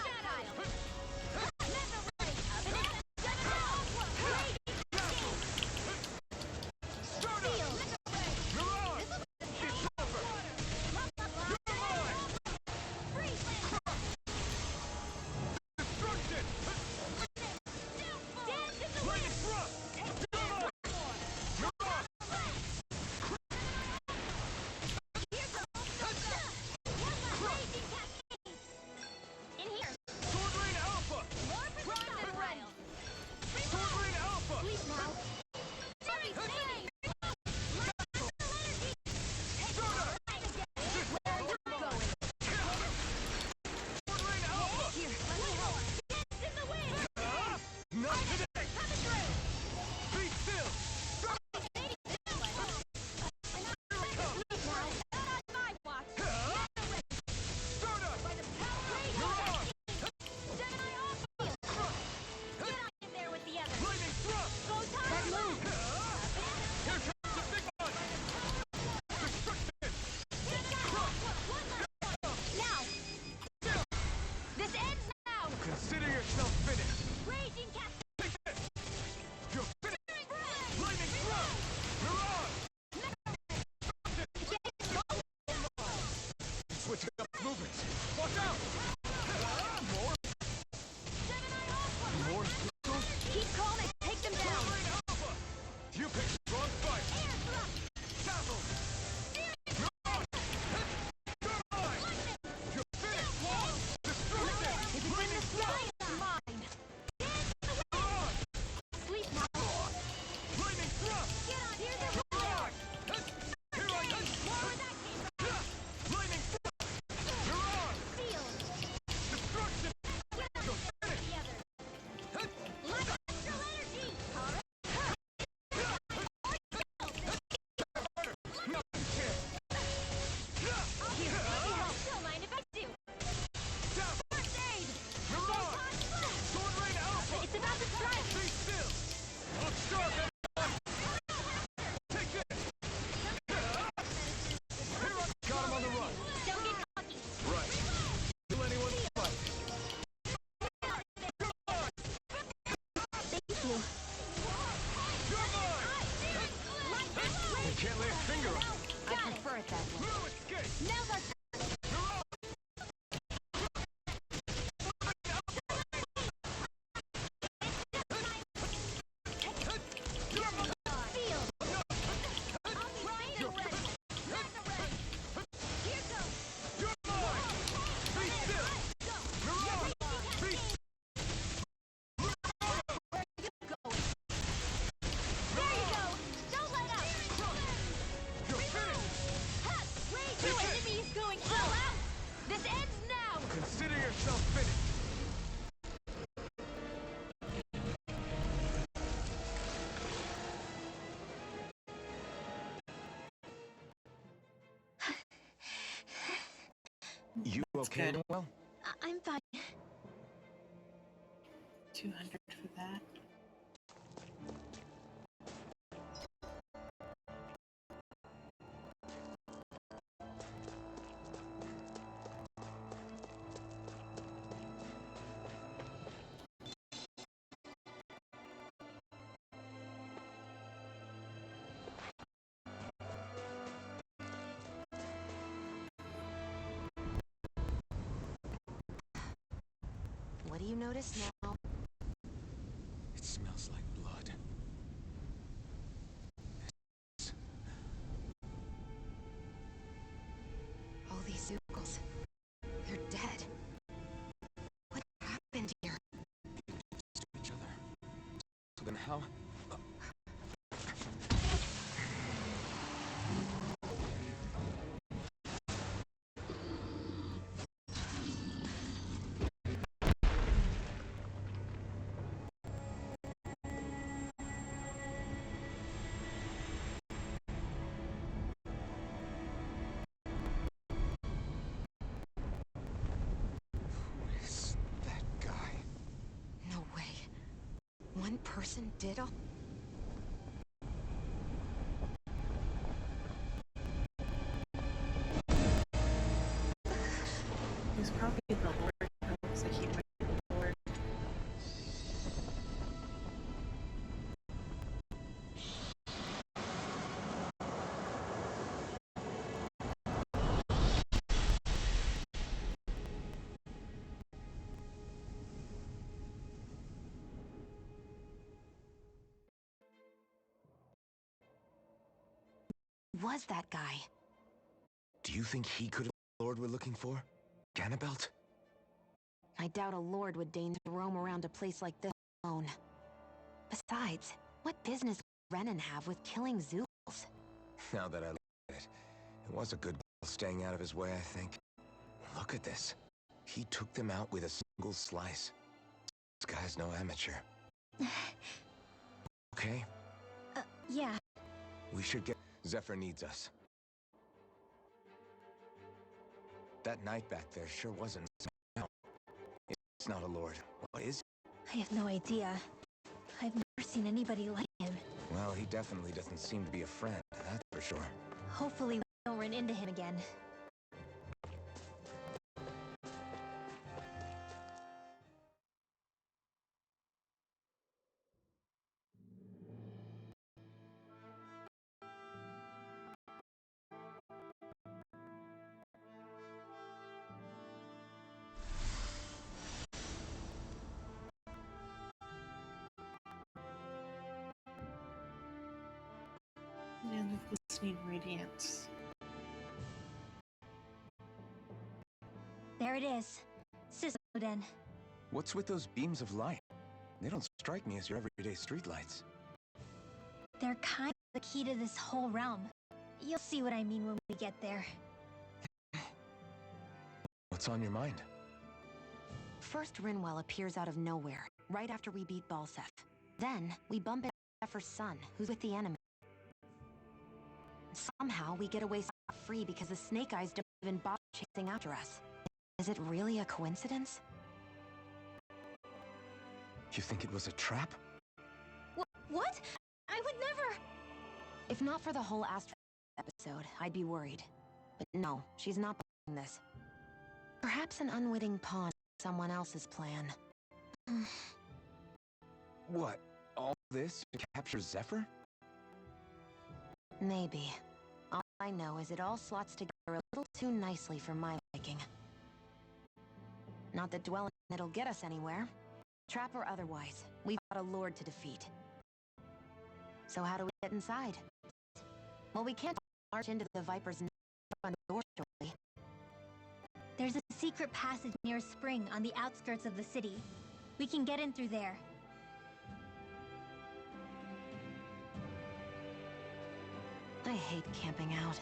you. You can't lay a finger on it. I prefer it that way. No escape! Now's our Consider yourself finished! You okay, good. Well? I'm fine. 200 for that. What do you notice now? It smells like blood. All these Zoogles. They're dead. What happened here? To each other. So then how? Who is that guy? No way. One person did all... He's probably the Lord. Looks like he might be the Lord. Was that guy? Do you think he could have been the Lord we're looking for? Ganabelt? I doubt a lord would deign to roam around a place like this alone. Besides, what business would Renan have with killing Zoogles? Now that I look at it, it was a good deal staying out of his way, I think. Look at this. He took them out with a single slice. This guy's no amateur. Okay? Yeah. We should get... Zephyr needs us. That knight back there sure wasn't... No. It's not a lord. What is it? I have no idea. I've never seen anybody like him. Well, he definitely doesn't seem to be a friend, that's for sure. Hopefully we don't run into him again. And the glistening radiance. There it is. Sisoden. What's with those beams of light? They don't strike me as your everyday streetlights. They're kind of the key to this whole realm. You'll see what I mean when we get there. What's on your mind? First, Rinwell appears out of nowhere, right after we beat Balsef. Then, we bump into Zephyr's son, who's with the enemy. Somehow, we get away scot-free because the Snake Eyes don't even bother chasing after us. Is it really a coincidence? You think it was a trap? What? I would never! If not for the whole Astro episode, I'd be worried. But no, she's not behind this. Perhaps an unwitting pawn in someone else's plan. What? this to capture Zephyr? Maybe. All I know is it all slots together a little too nicely for my liking. Not that dwelling it'll get us anywhere. Trap or otherwise, we've got a lord to defeat. So how do we get inside? Well, we can't march into the Viper's front door shortly. There's a secret passage near a spring on the outskirts of the city. We can get in through there. I hate camping out.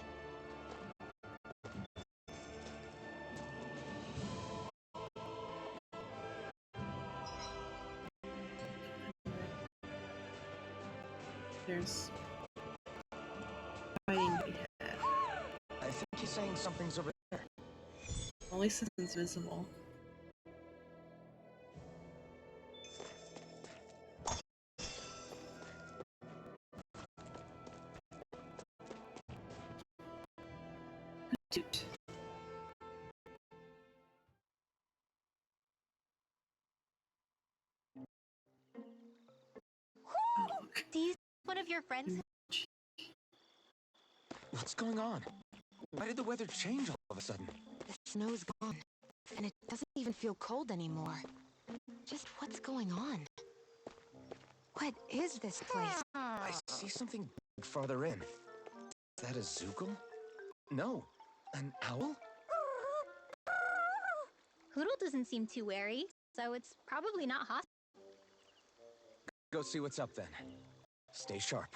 There's fighting to be had. I think you're saying something's over there. At least it's visible. Toot. Do you see one of your friends? What's going on? Why did the weather change all of a sudden? The snow's gone, and it doesn't even feel cold anymore. Just what's going on? What is this place? I see something big farther in. Is that a Zookle? No, an owl? Hoodle doesn't seem too wary, so it's probably not hostile. Go see what's up then. Stay sharp.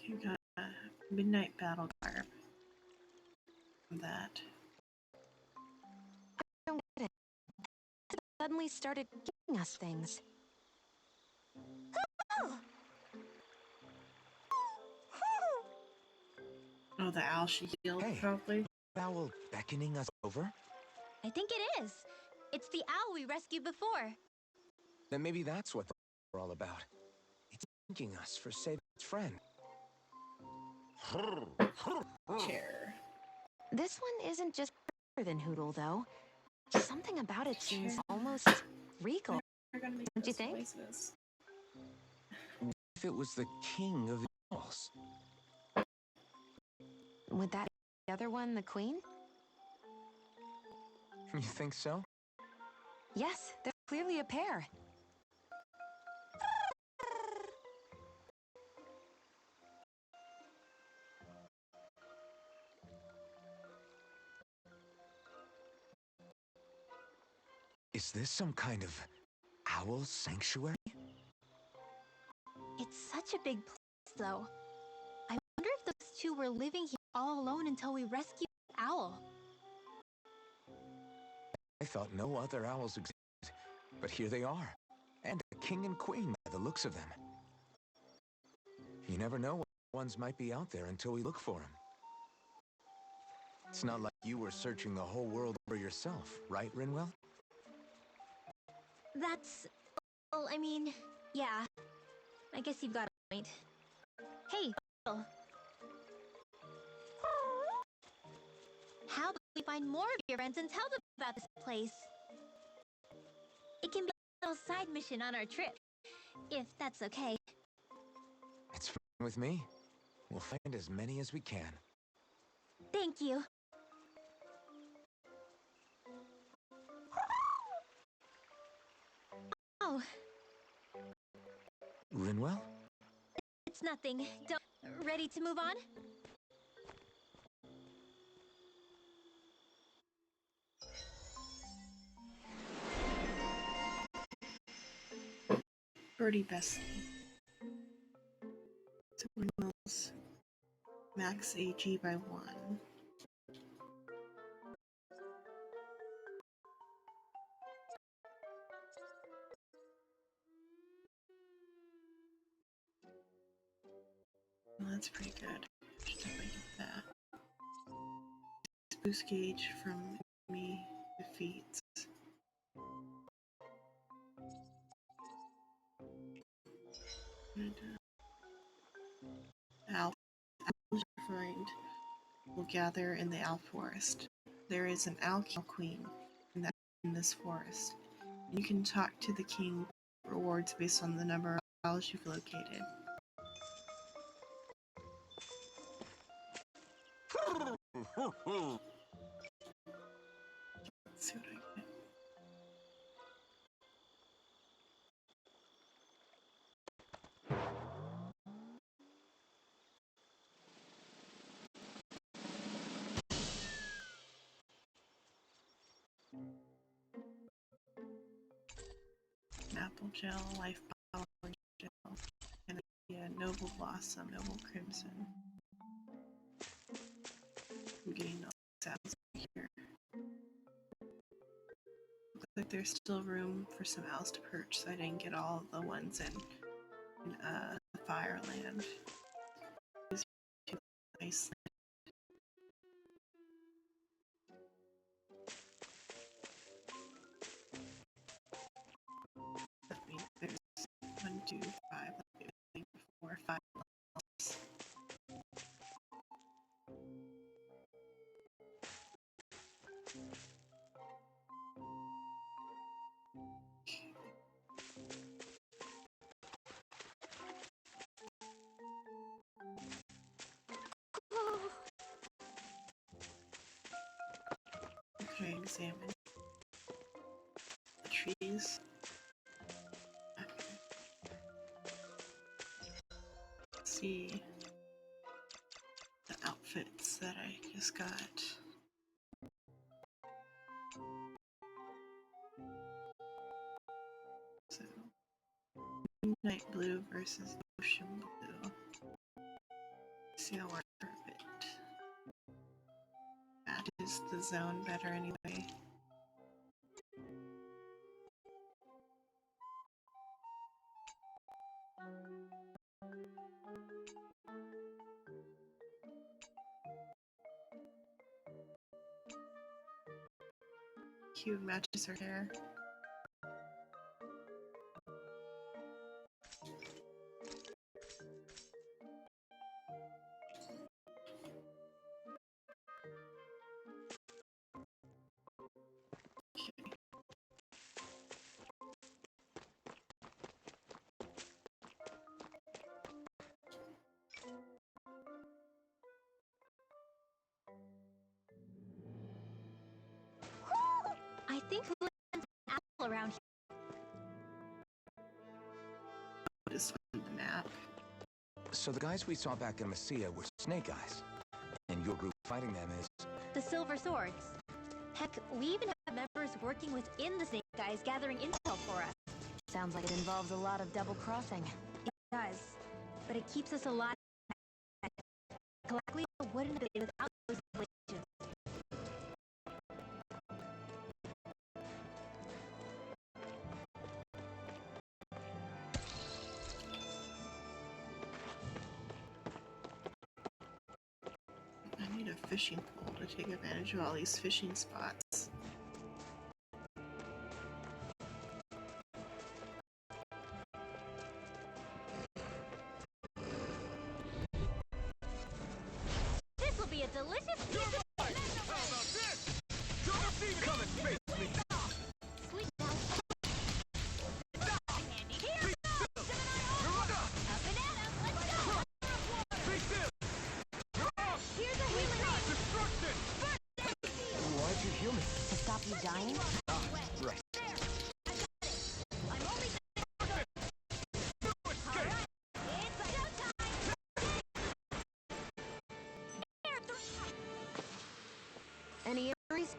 You got midnight battle garb. That. I don't get it. It suddenly started giving us things. Oh, the owl she healed, Hey. probably. Owl beckoning us over? I think it is. It's the owl we rescued before. Then maybe that's what they're all about. It's thanking us for saving its friend. Chair. This one isn't just bigger than Hoodle, though. Something about it seems Sure. almost regal. We're gonna make Don't you those think? noises. If it was the king of the owls. Would that be the other one the queen? You think so? Yes, they're clearly a pair. Is this some kind of owl sanctuary? It's such a big place, though. I wonder if those two were living here all alone until we rescued the owl. I thought no other owls existed, but here they are. And a king and queen by the looks of them. You never know what ones might be out there until we look for them. It's not like you were searching the whole world over yourself, right, Rinwell? That's... well, I mean, yeah. I guess you've got a point. Hey, Hoodle. How about we find more of your friends and tell them about this place? It can be a little side mission on our trip, if that's okay. It's fine with me. We'll find as many as we can. Thank you. Oh, Rinwell? it's nothing. Don't... Ready to move on? Birdie Bessie. Someone else. Max AG by 1. Well, that's pretty good. Should definitely get that. Boost gauge from enemy defeats. Alpha you find will gather in the Owl Forest. There is an Owl Queen in this forest. You can talk to the king for rewards based on the number of owls you've located. Let's see what I get. Apple gel, life power gel, and a noble blossom, noble crimson. I'm getting no sounds here. Looks like there's still room for some owls to perch, so I didn't get all the ones in the Fireland. These are too nice. That means there's 1, 2, 5, 3, 4, 5 owls. Okay, examine the trees. Okay. Let's see the outfits that I just got. So, midnight blue versus ocean blue. See how our perfect matches the zone better anyway. Cute matches her hair. I think who an apple around here. Just on the map. So the guys we saw back in Messia were Snake Eyes, and your group fighting them is... The Silver Swords. Heck, we even have members working within the Snake Eyes gathering intel for us. Sounds like it involves a lot of double crossing. It does, but it keeps us alive. Collectively, we wouldn't have been without those relations. I need a fishing pole to take advantage of all these fishing spots. This will be a delicious piece of How about this? Don't see me coming, space fleet. sweet mouth. Handy here. Miranda! Up and at 'em. Let's go. Be still! Mirage! Here's a healing ray. Destruction! Why'd you heal me? To stop you dying? Ah, right. I'm only No escape! it's showtime. Any injuries?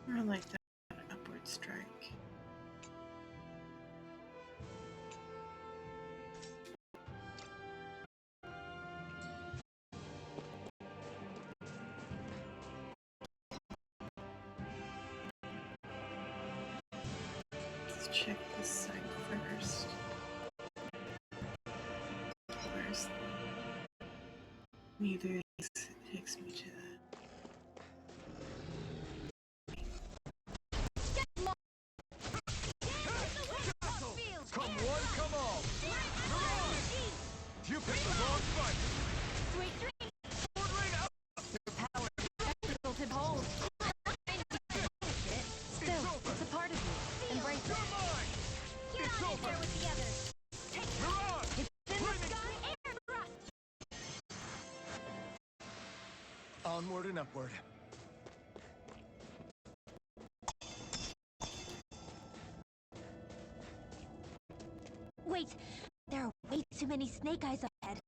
I like that upward strike. Let's check this side first. Where's neither of these takes me to that. Come one, come all! You picked the wrong fight! Sweet dreams. Sword rain out! Your power tilted hold. Still, it's a part of you. Embrace it. You're mine! Get It's on in over. there with the others. Mirage! It's in the sky air thrust. Onward and upward. Wait, there are way too many snake eyes ahead.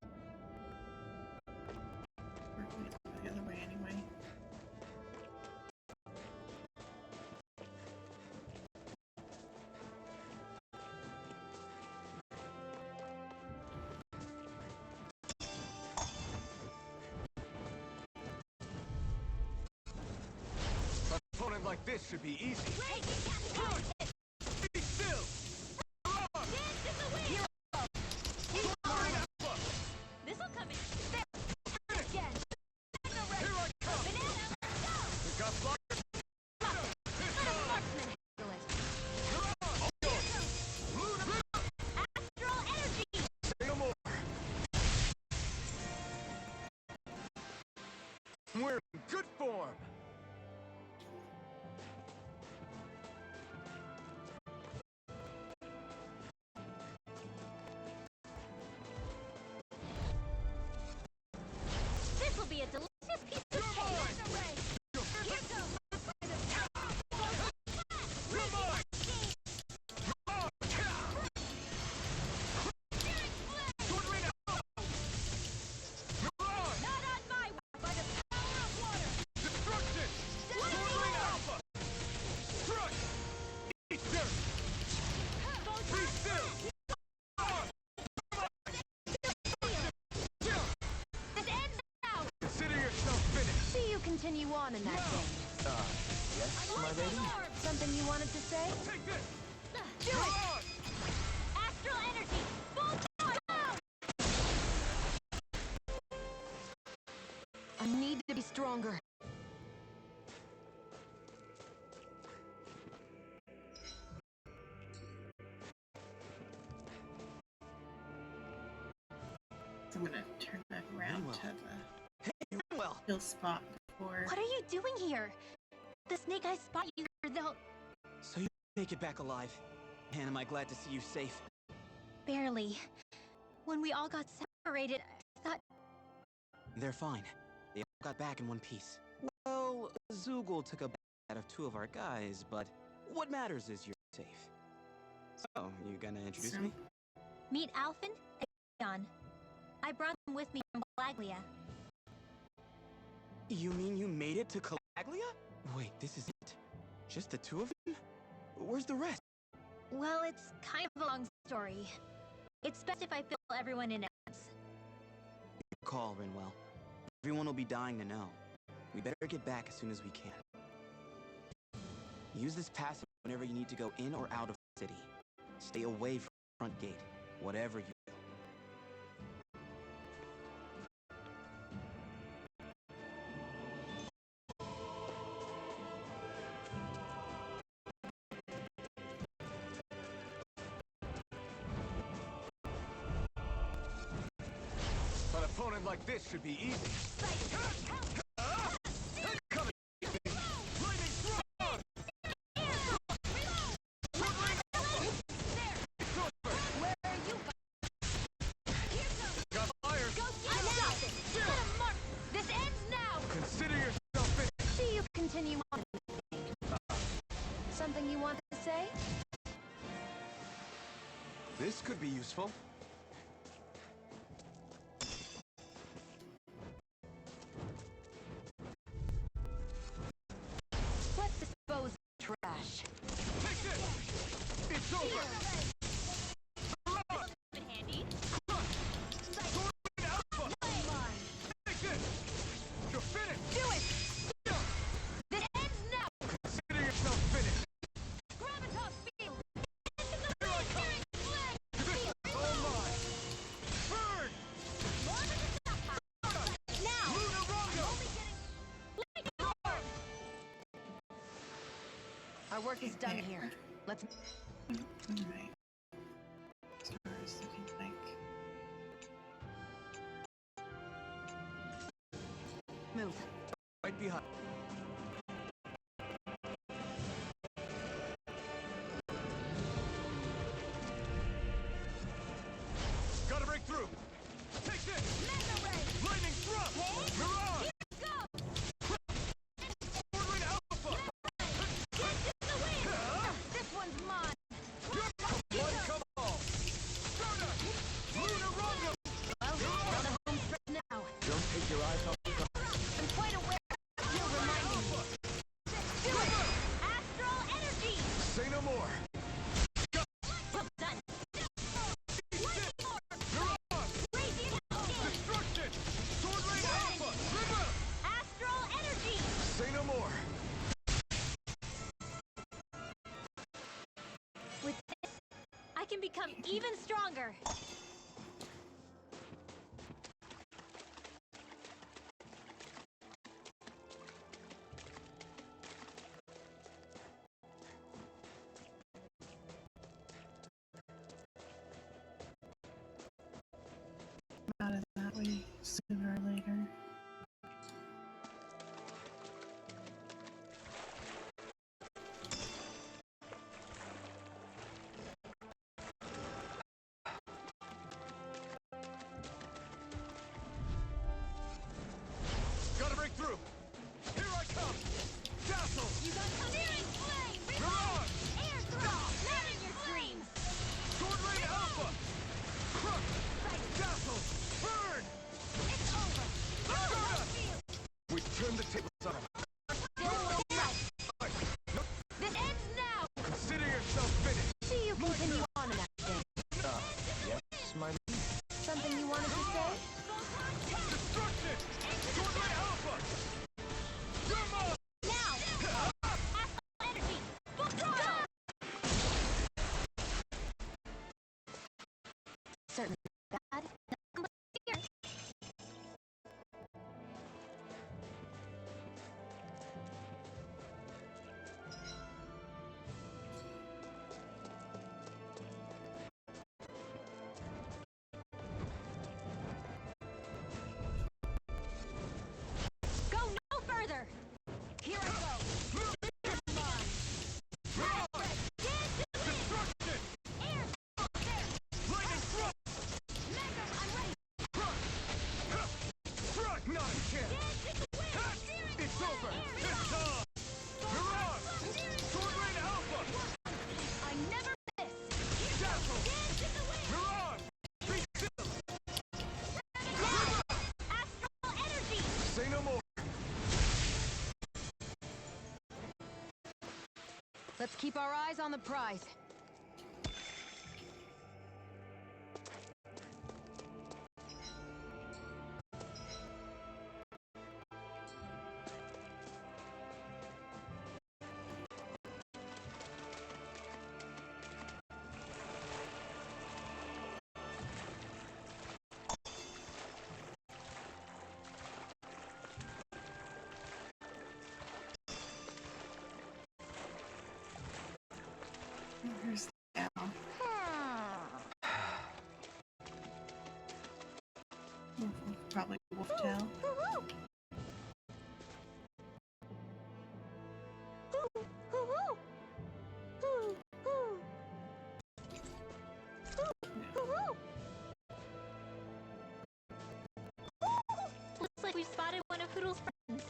We're going to go the other way anyway. An opponent like this should be easy. Wait, Be still! Mirage! dance in the wind. Sword rain alpha! This'll come in. There. Again. No rest. Here I come! Banana, go. We got fire! Let a marksman handle it. Astral energy. Say no more! We're in good form! This will be a delicious piece of cake. Here goes. You're mine! Sword rain alpha! Mirage! Not on my watch, by the power of water. Destruction! Sword rain alpha! Struck! Eat dirt! Be still! It ends now. Consider yourself finished! See you continue on in that vein. Yes, my lady? Something you wanted to say? Take this! Do it. Astral energy. Full power. I need to be stronger. So I'm gonna turn back around Well. to the Well, hill spot before. What are you doing here? The snake eyes spot you, or they'll so you make it back alive. And am I glad to see you safe? barely. When we all got separated, I thought They're fine. They all got back in one piece. Well, Zoogle took a bite out of 2 of our guys, but what matters is you're safe. So, you gonna introduce So- me? meet Alphen and John. I brought them with me from Galaglia. You mean you made it to Calaglia? Wait, this is it? Just the 2 of them? Where's the rest? Well, it's kind of a long story. It's best if I fill everyone in advance. Call, Rinwell. Everyone will be dying to know. We better get back as soon as we can. Use this passage whenever you need to go in or out of the city. Stay away from the front gate, whatever you do. An opponent like this should be easy. Coming! Lightning thrust! Where are you? Got fire! Go get nothing. Let 'em mark. This ends now. Consider yourself finished! See you continue on. Something you want to say? This could be useful. Let's dispose over! Handy. Sword Rain Alpha! Finish it! You're finished! Do it! This ends now! Consider yourself finished! Gravitas field! Here I come! This is all mine! Burn! Now! Luna Rongo! Our work is done here. Let's... Alright. Stars looking like. move. Right behind. Gotta break through! Take this! Mega Ray! Lightning thrust! Mirage! Sword Rain Alpha! Get in the wind! This one's mine. One come all! Stardust! Luna Rongo! Well, we're on the home stretch now. Don't take your eyes off the prize. I'm quite aware. You're reminding me. Do it! Astral energy! Say no more! Well done! Mirage! Radiant skin! Destruction! Sword Rain Alpha! River! Astral energy! Say no more! With this, I can become even stronger. Out of that way sooner or later. Gotta break through! Here I come! Dazzle! You got searing flame! Mirage! Air thrust! Not in your dreams! Sword Rain Alpha! Crush! Dazzle! Burn! It's over! Stardust! Field! We turn the tables on him. Still no right! This ends now! Consider yourself finished! See you continue on in that day. Yes, my... Something you wanted to say? Destruction! Sword Rain Alpha! Come on! Now! Astral energy! Full throttle! Certainly bad. Here! Go no further! Here I go! Destruction! Air! There! Lightning thrust! Mega! I'm ready! Strike! Not a chance! It's over! It's done! Mirage! Sword Rain Alpha! I never miss! Dazzle! Dance in the wind! Mirage! Be still! Astral energy! Say no more! Let's keep our eyes on the prize. Where's the owl? Probably wolf tail. Looks like we've spotted one of Poodle's friends.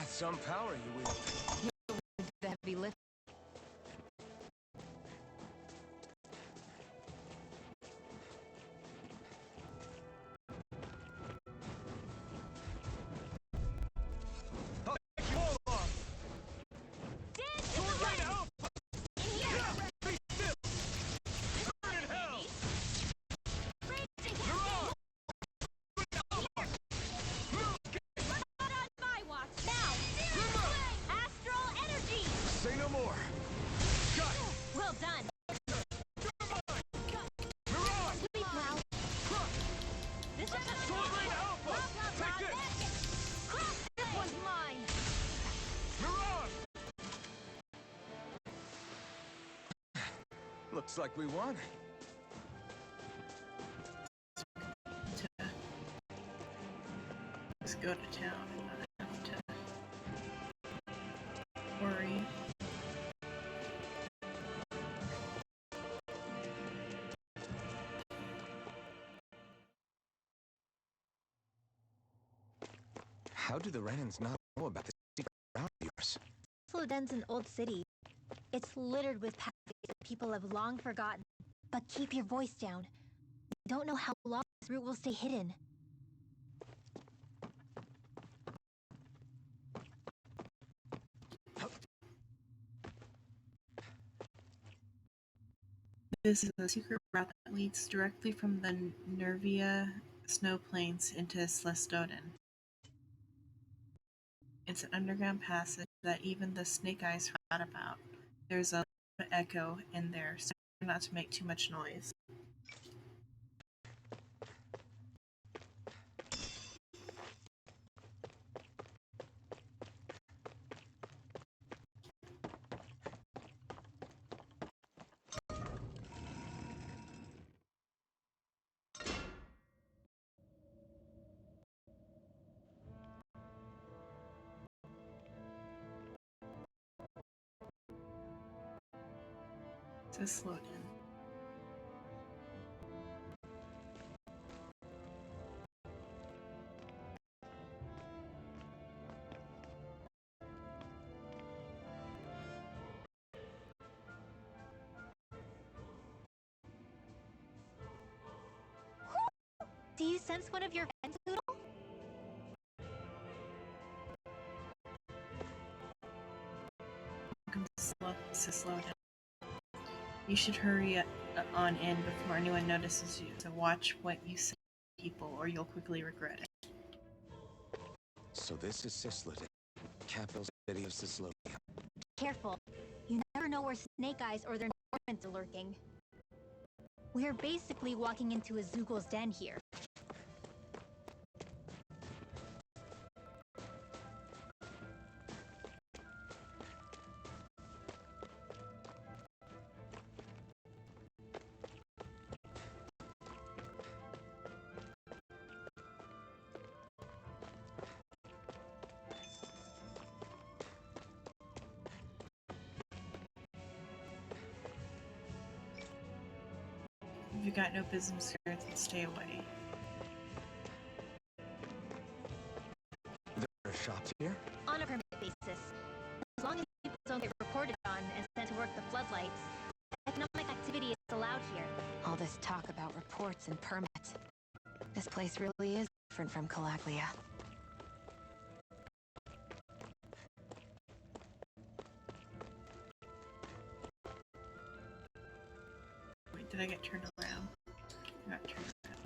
That's some power you wield. The heavy lift. I'll take you all on! Sword Rain Alpha! Be still! Burn in hell! Mirage! Not on my watch. Now, astral energy. Say no more. Got it! Well done. Mirage! Sweet wow. This is a Sword Rain Alpha! Take this! This one's mine. Mirage! Looks like we won. Let's go to town and not have to worry. How do the Renans not know about this secret route of yours? Sloden's an old city. It's littered with pathways that people have long forgotten. But keep your voice down. We don't know how long this route will stay hidden. This is a secret route that leads directly from the Nervia snow plains into Slestoden. It's an underground passage that even the Snake Eyes forgot about. There's a echo in there, so not to make too much noise. So slow down. Do you sense one of your friends, Poodle? Welcome to slow down. You should hurry on in before anyone notices you. So watch what you say to people, or you'll quickly regret it. So this is Slestoden, capital city of Sislodia. Careful. You never know where Snake Eyes or their informants are lurking. We're basically walking into a Zoogel's den here. If you got no business here, then stay away. There are shops here? On a permit basis. As long as people don't get reported on and sent to work the floodlights, economic activity is allowed here. All this talk about reports and permits. This place really is different from Calaglia. Wait, did I get turned around? I got turned around.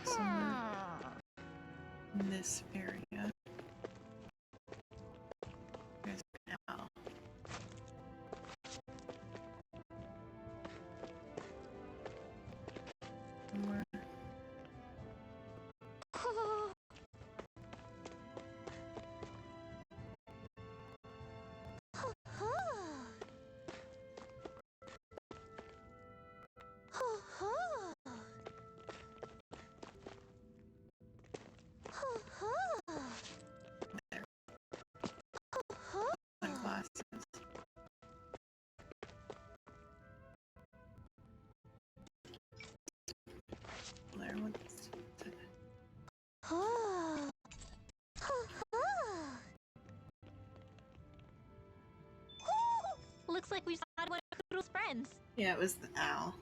Somewhere in this area. There's an owl. Somewhere. Looks like we spotted one of Koodle's friends. Yeah, it was the owl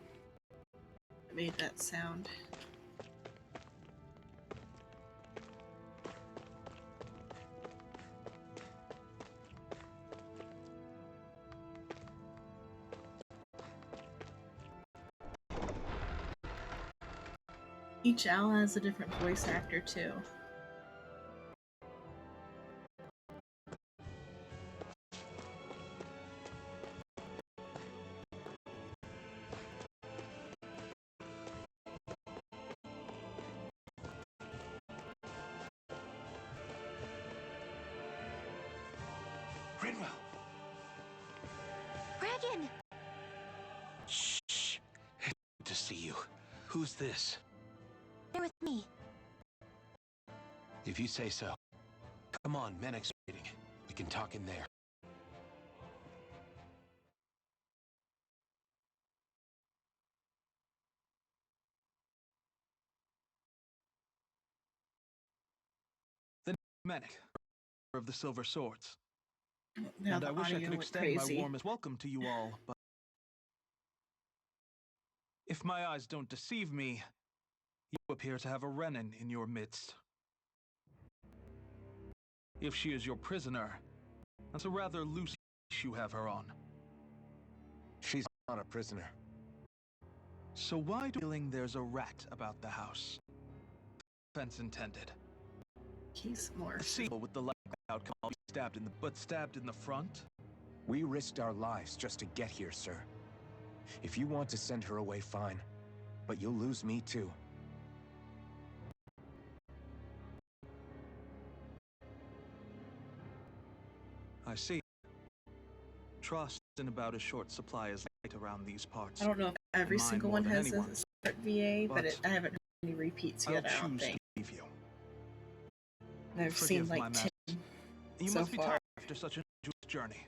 that made that sound. Each owl has a different voice actor too. Rinwell! Regan! Shh! Good to see you. Who's this? They're with me. If you say so. Come on, Menek's waiting. We can talk in there. The Menek of the Silver Swords. Now And the I wish I audio could went extend my crazy. warmest welcome to you all, but if my eyes don't deceive me, you appear to have a Renin in your midst. If she is your prisoner, that's a rather loose leash you have her on. She's not a prisoner. So why do you feeling there's a rat about the house? Offense intended. He's more. A seal with the light outcome stabbed in the front? We risked our lives just to get here, sir. If you want to send her away, fine. But you'll lose me too. I see. Trust in about as short supply as light around these parts. I don't know if every Mine single more one than has anyone's. a separate VA, but But I haven't heard any repeats I'll yet, I don't choose think. to leave you. And I've seen Forgive my like master. 10 You so must be far. tired after such an arduous journey.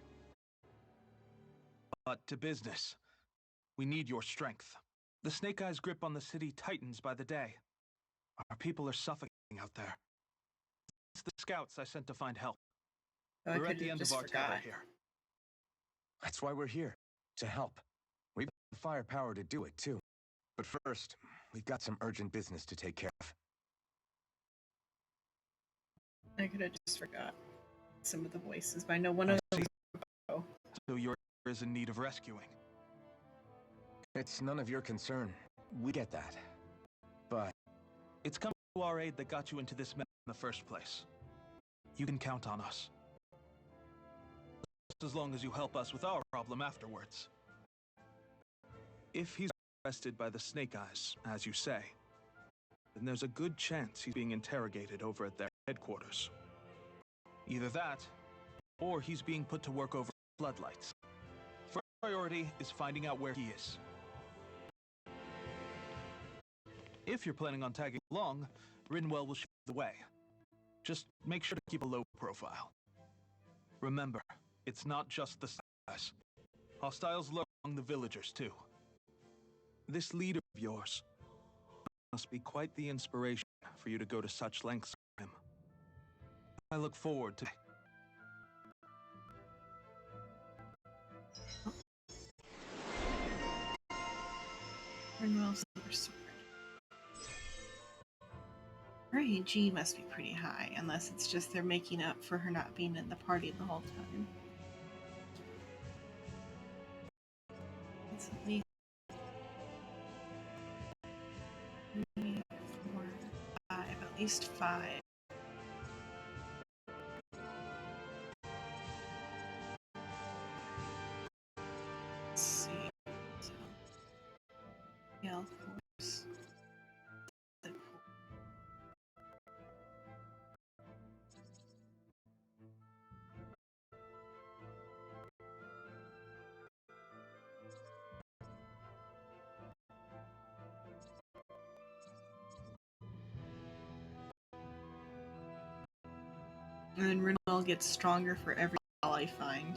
But to business. We need your strength. The Snake Eyes' grip on the city tightens by the day. Our people are suffocating out there. It's the scouts I sent to find help. Oh, I We're at could've the end of just our tether forgot. here. That's why we're here. To help. We've got the firepower to do it too. But first, we've got some urgent business to take care of. I could have just forgot some of the voices, but I know one I of them see. was So you're in need of rescuing. It's none of your concern. We get that. But It's coming to our aid that got you into this mess in the first place. You can count on us. Just as long as you help us with our problem afterwards. If he's arrested by the Snake Eyes, as you say, then there's a good chance he's being interrogated over at their headquarters. Either that, or he's being put to work over floodlights. First priority is finding out where he is. If you're planning on tagging along, Rinwell will show the way. Just make sure to keep a low profile. Remember, it's not just the guys. Hostiles lurk among the villagers, too. This leader of yours must be quite the inspiration for you to go to such lengths for him. I look forward to... Rinwell Silver Sword. Her AG must be pretty high, unless it's just they're making up for her not being in the party the whole time. It's at least 3, 4, 5, at least 5. Let's see. So, Gale Force. And then Rinwell gets stronger for every ball I find.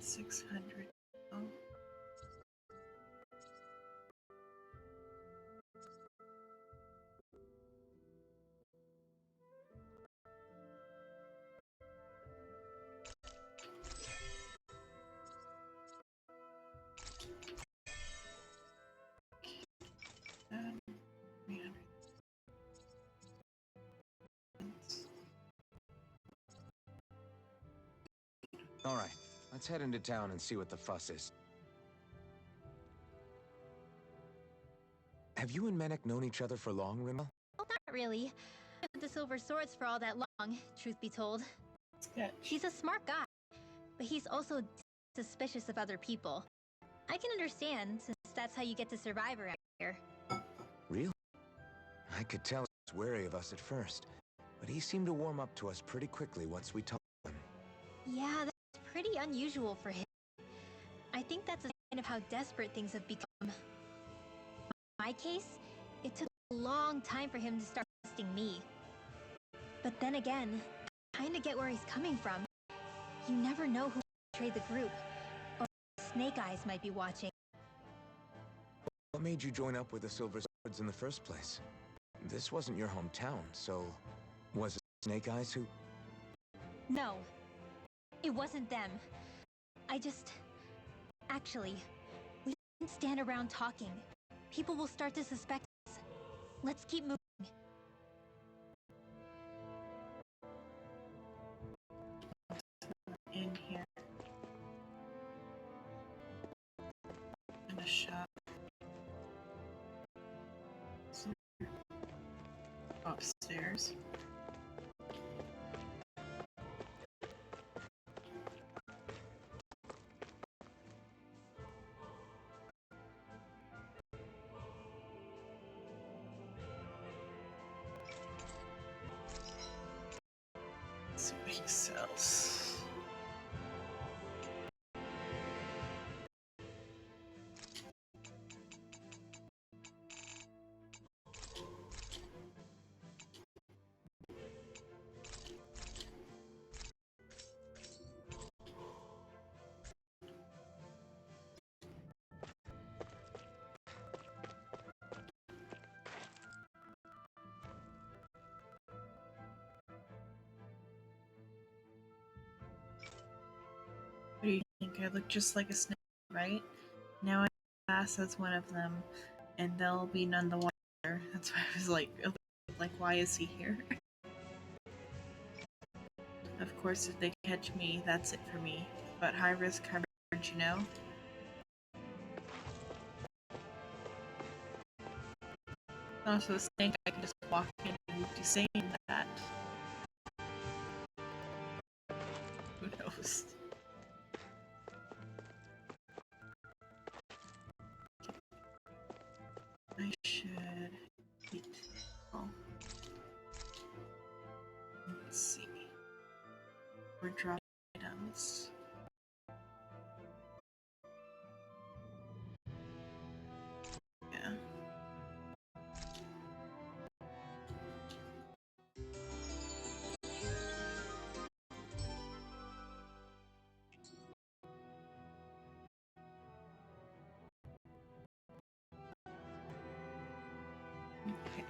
600. Oh. Um, 300. All right, let's head into town and see what the fuss is. Have you and Menek known each other for long, Rimmel? Well, not really. With the silver swords for all that long, truth be told. He's a smart guy, but he's also suspicious of other people. I can understand, since that's how you get to survive around here. Really? I could tell he was wary of us at first, but he seemed to warm up to us pretty quickly once we talked to him. Yeah, that's pretty unusual for him. I think that's a sign of how desperate things have become. In my case, it took a long time for him to start trusting me. But then again, I kinda get where he's coming from. You never know who betrayed the group, or Snake Eyes might be watching. What made you join up with the Silver Swords in the first place? This wasn't your hometown, so was it Snake Eyes who... No, it wasn't them. Actually, we shouldn't stand around talking. People will start to suspect us. Let's keep moving. In here. In a shop. Upstairs. Let's see what he sells. What do you think? I look just like a snake, right? Now I pass as one of them, and they'll be none the wiser. That's why I was like, why is he here? Of course, if they catch me, that's it for me. But high risk, high reward, you know? Also, a snake, I can just walk in and do saying that. Who knows? I should eat. Oh. Let's see. We're dropping items. Yeah. Okay.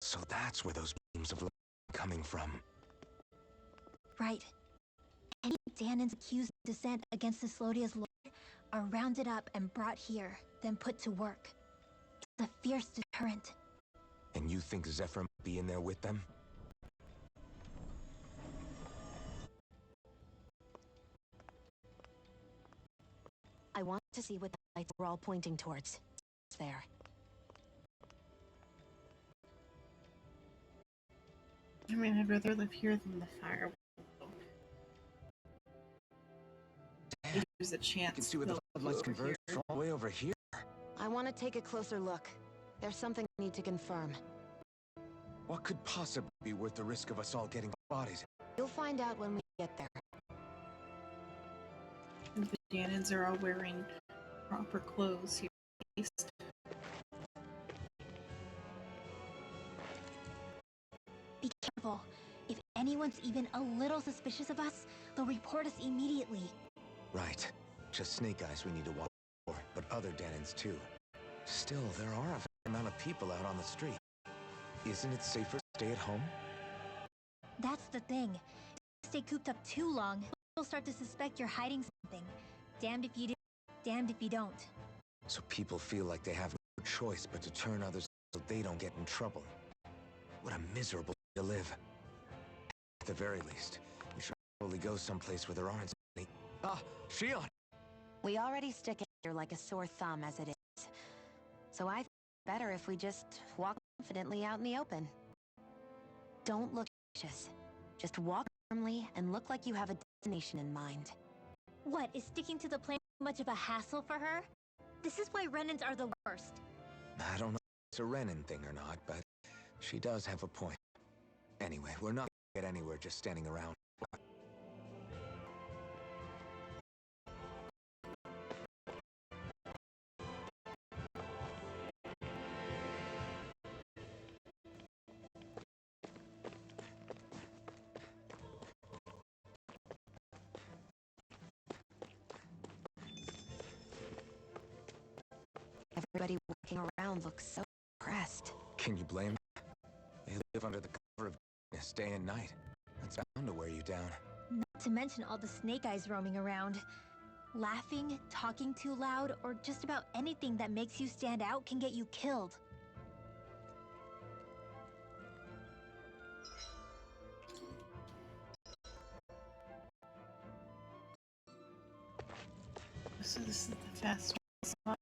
So that's where those beams of light are coming from. Right. Any Danans accused of dissent against the Slodia's lord are rounded up and brought here, then put to work. It's a fierce deterrent. And you think Zephyr might be in there with them? I want to see what the lights were all pointing towards. It's there. I mean, I'd rather live here than the fire. There's a chance. You can see where the floodlights converge from all the way over here. I want to take a closer look. There's something I need to confirm. What could possibly be worth the risk of us all getting bodies? You'll find out when we get there. The Danons are all wearing proper clothes here. At least. Be careful. If anyone's even a little suspicious of us, they'll report us immediately. Right. Just Snake Eyes we need to watch for, but other Danons too. Still, there are a fair amount of people out on the street. Isn't it safer to stay at home? That's the thing. If you stay cooped up too long, they'll start to suspect you're hiding something. Damned if you do, damned if you don't. So people feel like they have no choice but to turn others so they don't get in trouble. What a miserable way to live. At the very least, we should probably go someplace where there aren't any... Ah, Shion! We already stick it here like a sore thumb as it is. So I think it's better if we just walk confidently out in the open. Don't look anxious. Just walk firmly and look like you have a destination in mind. What, is sticking to the plan much of a hassle for her? This is why Renans are the worst. I don't know if it's a Renin thing or not, but she does have a point. Anyway, we're not gonna get anywhere just standing around. Everybody walking around looks so depressed. Can you blame them? They live under the cover of darkness day and night. That's bound to wear you down. Not to mention all the Snake Eyes roaming around. Laughing, talking too loud, or just about anything that makes you stand out can get you killed. So this is the fast spot.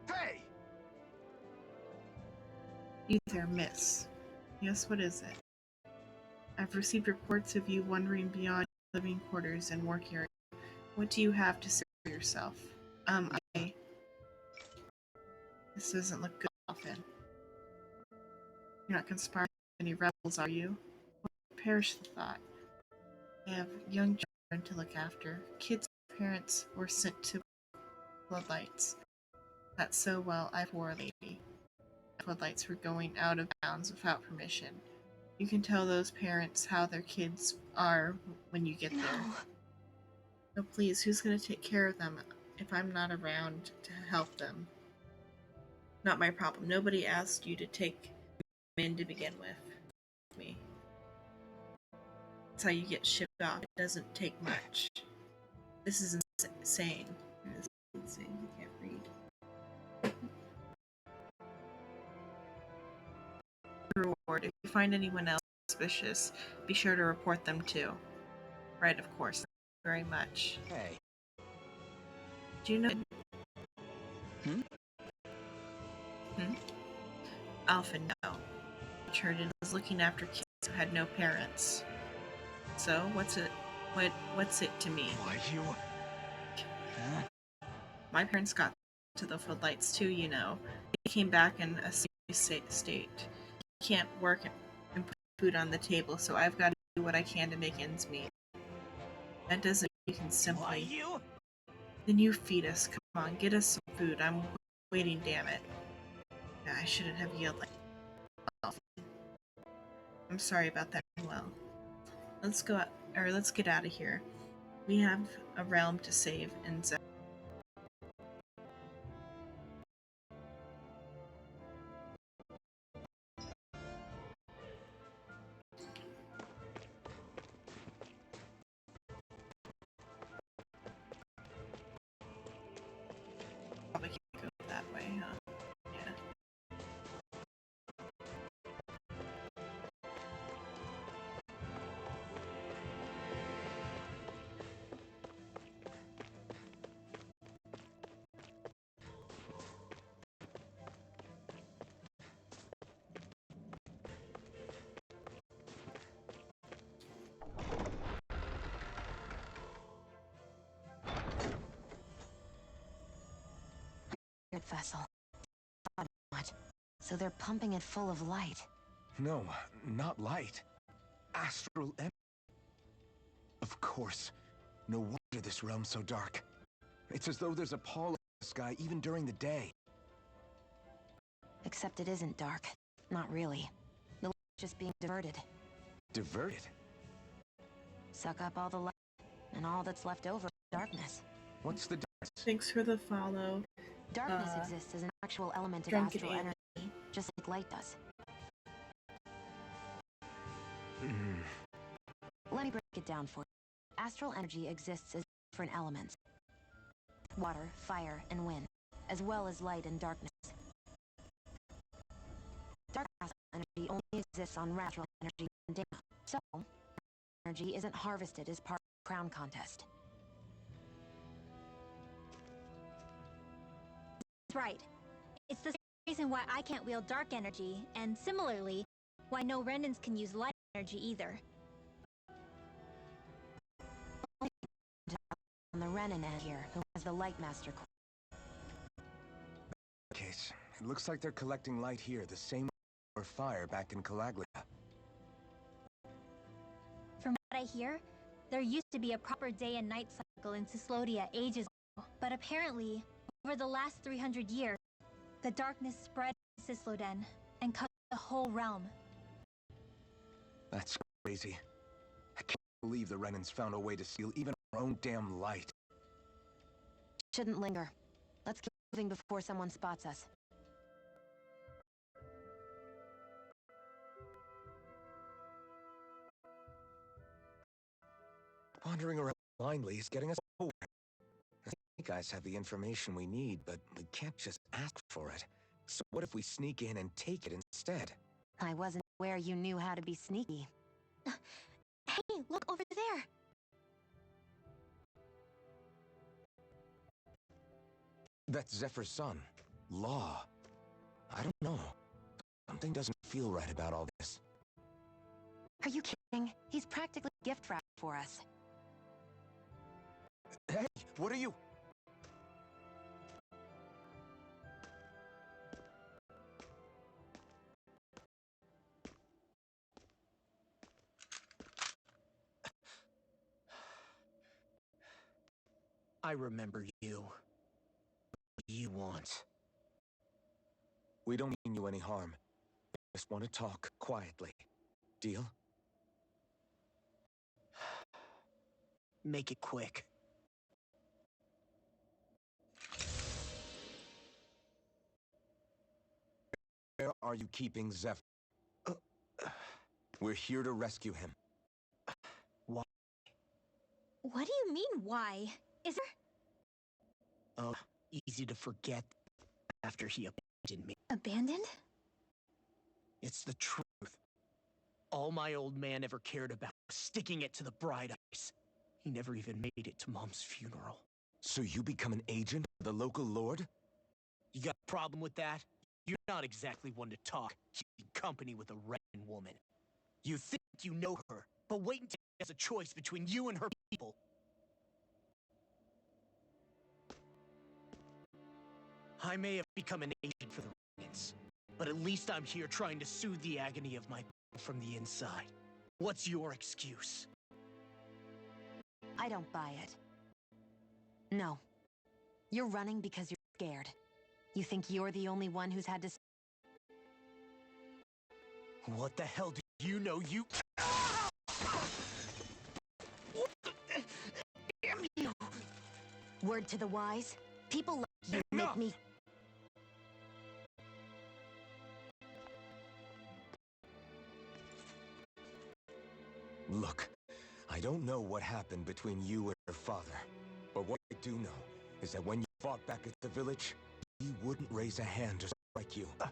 Hey! Either miss. Yes, what is it? I've received reports of you wandering beyond living quarters and work area. What do you have to say for yourself? This doesn't look good often. You're not conspiring with any rebels, are you? Perish the thought. I have young children to look after. Kids' parents were sent to floodlights. That's so well, I poor lady. Floodlights were going out of bounds without permission. You can tell those parents how their kids are when you get there. No, please, who's going to take care of them if I'm not around to help them? Not my problem. Nobody asked you to take them in to begin with. Me. That's how you get shipped off. It doesn't take much. This is insane. This is insane. You can't read. Reward. If you find anyone else suspicious, be sure to report them too. Right, of course. Thank you very much. Hey. Do you know? Alpha, no. Returned and was looking after kids who had no parents. So, what's it to me? Why you... My parents got to the floodlights too, you know. They came back in a serious state. You can't work and put food on the table, so I've got to do what I can to make ends meet. That doesn't You can Why simply. you? Then you feed us. Come on, get us some food. I'm waiting, damn it. Yeah, I shouldn't have yelled like that. I'm sorry about that. Well, let's go out, or let's get out of here. We have a realm to save, and so probably can't go that way, huh? Yeah. Weird vessel. What? So they're pumping it full of light. No, not light. Astral energy. Of course. No wonder this realm's so dark. It's as though there's a pall in the sky even during the day. Except it isn't dark. Not really. The light's just being diverted. Diverted? Suck up all the light, and all that's left over is darkness. What's the difference? Thanks for the follow. Darkness exists as an actual element of Drunken astral alien. energy, just like light does. Let me break it down for you. Astral energy exists as different elements. Water, fire, and wind, as well as light and darkness. Dark astral energy only exists on natural energy and data. So, energy isn't harvested as part of the crown contest. That's right. It's the same reason why I can't wield dark energy, and similarly, why no Renans can use light energy either. On the Renan end here, who has the Light Master core. Case. It looks like they're collecting light here, the same or fire back in Calaglia. From what I hear, there used to be a proper day and night cycle in Cyslodia ages ago, but apparently, over the last 300 years, the darkness spread in Cysloden and covered the whole realm. That's crazy. I can't believe the Renans found a way to steal even our own damn light. Shouldn't linger. Let's keep moving before someone spots us. Wandering around blindly is getting us nowhere. I think you guys have the information we need, but we can't just ask for it. So what if we sneak in and take it instead? I wasn't aware you knew how to be sneaky. Hey, look over there! That's Zephyr's son, Law. I don't know. Something doesn't feel right about all this. Are you kidding? He's practically gift wrapped for us. Hey, what are you? I remember you. What do you want? We don't mean you any harm. Just want to talk quietly. Deal? Make it quick. Where are you keeping Zephyr? We're here to rescue him. Why? What do you mean, why? Is there... Oh, easy to forget after he abandoned me. abandoned? It's the truth. All my old man ever cared about was sticking it to the Bright Eyes. He never even made it to Mom's funeral. So you become an agent of the local lord? You got a problem with that? You're not exactly one to talk, keeping company with a Renan woman. You think you know her, but wait until she has a choice between you and her people. I may have become an agent for the Renans, but at least I'm here trying to soothe the agony of my people from the inside. What's your excuse? I don't buy it. No. You're running because you're scared. You think you're the only one who's had to... What the hell do you know, you... Damn you! Word to the wise, people like you make me... Look, I don't know what happened between you and your father, but what I do know is that when you fought back at the village, he wouldn't raise a hand to strike you. I've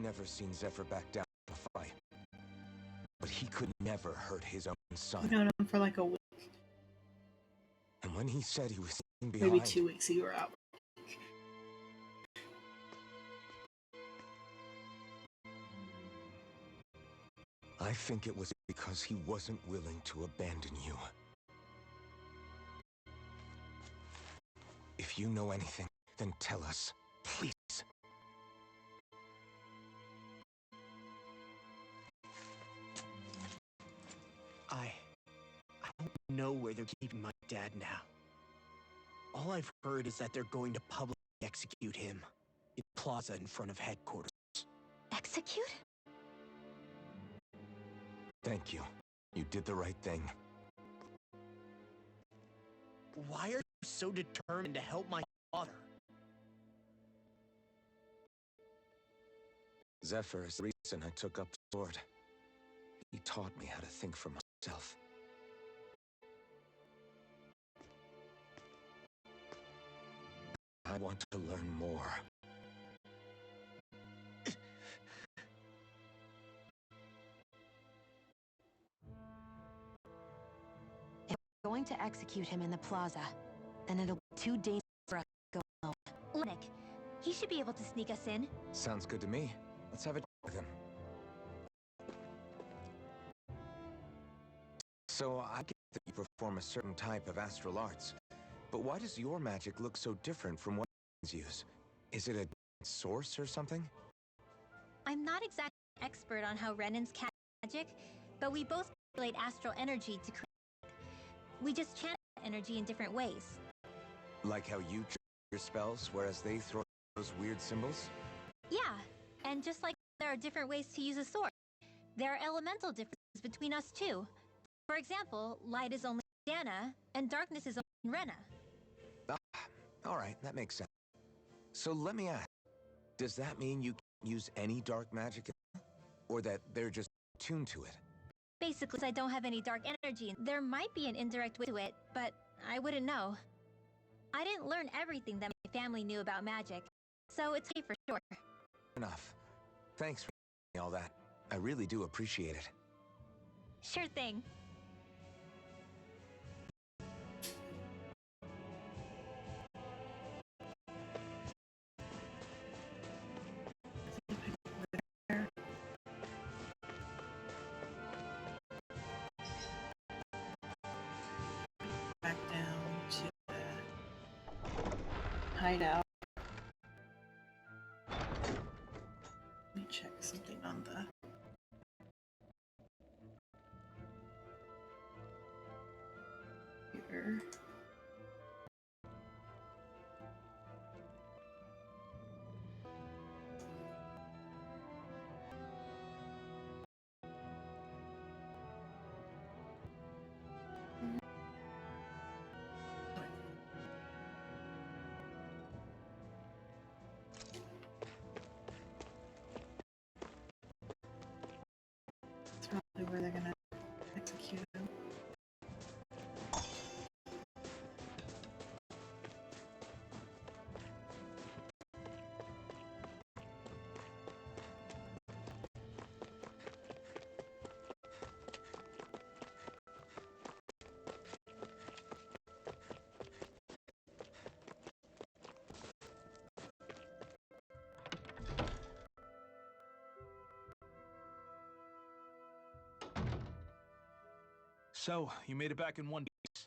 never seen Zephyr back down in a fight, but he could never hurt his own son. I've known him for like a week. And when he said he was sitting behind... Maybe 2 weeks you were out. I think it was because he wasn't willing to abandon you. If you know anything, then tell us, please. I don't know where they're keeping my dad now. All I've heard is that they're going to publicly execute him in the plaza in front of headquarters. Execute? Thank you. You did the right thing. Why are you so determined to help my father? Zephyr is the reason I took up the sword. He taught me how to think for myself. I want to learn more. If we're going to execute him in the plaza, then it'll be too dangerous for us to go alone. Nick, he should be able to sneak us in. Sounds good to me. Let's have a chat with him. So I get that you perform a certain type of astral arts, but why does your magic look so different from what others use? Is it a source or something? I'm not exactly an expert on how Renan's cat magic, but we both manipulate astral energy to create. We just channel energy in different ways. Like how you trigger your spells, whereas they throw those weird symbols? Yeah, and just like there are different ways to use a sword, there are elemental differences between us too. For example, light is only in Dana, and darkness is only in Rena. All right, that makes sense. So let me ask, does that mean you can't use any dark magic, or that they're just tuned to it? Basically, I don't have any dark energy. There might be an indirect way to it, but I wouldn't know. I didn't learn everything that my family knew about magic, so it's okay for sure. Enough. Thanks for telling me all that. I really do appreciate it. Sure thing. Back down to the hideout. Let me check something on the... computer. That's probably where they're gonna execute him. So, you made it back in one piece.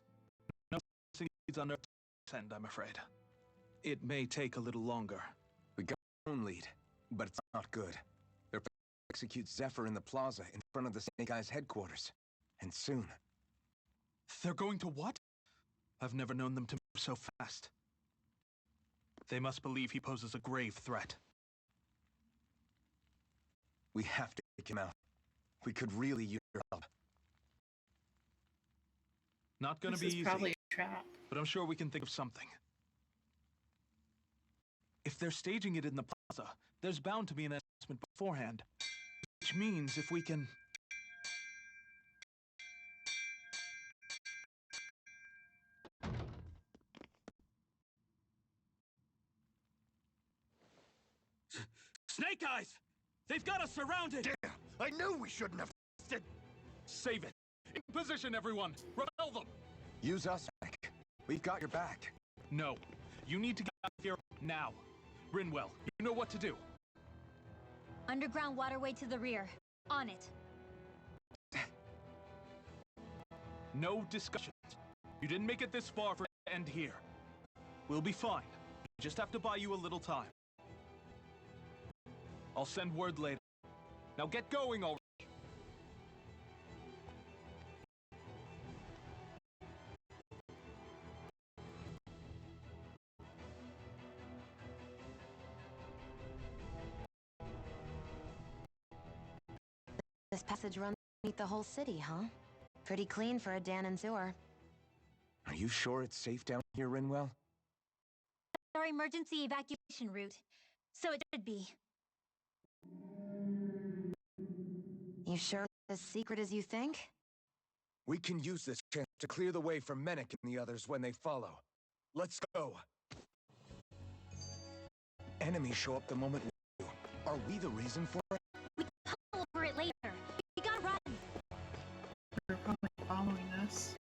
No seeds on Earth's end, I'm afraid. It may take a little longer. We got our own lead, but it's not good. They're planning to execute Zephyr in the plaza in front of the Snake Eyes headquarters. And soon. They're going to what? I've never known them to move so fast. They must believe he poses a grave threat. We have to take him out. We could really use your help. Not gonna This be is easy, probably a trap. but I'm sure we can think of something. If they're staging it in the plaza, there's bound to be an announcement beforehand. Which means if we can... Snake Eyes! They've got us surrounded! Damn! I knew we shouldn't have f***ed. Save it! In position, everyone! Repel them! Use us, Nick. We've got your back. No. You need to get out of here now. Rinwell, you know what to do. Underground waterway to the rear. On it. No discussions. You didn't make it this far for it to end here. We'll be fine. We just have to buy you a little time. I'll send word later. Now get going already. This passage runs beneath the whole city, huh? Pretty clean for a Dan and sewer. Are you sure it's safe down here, Rinwell? Our emergency evacuation route. So it should be. You sure it's as secret as you think? We can use this chance to clear the way for Menek and the others when they follow. Let's go. Enemies show up the moment we do. Are we the reason for it? We can pummel over it later. We gotta run. They're probably following us.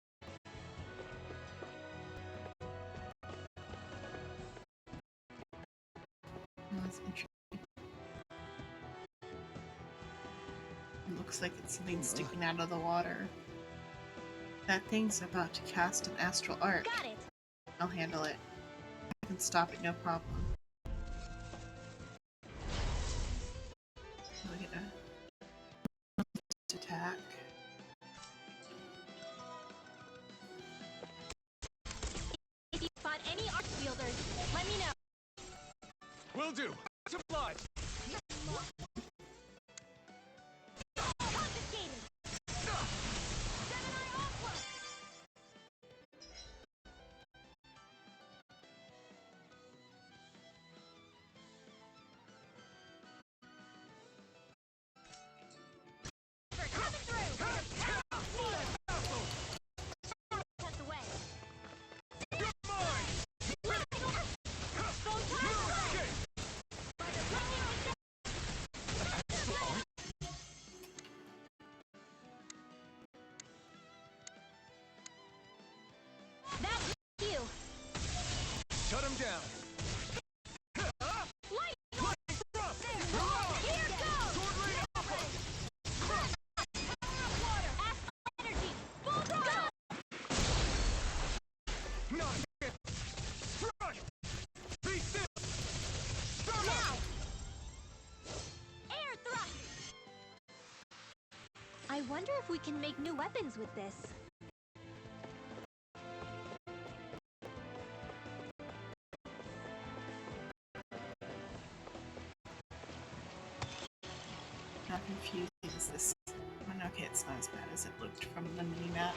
Oh, that's interesting. It looks like it's something sticking out of the water. That thing's about to cast an astral arc. Got it. I'll handle it. I can stop it, no problem. Look at that. Attack. If you spot any arc wielders, let me know. Will do! Supplies! Confiscated. Gemini Aqua. We're coming through. That's the way. That's you. Shut him down. Light. Here goes. Astral energy. Full throttle. Not yet. Strike! Be still! Now. Air thrust. I wonder if we can make new weapons with this. How confusing is this? Oh, okay, it's not as bad as it looked from the mini-map.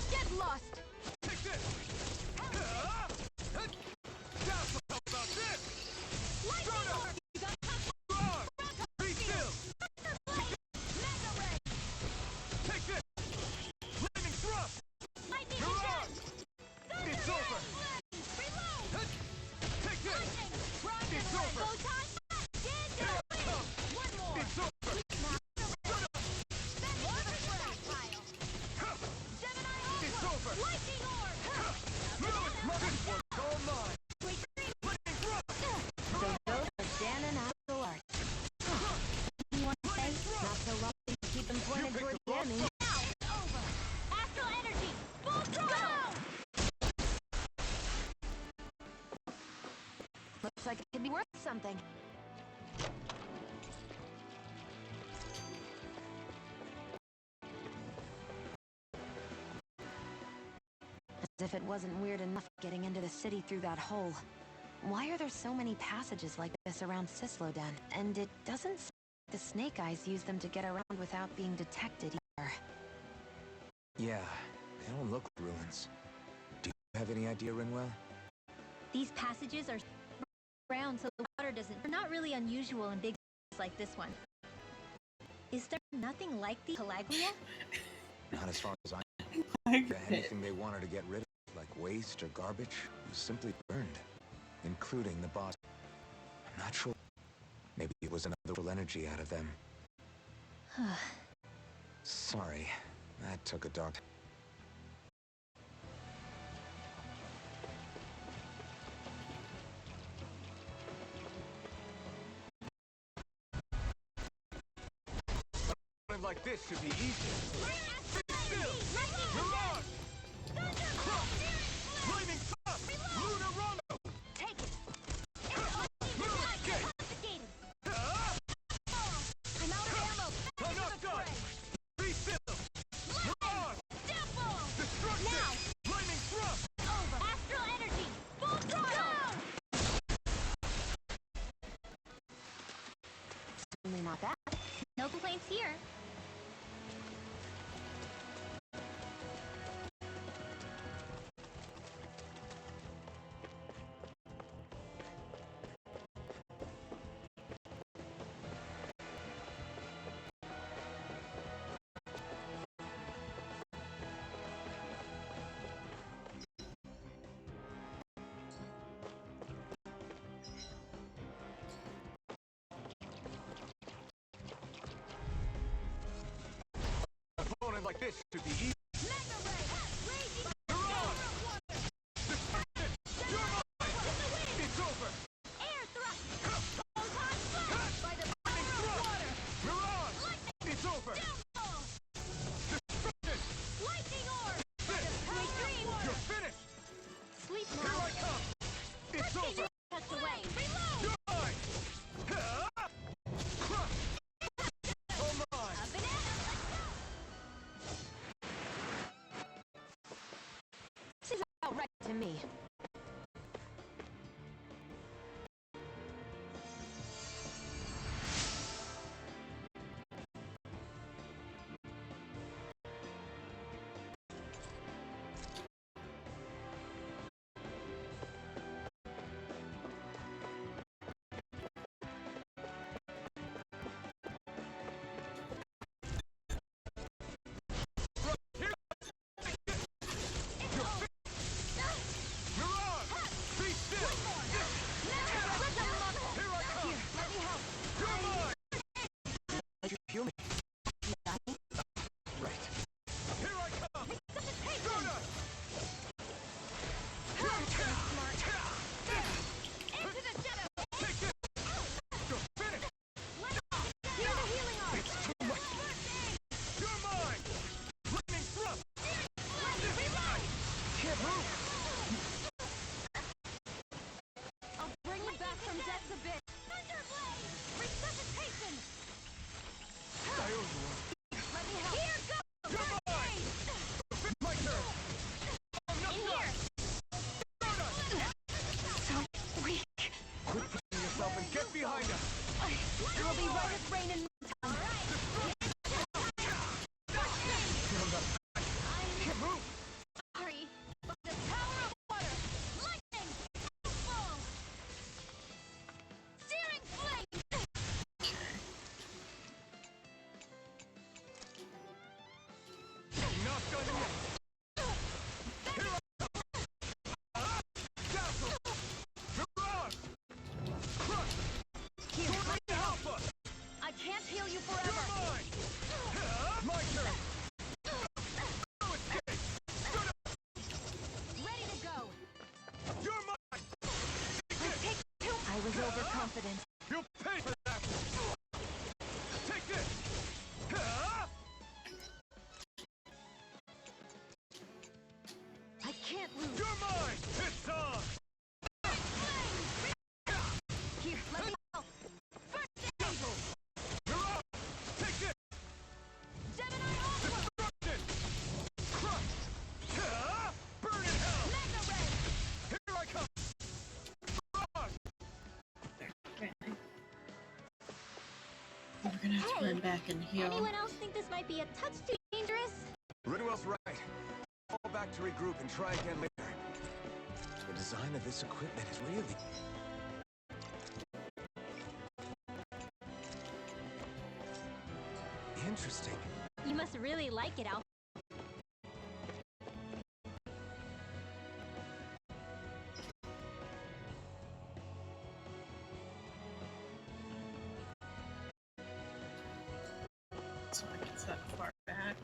Get lost. Take this! That's about this! Lightning Shut up! bolt. You got Run! Be still! blade. Mega ray. Take this! Lightning thrust! Lightning You're again. on! It's Could be worth something. As if it wasn't weird enough getting into the city through that hole. Why are there so many passages like this around Sisloden? And it doesn't seem like the Snake Eyes use them to get around without being detected either. Yeah, they don't look like ruins. Do you have any idea, Rinwell? These passages are round so the water doesn't... They're not really unusual in big like this one. Is there nothing like the Calaglia? Not as far as I Like know. Anything they wanted to get rid of, like waste or garbage, was simply burned, including the body. I'm not sure. Maybe it was another little energy out of them. Sorry, that took a dark... Like this should be easy. Mirage! Crush! Flaming Thrust! Lunar Rondo! Take it! Escape! I'm out of ammo! I'm not done! Refill! Mirage! Destruction! Now! Flaming Thrust! Over! Astral energy! Full throttle! Certainly not bad. No complaints here. Opponent like this should be easy. It's over! Air thrust! By the Mirage! It's over! Destruction! Lightning orb! You're finished! Sleep Here now! I come! It's over! Tucked away! You're mine! Crush! Oh my! A banana! Seems about right to me. gonna have to Hey, run back and heal. anyone else think this might be a touch too dangerous? Ridwell's right. Fall back to regroup and try again later. The design of this equipment is really... interesting. You must really like it, Alpha. So I get that far back.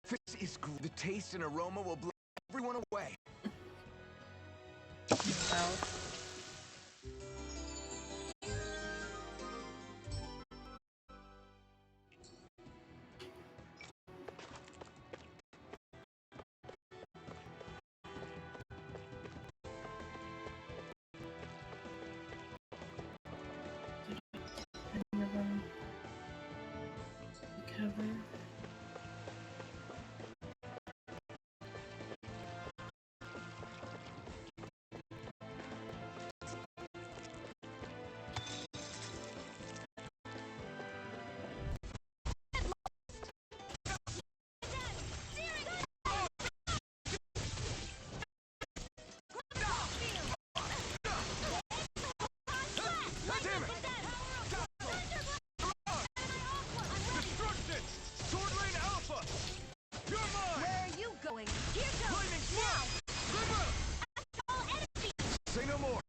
This is the taste and aroma will blow everyone away. Well, any of them recover. Destruction! Sword Lane Alpha! You're mine! Where are you going? Here goes! Flaming Now! Smoke! Say no more.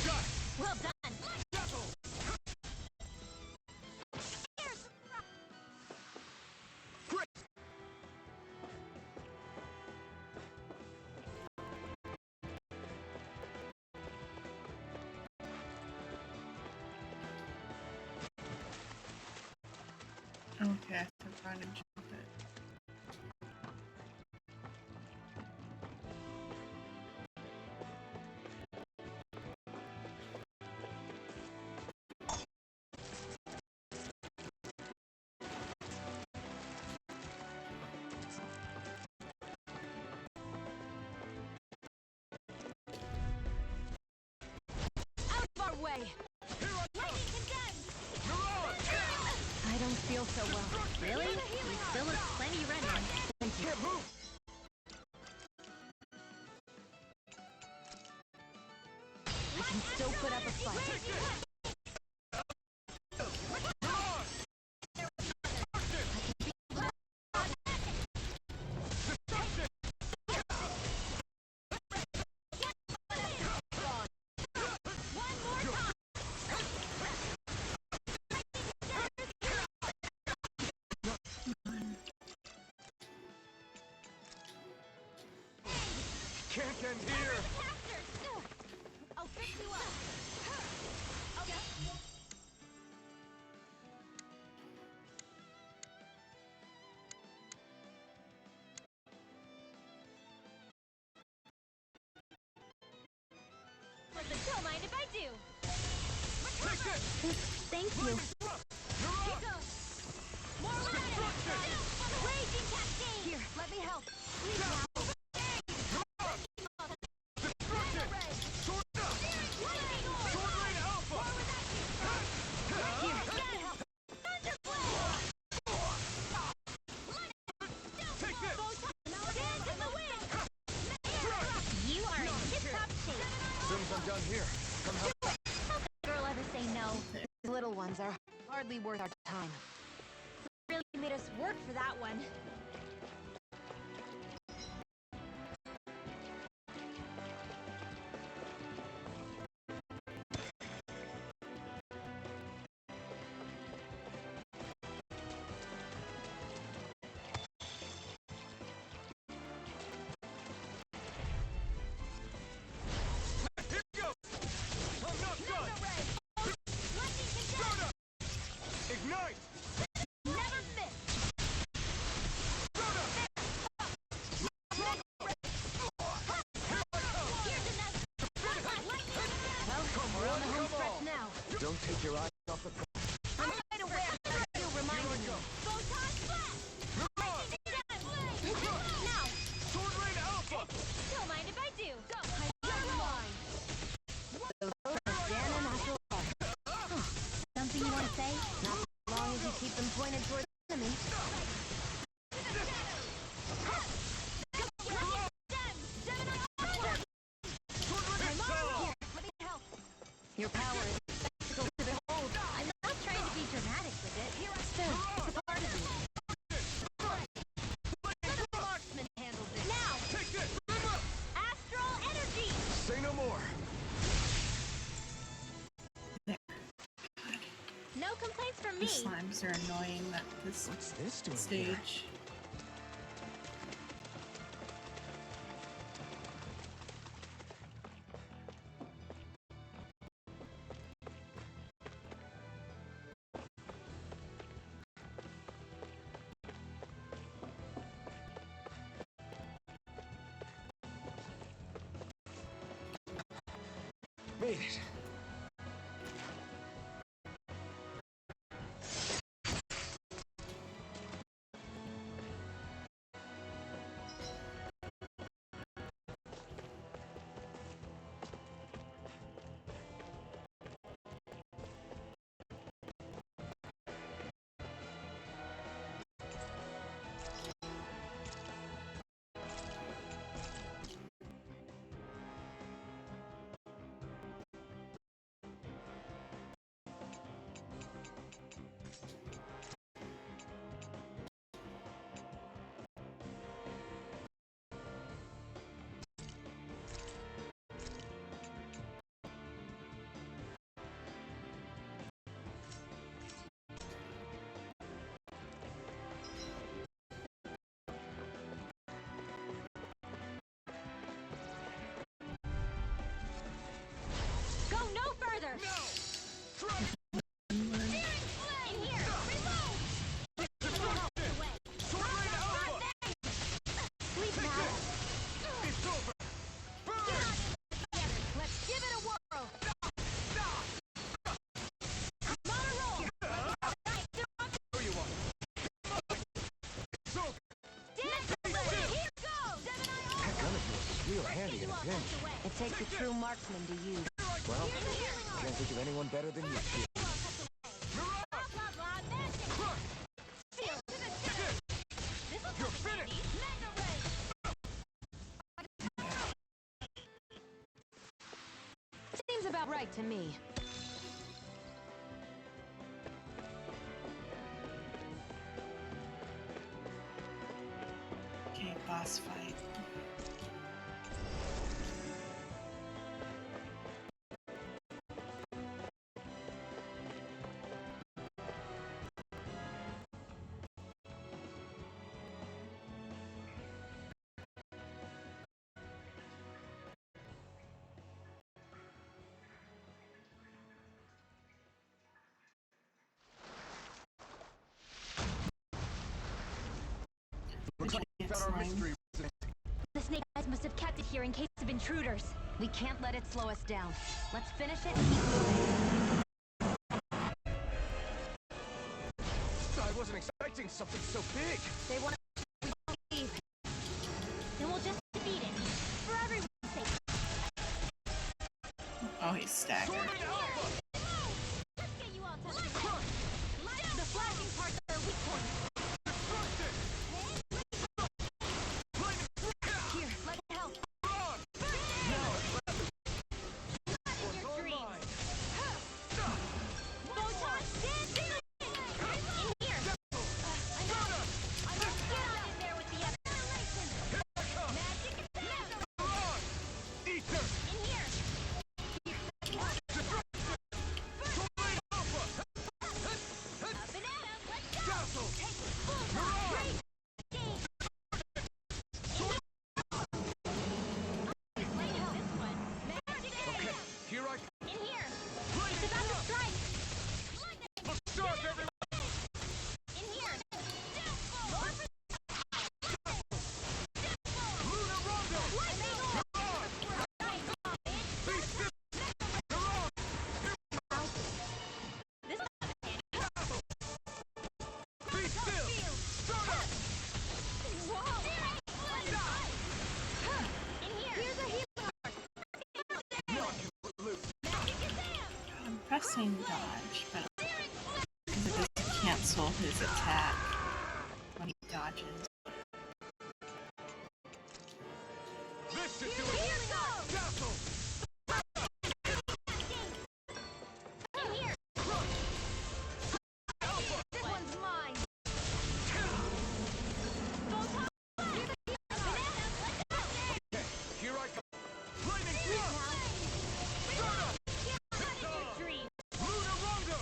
Shot! Well done! Devil! Great! Okay, I have to run and jump it. Out of our way! I don't feel so well. Really? We still have plenty running. Thank you. I can still put up a fight. Can't end here. I'll fix you up. Okay. Listen, don't mind if I do. Thank you. More Raging cascade. Here, let me help. Please now. You are in tip-top shape. Soon as I'm done here, come help. How'd that girl ever say no? These little ones are hardly worth our time. Really made us work for that one. Here goes! I'm not done! take your eyes off the prize. I'm right aware. You reminded me. Photon blast! Now! Sword Rain Alpha! Don't mind if I do. Go! You're mine. So those are Dan and Natural Art. Something you want to say? Not as long as you keep them pointed towards the enemy. Your power is spectacle to behold. I'm not trying to be dramatic with it. Still, it's a part of you. Let the marksman handle this. Now! Take this! Astral energy! Say no more. No complaints from The me. slimes are annoying at this What's this doing here? stage. Made it. Go no further! In here! Reload! Sword Rain Alpha! Sleep now. It's over! Burn! Let's give it a whirl! I'm on a roll! There you are! It's over! Here goes! That gun of yours is real handy in a pinch. It takes a true marksman to use. Well, can't think of anyone better than you, kid. Blah, blah, blah, magic! Seal to the chest! This'll You're come in finished! handy. Mega ray! Seems about right to me. Okay, boss fight. Looks like we found our Slime. mystery. The snake eyes must have kept it here in case of intruders. We can't let it slow us down. Let's finish it and keep moving. I wasn't expecting something so big. They want to leave. Then we'll just defeat it. For everyone's sake. Oh, he's staggered. Sword Rain Alpha! Let's get you all tucked away. The flashing parts are weak points. Destruction! Here, let me help. In your dreams. Mine! Photon dancing! In here! I must get on in there with the acceleration! Magic mega ray! Ether! In here! guessing dodge, but because it doesn't cancel his attack when he dodges. This should do it! Castle! This one's mine. Here I come! Lightning Dream. Lunar Rondo!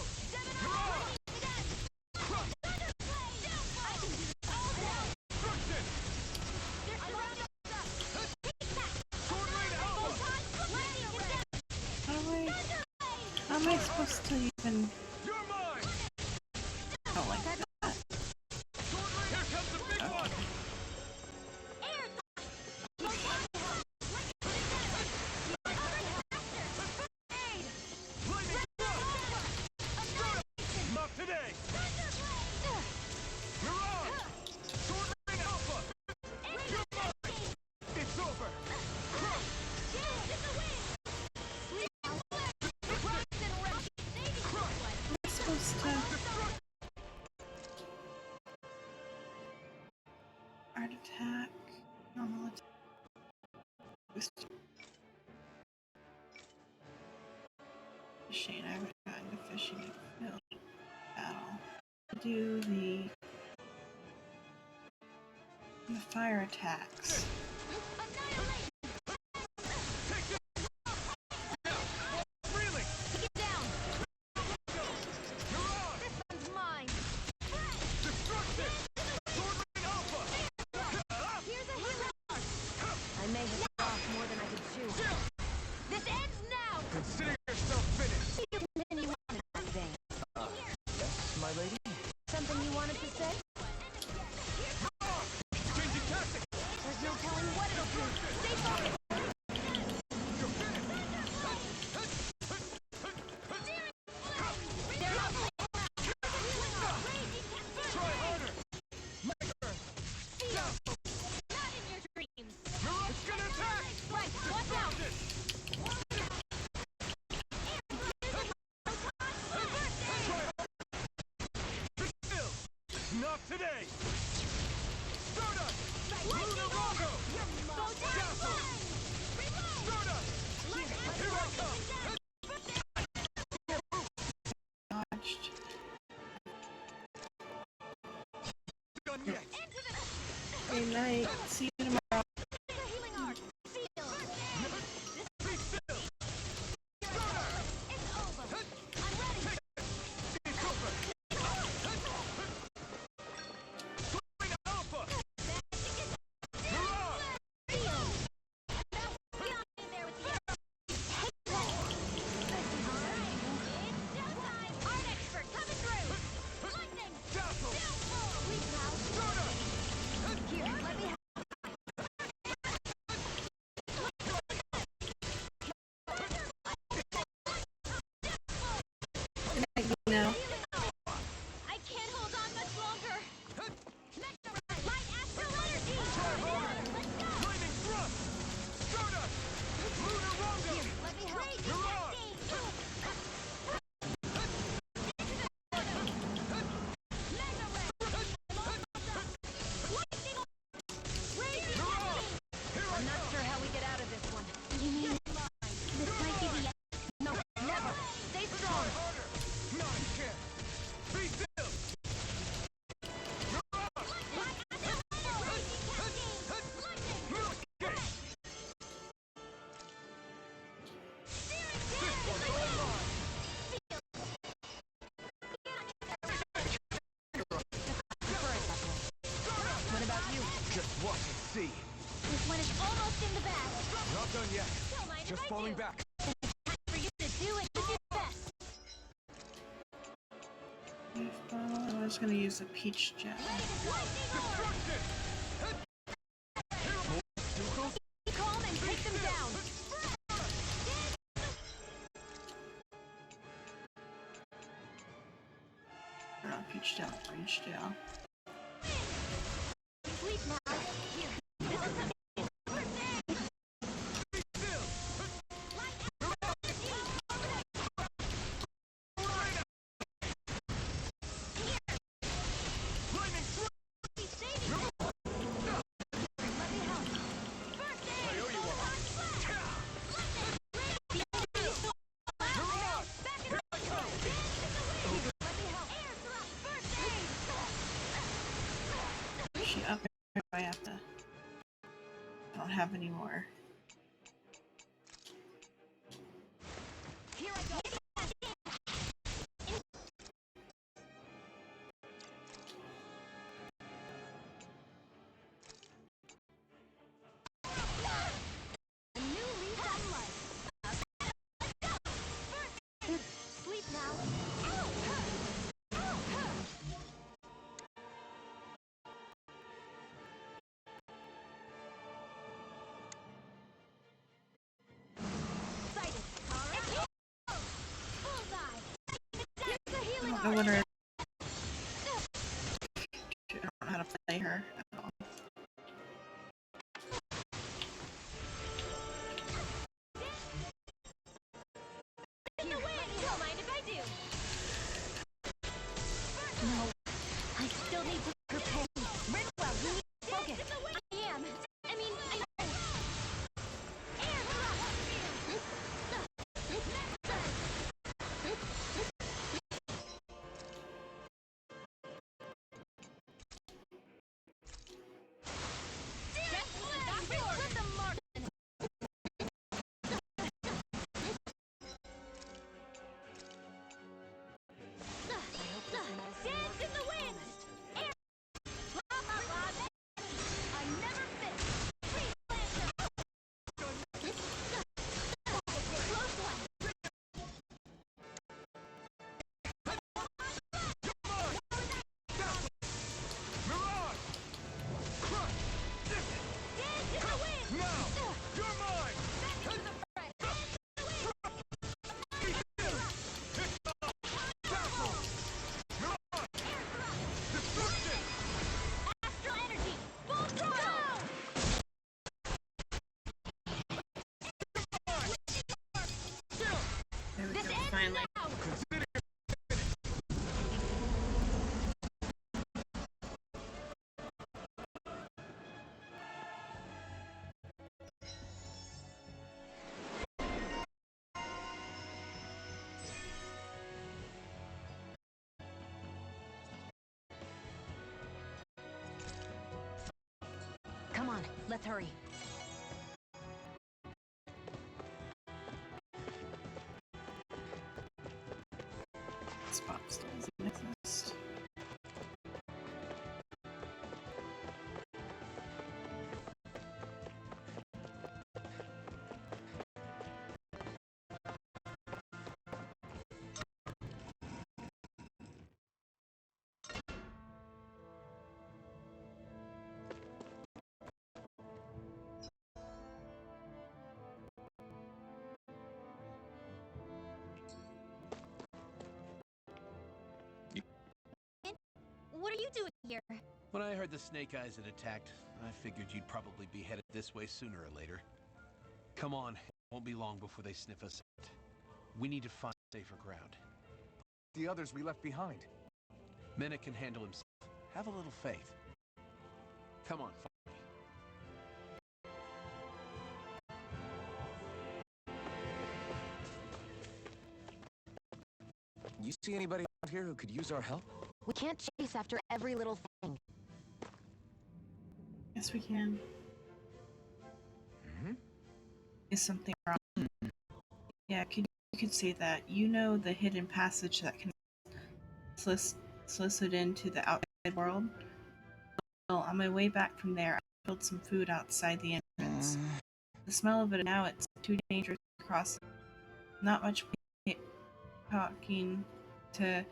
Destruction! Sword Rain Alpha! How am I supposed to even... You're mine! Oh, like that? Sword Rain! Here comes the big one! Lightning Thrust! Not today! Mirage! Sword Rain Alpha! You're mine! It's over! Am I supposed to... Art attack, normal attack, boost. Shane, I haven't gotten to fishing field battle. Do the fire attacks. Reeling! Down. Mirage! This one's mine. Destruction! Sword Rain Alpha! Here's a healer. I may have bit off more than I could chew. This ends now. Consider yourself finished! Something you wanted to say. Yes, my lady? Something you wanted to say? Changing tactics! There's no telling what it'll do. Stay focused. You're finished! They're not Try harder! My turn! not in your dreams. Mirage is gonna attack! Right, watch out. Still! Not today! Stardust! Lunar Rondo! Castle! Stardust! Here I come! Dodged. Done yet! Good night. See you tomorrow. Healing art. Seal. Be still! It's over. I'm ready. It's over! Sword Rain Alpha! Mirage! Seal. Get on in there with you. Take that. It's showtime. Art expert coming through. Lightning. Castle! Sweet now. Stardust! Here, let me have. Good night, Nino. I can't hold on much longer. Light astral energy. Let's go. Lightning Thrust! Stardust! Lunar Rondo! Let me help. Mirage! I'm not sure how we get out of this one. You mean this might be the end? No, never. Stay strong. Harder! Not a chance! Be still! What about you? Just watch and see. This one is almost in the bag. Not done yet. Don't mind if Just I falling do. back. Time for you to do it your best. I was gonna use the peach gem. Destruction! Be calm and take them down. Or not peach gel, orange gel. Sleep now. Here. This is a don't have any more. Here I go. A new lease on life. Sleep now. Sighted. Bullseye. Here's the I healing don't know what her. I don't know how to play her at all. in the wind. Don't mind if I do. No, I still need to prepare. Ridwell, you need to focus. I am. I mean, I know. Air With the mark. Dance in the wind! Air! I never miss! Freeze Lancer! Close one! Mirage! Crush! Dance in the wind! Now! You're mine! Back into the fray! Destruction! Astral energy! Full throttle! There we This go. ends Finally. now! Come on, let's hurry. This spot still doesn't exist. What are you doing here? When I heard the Snake Eyes had attacked, I figured you'd probably be headed this way sooner or later. Come on, it won't be long before they sniff us out. We need to find safer ground. The others we left behind. Minute can handle himself. Have a little faith. Come on, follow me. You see anybody out here who could use our help? We can't chase after every little thing. Yes, we can. Hmm? Is something wrong? Yeah, you could say that. You know the hidden passage that can solicit into the outside world? Well, on my way back from there, I spilled some food outside the entrance. The smell of it now, it's too dangerous to cross. Not much talking to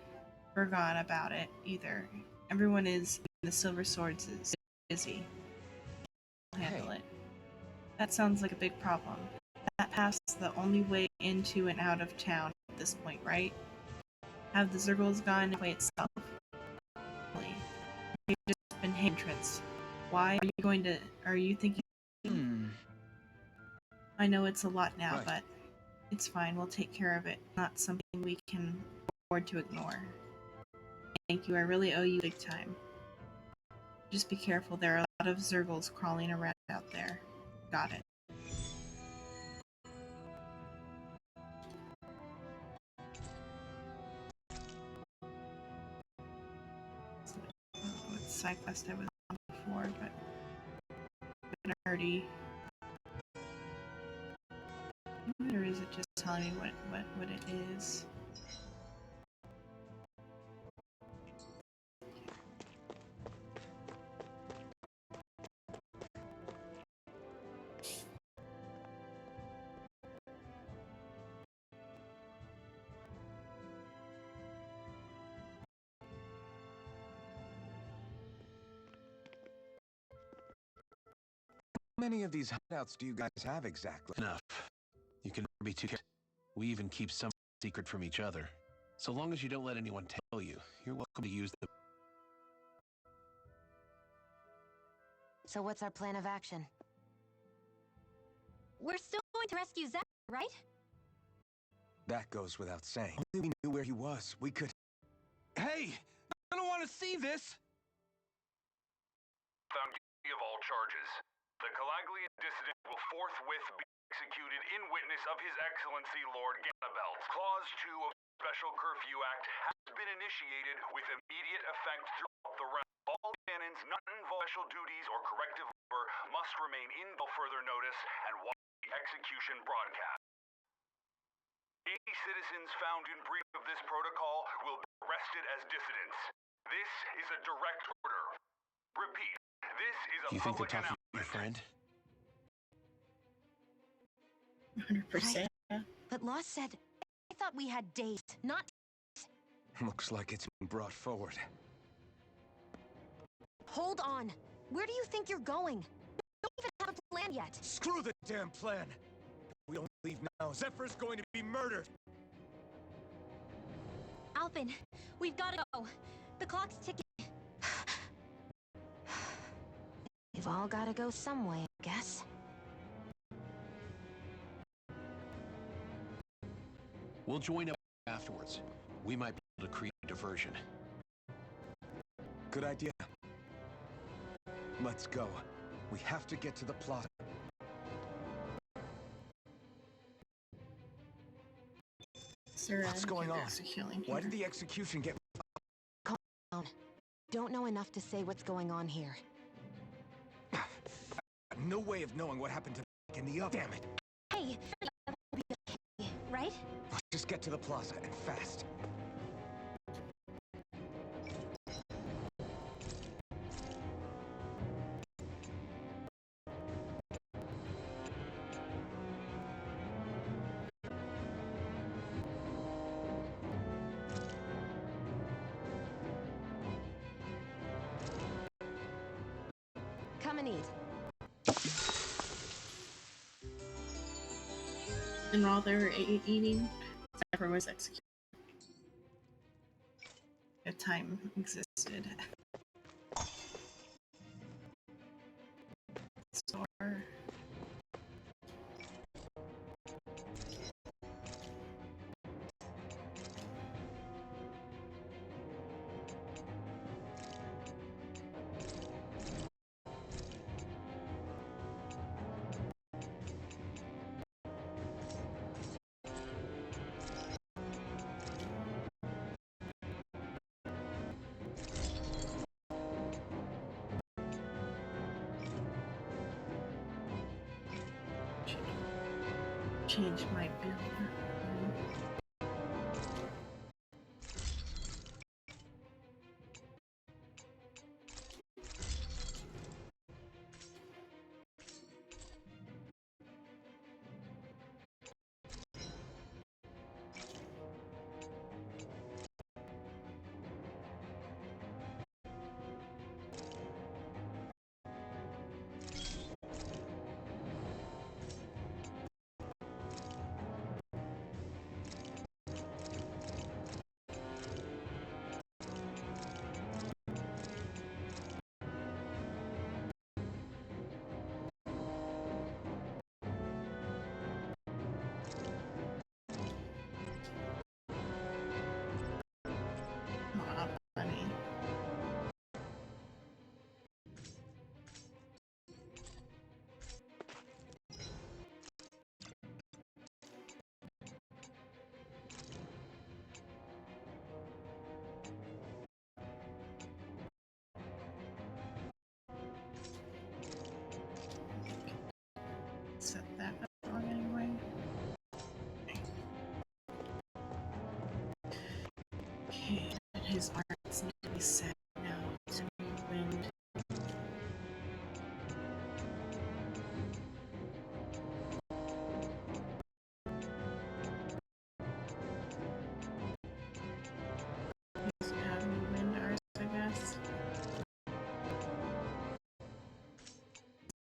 Bergon about it, either. Everyone in the Silver Swords is busy. I'll handle it. That sounds like a big problem. That pass is the only way into and out of town at this point, right? Have the Zergles gone away itself? They've just been hindrance. Why are you thinking? I know it's a lot now, but it's fine. We'll take care of it. Not something we can afford to ignore. Thank you. I really owe you big time. Just be careful. There are a lot of Zergles crawling around out there. Got it. What side quest I was on before, but nerdy. it, or is it just telling me what it is? How many of these hideouts do you guys have exactly? Enough. You can never be too careful. We even keep some secret from each other. So long as you don't let anyone tell you, you're welcome to use them. So what's our plan of action? We're still going to rescue Zach, right? That goes without saying. Only we knew where he was, we could... Hey! I don't want to see this! Found guilty of all charges. The Calaglian dissident will forthwith be executed in witness of His Excellency Lord Ganabelt. Clause 2 of the Special Curfew Act has been initiated with immediate effect throughout the realm. All cannons not involved in special duties or corrective labor must remain in until further notice and watch the execution broadcast. Any citizens found in breach of this protocol will be arrested as dissidents. This is a direct order. Repeat, this is a You think they're public talking announcement. to your friend? 100%. But Law said... I thought we had days, not... Looks like it's been brought forward. Hold on! Where do you think you're going? We don't even have a plan yet! Screw the damn plan! If we don't leave now, Zephyr's going to be murdered! Alpin, we've got to go. The clock's ticking. We've all gotta go some way, I guess. We'll join up afterwards. We might be able to create a diversion. Good idea. Let's go. We have to get to the plaza. What's going on? Why did the execution get... Calm down. Don't know enough to say what's going on here. No way of knowing what happened to in the other. Damn it. Hey, we'll be okay, right? Let's just get to the plaza and fast. Come and eat. And while they were eating, Zephyr was executed. A time existed. Store. Change my builder. set now to be wind. Doesn't have any wind ours, I guess.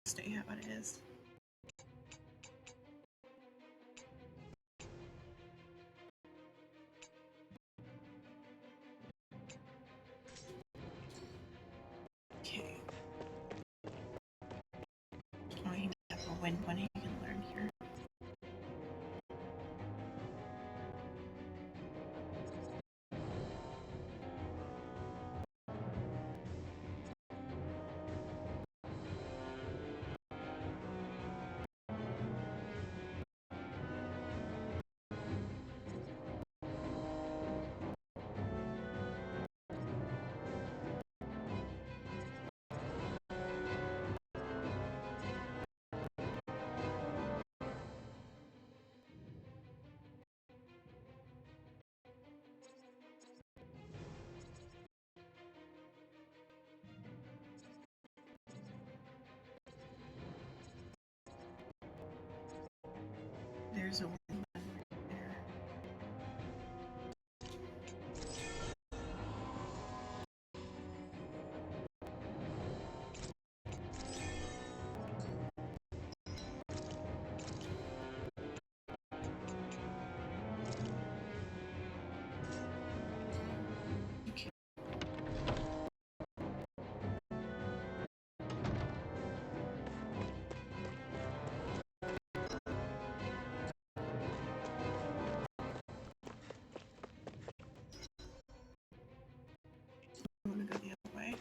Stay how it is. Okay. Oh, he might have a wind one he can learn here. There's a wind one right there. Okay. I'm gonna go the other way.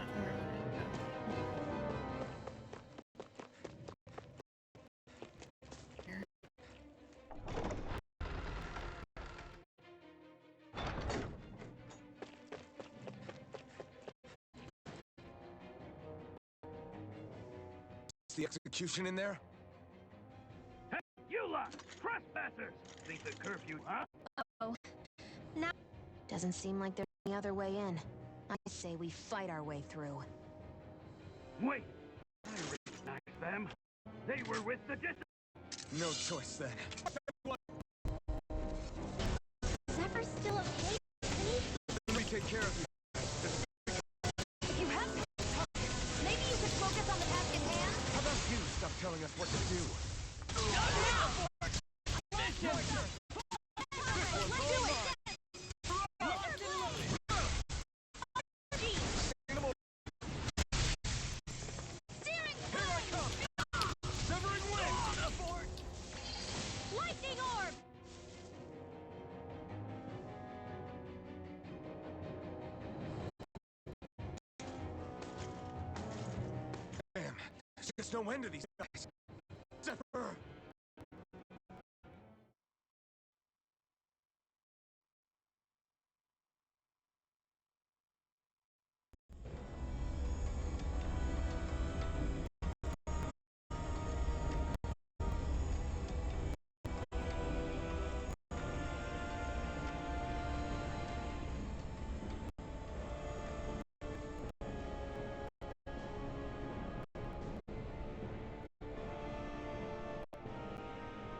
Where would I go? Here. Is the execution in there? Hey, you lot! Trespassers! Think the curfew, huh? Oh, now doesn't seem like there's any other way in. I say we fight our way through. Wait! I recognized them. They were with the No choice then. Zephyr's still okay, isn't he? Let me take care of you. If you have maybe you could focus on the task at hand? How about you stop telling us what to do? Let's do it! Steering column! Severing wind! Lightning orb! Damn, there's just no end to these guys. Zephyr!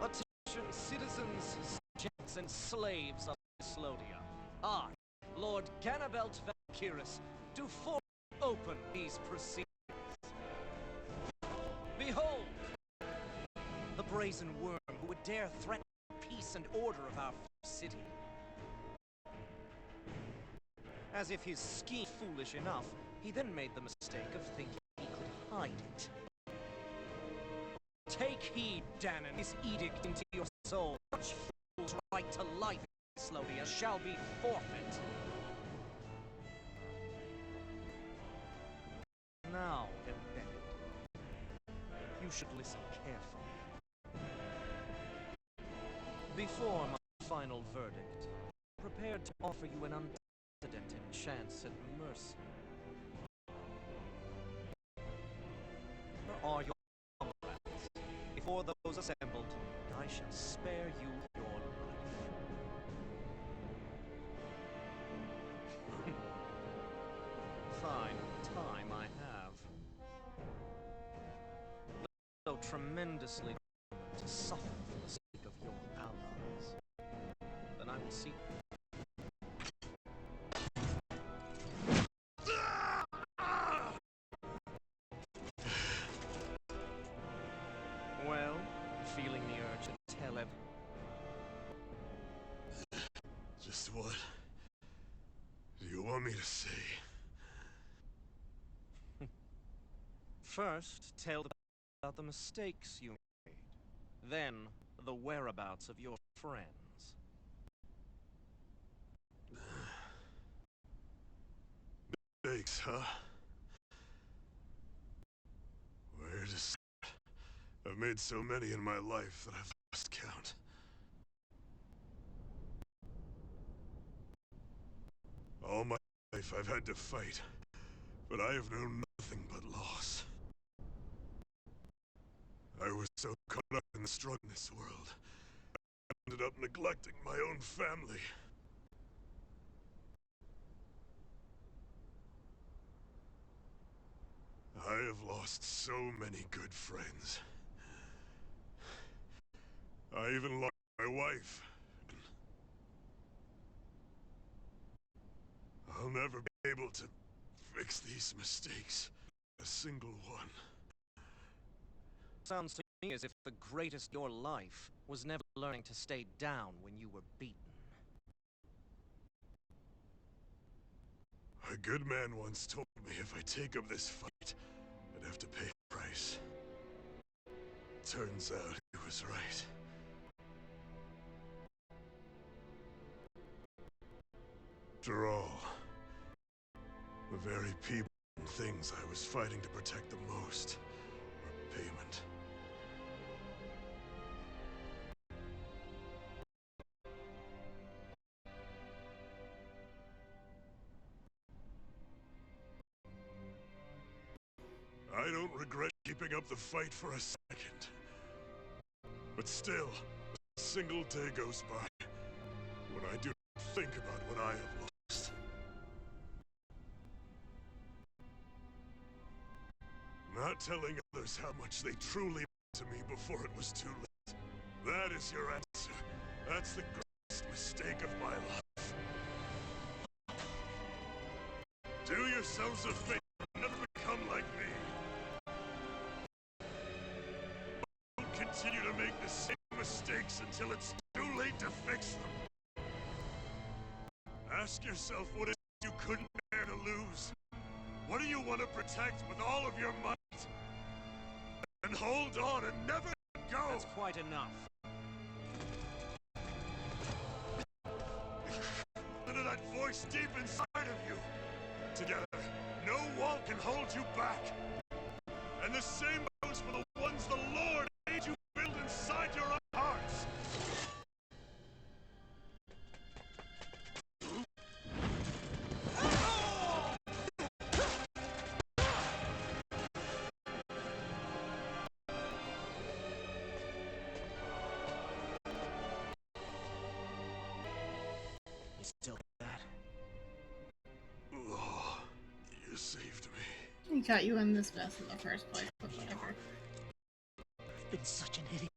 Attention, citizens, subjects, and slaves of Thessalonia. I, Lord Ganabelt Valkyrus, do formally open these proceedings. Behold, the brazen worm who would dare threaten the peace and order of our city. As if his scheme foolish enough, he then made the mistake of thinking he could hide it. Take heed, Danon, this edict into your soul. Such fool's right to life, Slodius, shall be forfeit. Now, embedded, you should listen carefully. Before my final verdict, I'm prepared to offer you an unprecedented chance at mercy. Where are your comrades? Before those assembled, I shall spare you your life. Fine time I have. So tremendously determined to suffer for the sake of your allies. Then I will see. Well, feeling the urge to tell everyone. Just what do you want me to say? First, tell them about the mistakes you made. Then, the whereabouts of your friends. Mistakes, huh? Where to start? I've made so many in my life that I've lost count. All my life I've had to fight, but I have known nothing but loss. I was so caught up in the struggle in this world, I ended up neglecting my own family. I have lost so many good friends. I even lost my wife. I'll never be able to fix these mistakes. A single one. Sounds to me as if the greatest of your life was never learning to stay down when you were beaten. A good man once told me if I take up this fight, I'd have to pay a price. Turns out he was right. After all, the very people and things I was fighting to protect the most were payment. I don't regret keeping up the fight for a second. But still, a single day goes by when I do not think about what I have lost. Not telling others how much they truly meant to me before it was too late. That is your answer. That's the greatest mistake of my life. Do yourselves a favor and never become like me. Don't continue to make the same mistakes until it's too late to fix them. Ask yourself what it is you couldn't bear to lose. What do you want to protect with all of your might? And hold on and never let go! That's quite enough. Listen to that voice deep inside of you. Together, no wall can hold you back. And the same goes for the ones the Lord made you build inside your own hearts. You still that? Oh, you saved me. He got you in this mess in the first place, but whatever. I've been such an idiot.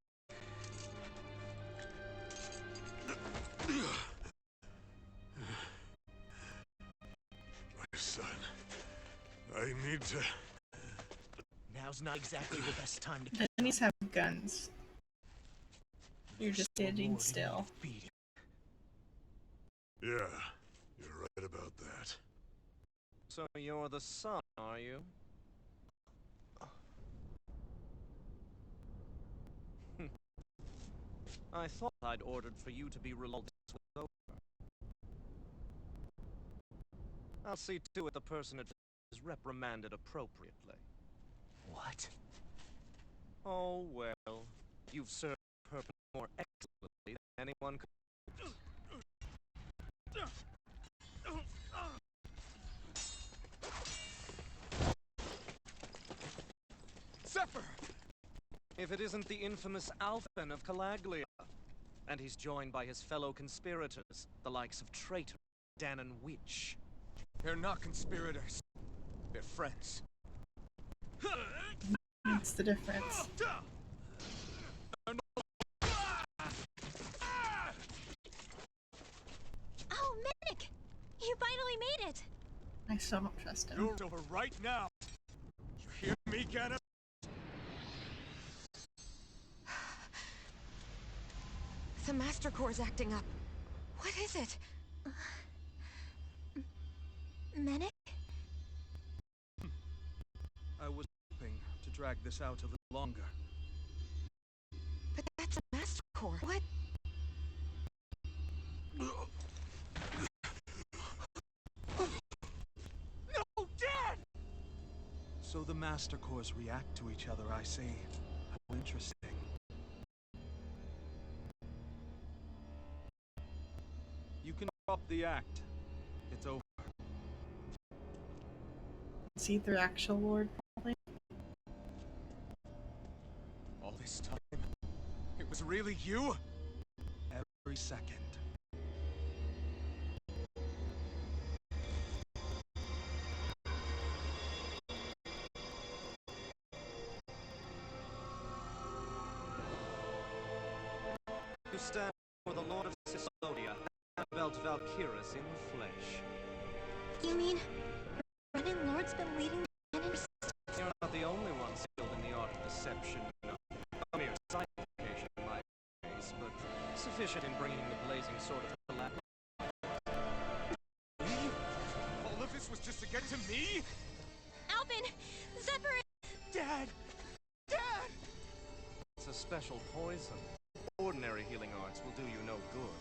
My son, I need to... Now's not exactly the best time to... Enemies have guns. You're just standing still. Yeah, you're right about that. So you're the son, are you? I thought I'd ordered for you to be released over. I'll see to it the person is reprimanded appropriately. What? Oh, well. You've served purpose more excellently than anyone could. Zephyr! If it isn't the infamous Alphen of Calaglia. And he's joined by his fellow conspirators, the likes of Traitor, Dan and Witch. They're not conspirators. They're friends. That's the difference. Oh, Minik! You finally made it! I still don't trust him. You're over right now. You hear me, Gannon? The Master Core's acting up. What is it? Minik? I was hoping to drag this out a little longer. But that's a Master Core. What? No, Dad! So the Master Cores react to each other, I see. How interesting. You can drop the act. It's over. Is he the actual Lord, probably? All this time, it was really you? Every second. You stand for the Lord of Cistodia, Annabelt Valkyris in the flesh. You mean Brennan Lord's been leading the men in... You're not the only one skilled in the art of deception, no. A mere side application in my case, but sufficient in bringing the blazing sword of Calaglia. Me? All of this was just to get to me? Alvin! Zephyr! Dad! Dad! It's a special poison. Ordinary healing arts will do you no good.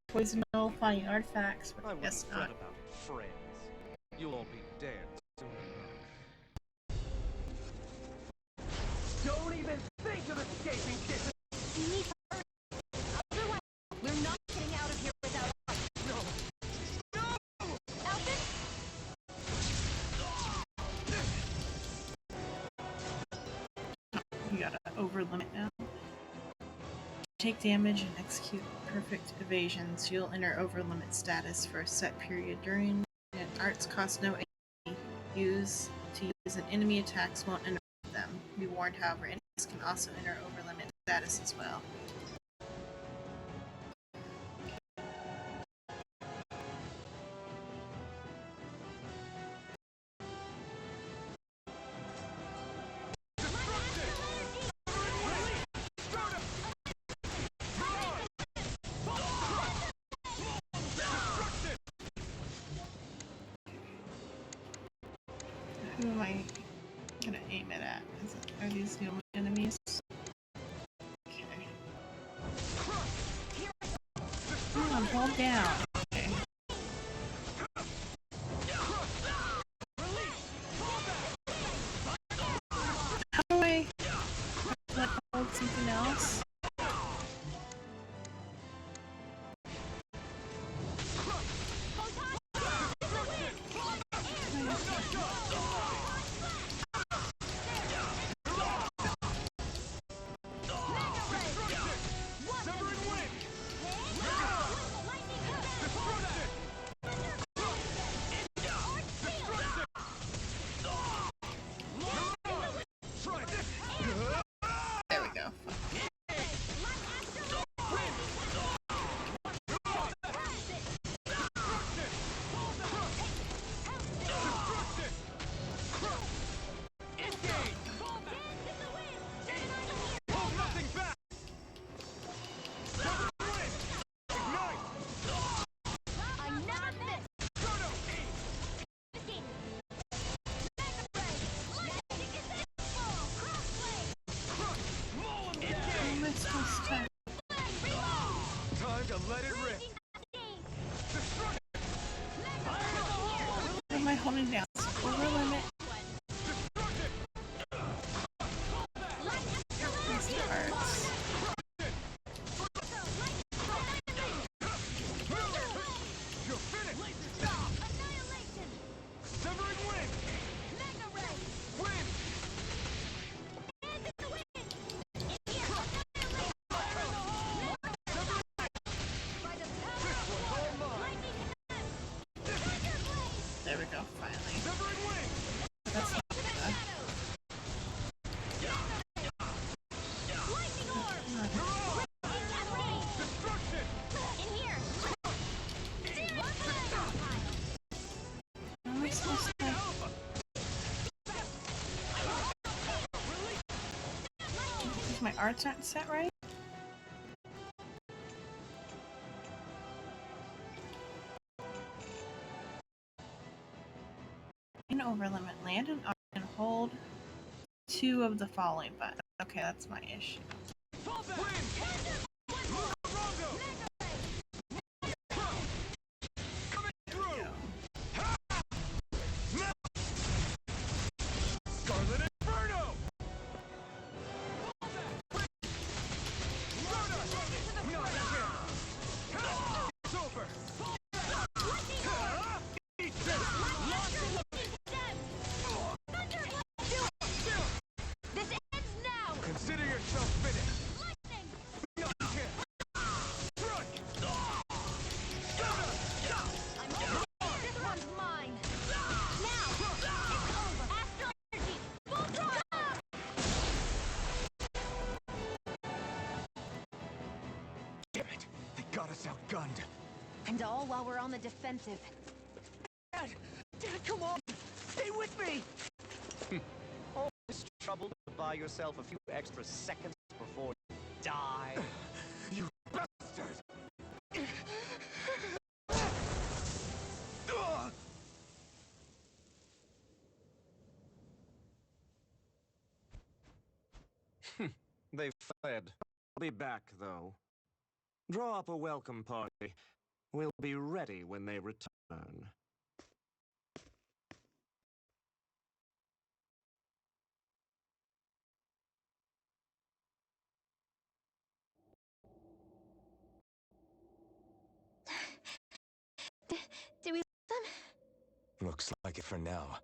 Poison nullifying artifacts, but I I wouldn't guess fret not. about it, friends. You'll all be dead soon enough. Don't even think of escaping, kid! You need to hurry. Otherwise, we're not getting out of here without us. No! Alvin? You gotta overlimit now. Take damage and execute perfect evasions. You'll enter overlimit status for a set period during, and arts cost no AP. Use an enemy attacks won't enter them. Be warned, however, enemies can also enter overlimit status as well. Who am I gonna aim it at? Are these the only enemies? Okay. Come on, hold down. Okay. How do I like hold something else? There we go. my arts aren't set right. In overlimit land and hold 2 of the following buttons. Okay, that's my issue. Outgunned. And all while we're on the defensive. Dad, come on! Stay with me! All this trouble to buy yourself a few extra seconds before you die. You bastard! They've fled. I'll be back, though. Draw up a welcome party. We'll be ready when they return. Do we lose them? Looks like it for now.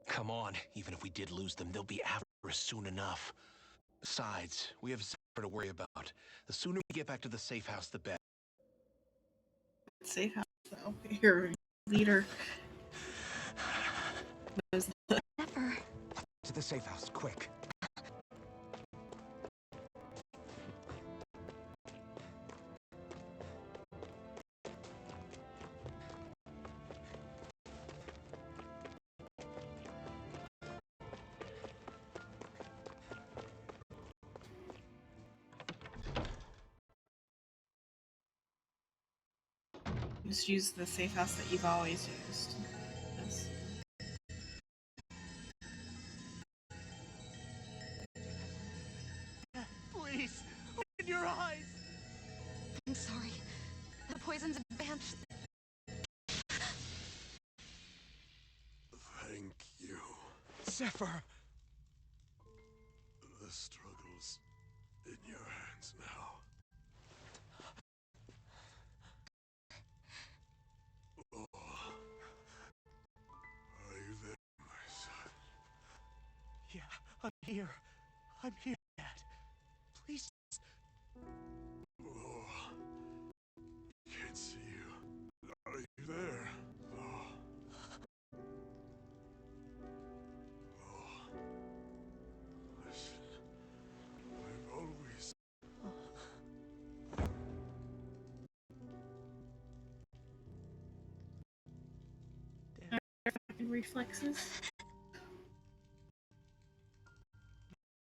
Come on, even if we did lose them, they'll be after us soon enough. Besides, we have Zephyr to worry about. The sooner we get back to the safe house, the better. Safe house, though. Your leader. Never. To the safe house, quick. Just use the safe house that you've always used. Yes. Please, open your eyes! I'm sorry. The poison's advanced. Thank you. Zephyr! The struggle's in your hands now. Oh. Are you there, my son? Yeah, I'm here. I'm here, Dad. Please. Oh. Can't see you. Are you there? Oh. Oh. Listen. I've always... Fucking reflexes.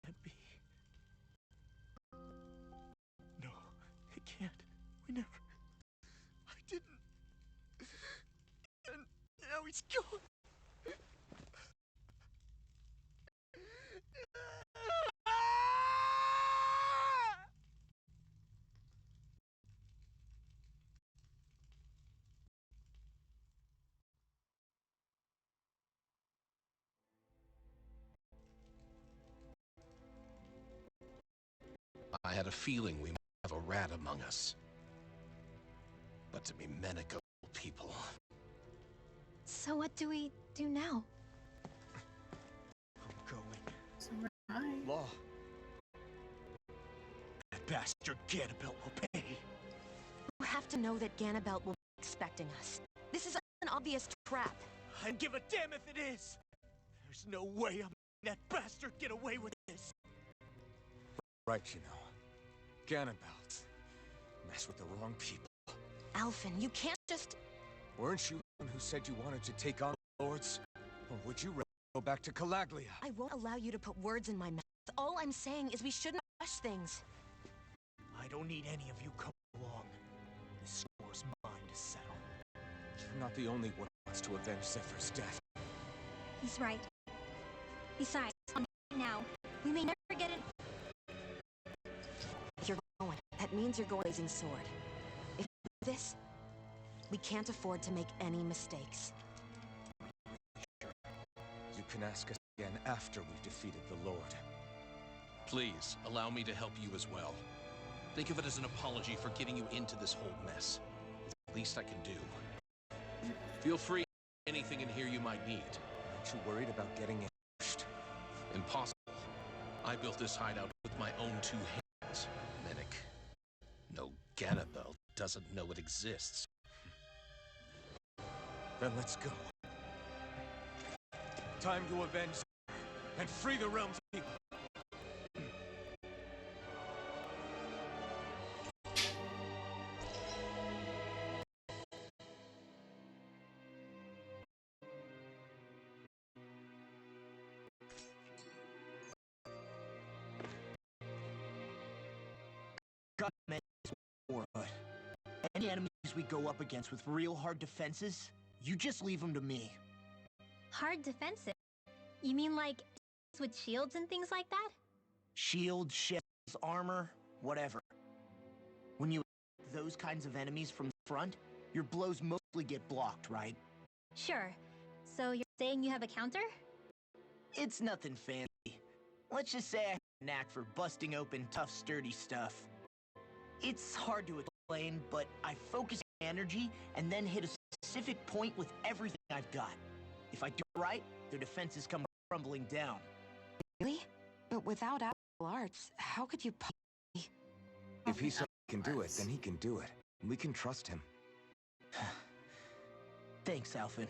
Can't be. No, it can't. We never. I didn't. And now he's gone. I had a feeling we might have a rat among us. But to be medical people... So what do we do now? I'm going. So right. Law. That bastard Ganabelt will pay. You have to know that Ganabelt will be expecting us. This is an obvious trap. I don't give a damn if it is. There's no way I'm letting that bastard get away with this. Right, you know. Ganabelt. Mess with the wrong people. Alphen, you can't just... Weren't you the one who said you wanted to take on the Lord? swords? Or would you rather go back to Calaglia? I won't allow you to put words in my mouth. All I'm saying is we shouldn't rush things. I don't need any of you coming along. This score's mine to settle. You're not the only one who wants to avenge Zephyr's death. He's right. Besides, now, we may never get it. If you're going, that means you're going blazing sword. If you do this, we can't afford to make any mistakes. You can ask us again after we've defeated the Lord. Please, allow me to help you as well. Think of it as an apology for getting you into this whole mess. It's the least I can do. Feel free to anything in here you might need. Aren't you worried about getting ambushed? Impossible. I built this hideout with my own 2 hands, Mimic. No Ganabelt doesn't know it exists. Then let's go. Time to avenge and free the realm's people. Got men war, but any enemies we go up against with real hard defenses, you just leave them to me. Hard defensive? You mean like with shields and things like that? Shields, shields, armor, whatever. When you attack those kinds of enemies from the front, your blows mostly get blocked, right? Sure. So you're saying you have a counter? It's nothing fancy. Let's just say I have a knack for busting open tough, sturdy stuff. It's hard to explain, but I focus my energy and then hit a specific point with everything I've got. If I do it right, their defenses come crumbling down. Really? But without actual arts, how could you possibly... If he can do it, then he can do it. We can trust him. Thanks, Alphen.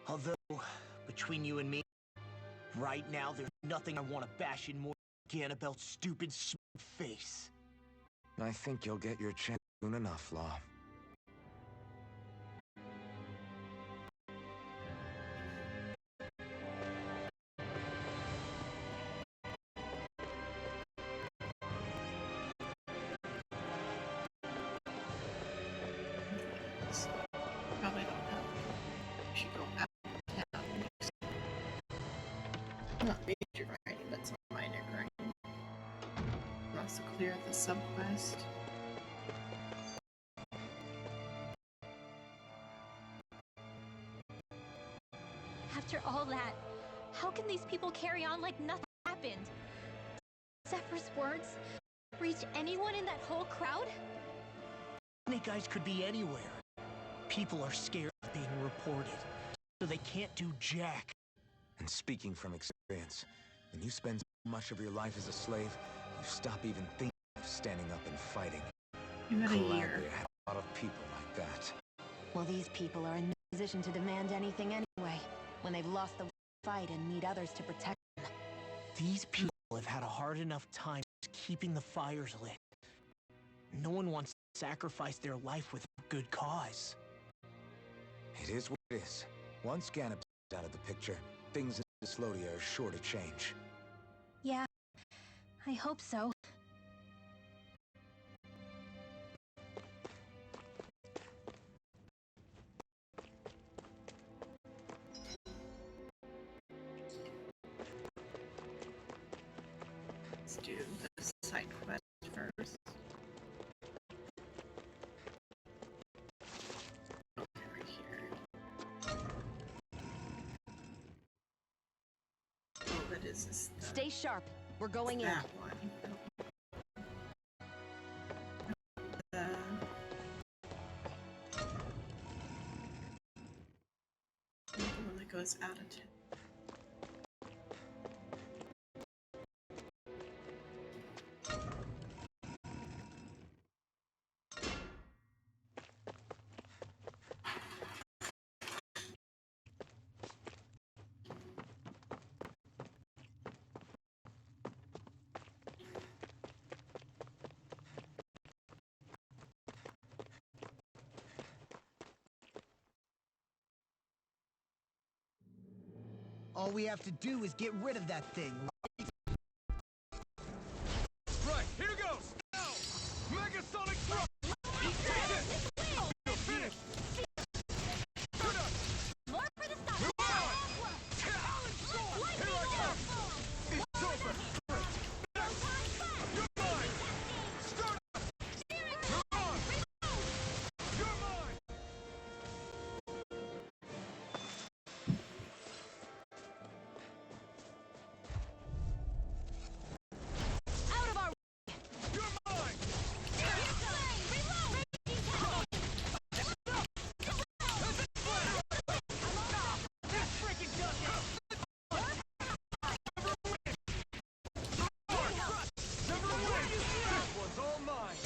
Although, between you and me, right now there's nothing I want to bash in more than Ganabel's stupid face. I think you'll get your chance soon enough, Law. Probably don't know. We should go out of town. Not major grinding, but some minor grinding. And also clear the subquest. After all that, how can these people carry on like nothing happened? Zephyr's words reach anyone in that whole crowd? Snake Eyes could be anywhere. People are scared of being reported, so they can't do jack. And speaking from experience, when you spend so much of your life as a slave, you stop even thinking of standing up and fighting. You had a year. Calaglia had a lot of people like that. Well, these people are in no position to demand anything anyway, when they've lost the fight and need others to protect them. These people have had a hard enough time keeping the fires lit. No one wants to sacrifice their life with a good cause. It is what it is. Once Ganab's out of the picture, things in Slodia are sure to change. Yeah, I hope so. Let's do the side quest first. Okay, right here. Oh, that is this. Stay sharp. We're going in. That one. The one that goes out of town. All we have to do is get rid of that thing. Right, here goes! Now! Megasonic throw! More for the stop. It's over! You're mine! Start up! You're on! You're mine! Out of our You're mine! Never win! This one's all mine!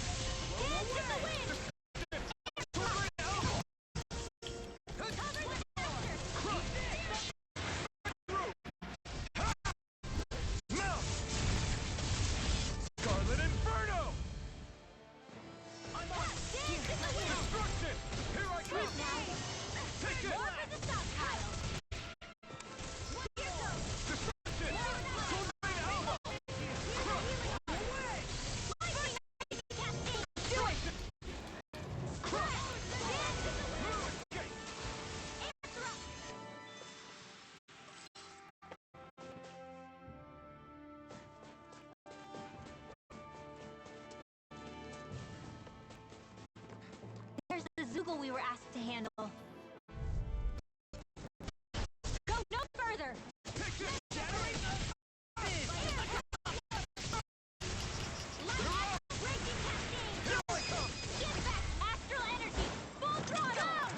Now! Scarlet Inferno! Destruction! Here I come! Take it! Destruction! Tornado elbow! There's the Zoogle we were asked to handle. go no further. Get back! Astral energy! Full throttle!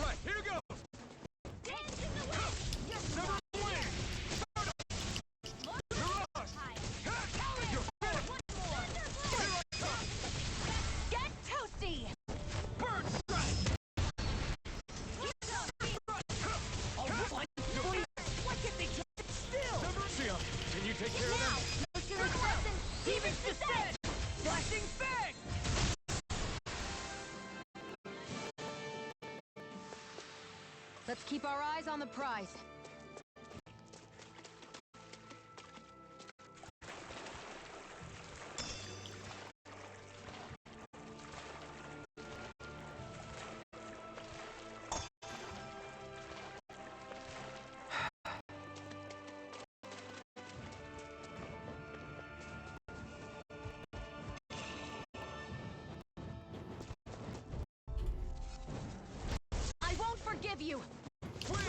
Right, here goes! Dancing the wind! Never win! Mirage! You're dead! Here I come! Get toasty. Bird strike! All right, why can't they just sit still? Never see 'em. Can you take care of them? Muscular lesson! Demon's descent! Flashing bang! Let's keep our eyes on the prize. I won't forgive you. Win!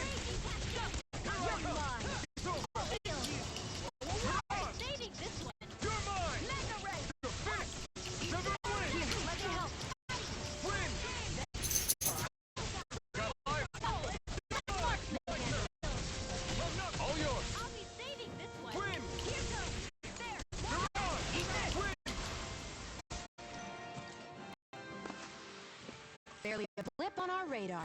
You're mine. It's over! Saving this one. You're mine! Mega ray. You're finished! Never win! Let me help. Win! Got life! All yours! I'll be saving this one. Win! Here goes. There. You're on! Win! Barely a blip on our radar.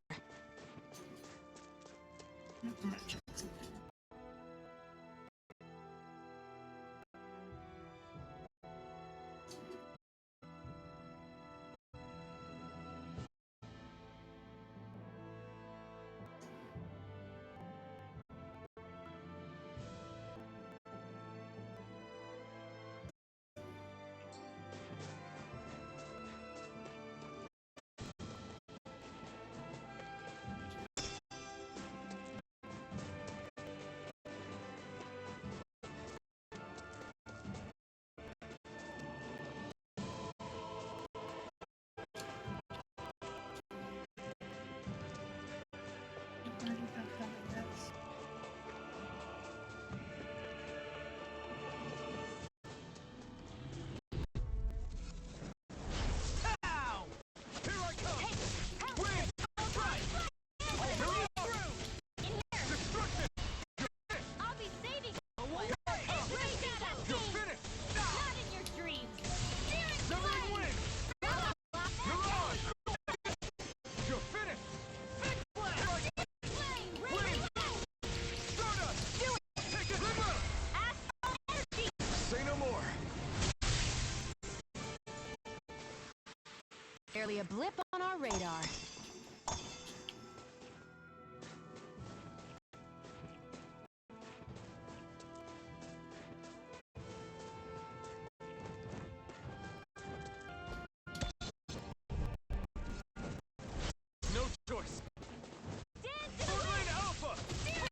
barely a blip on our radar. No choice. Berlin Alpha! Here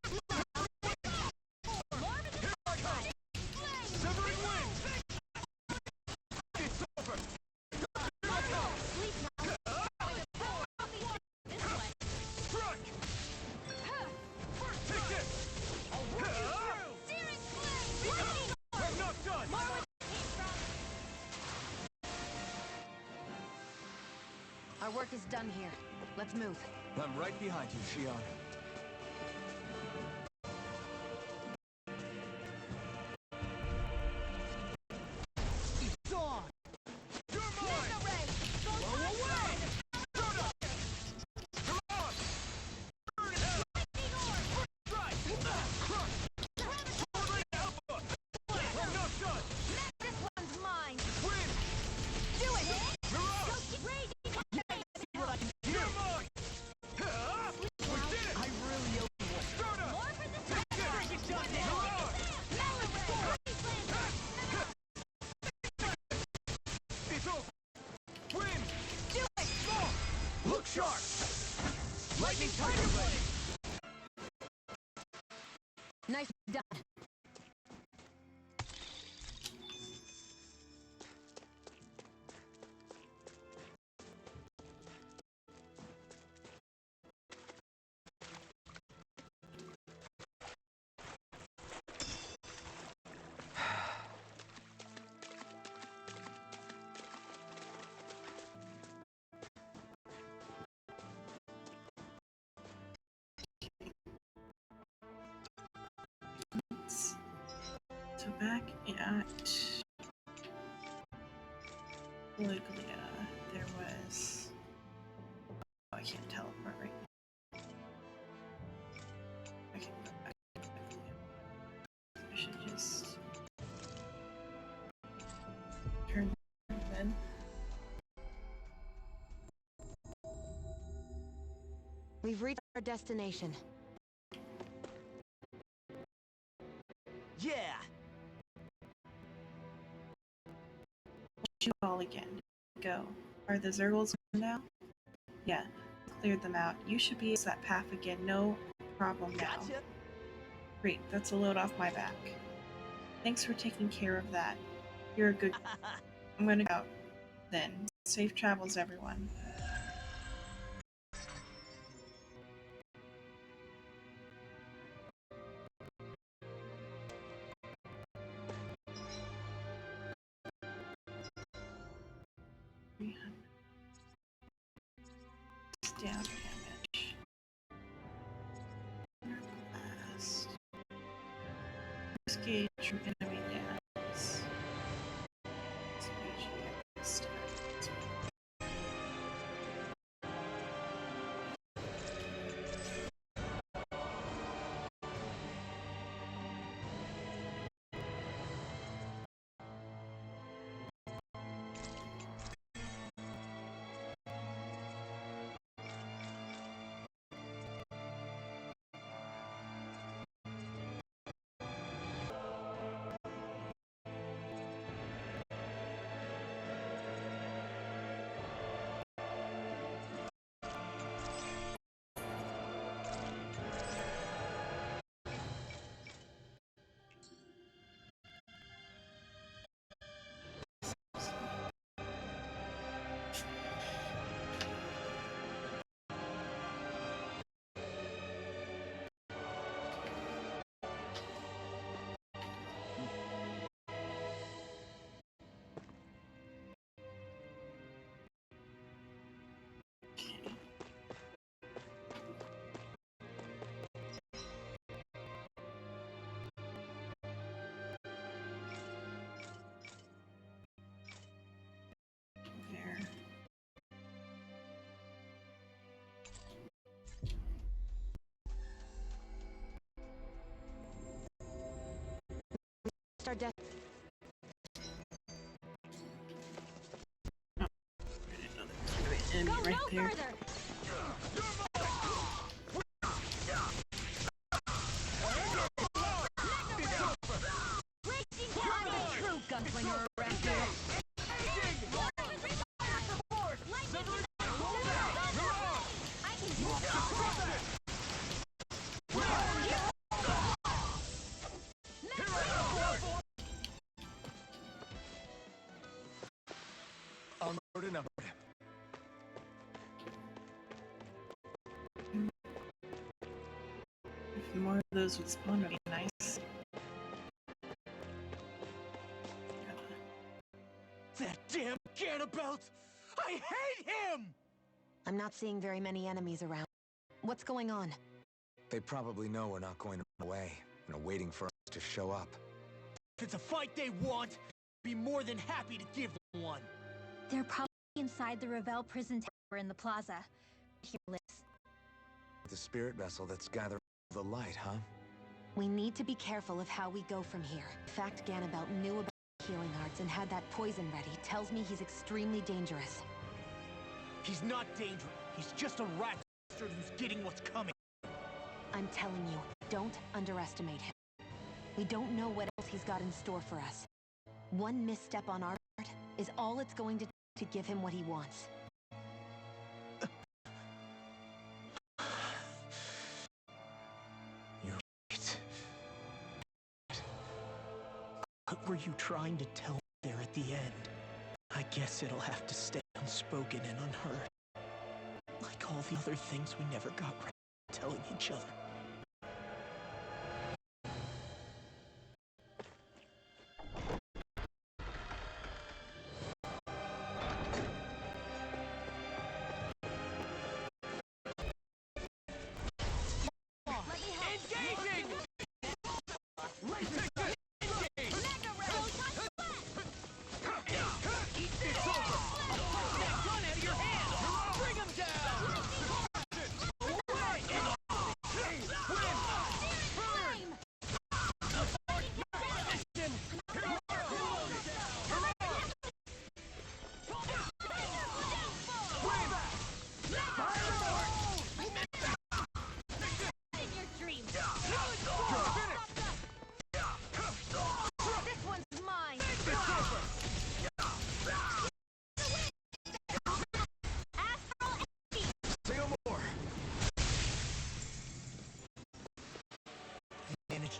I come! Severing wind! It's over! Here I come! Strike! Take this! I'm not done! Our work is done here. Let's move. I'm right behind you, Shion. It's on! You're mine! Blow away! Soda! Come on! Burn hell! Strike! Crush! Berlin Alpha! I'm not done! This one's mine. Win! Do it! Mirage! See what I can do. You're mine! We did it! I really hope you will. Soda! More for the Take this! Break it down now. Mirage! It's over! Win! Do it! Look sharp! Lightning Tiger Blade! Nice done. So back at Liglia, there was. Oh, I can't teleport right now. I can go back to Liglia. I should just turn then. We've reached our destination. Yeah! You all again. Go. Are the Zergles now? Yeah. Cleared them out. You should be able to that path again. No problem now. Gotcha! Great. That's a load off my back. Thanks for taking care of that. You're a good. I'm gonna go out then. Safe travels, everyone. Down damage. Blast. Gauge from enemy downs. Species start. There. Our death. I didn't know that was gonna be right no there. further! True gunslinger around here. Onward and upward. If more of those would spawn, would be nice. That damn Ganabelt! I hate him! I'm not seeing very many enemies around. What's going on? They probably know we're not going to run away and are waiting for us to show up. If it's a fight they want, I'd be more than happy to give them one. They're probably inside the Revel prison tower in the plaza. Here, Liz. The spirit vessel that's gathering the light, huh? We need to be careful of how we go from here. The fact Ganabelt knew about healing arts and had that poison ready tells me he's extremely dangerous. He's not dangerous. He's just a rat bastard who's getting what's coming. I'm telling you, don't underestimate him. We don't know what else he's got in store for us. One misstep on our part is all it's going to take to give him what he wants. You're right. What were you trying to tell me there at the end? I guess it'll have to stay unspoken and unheard. Like all the other things we never got right to telling each other.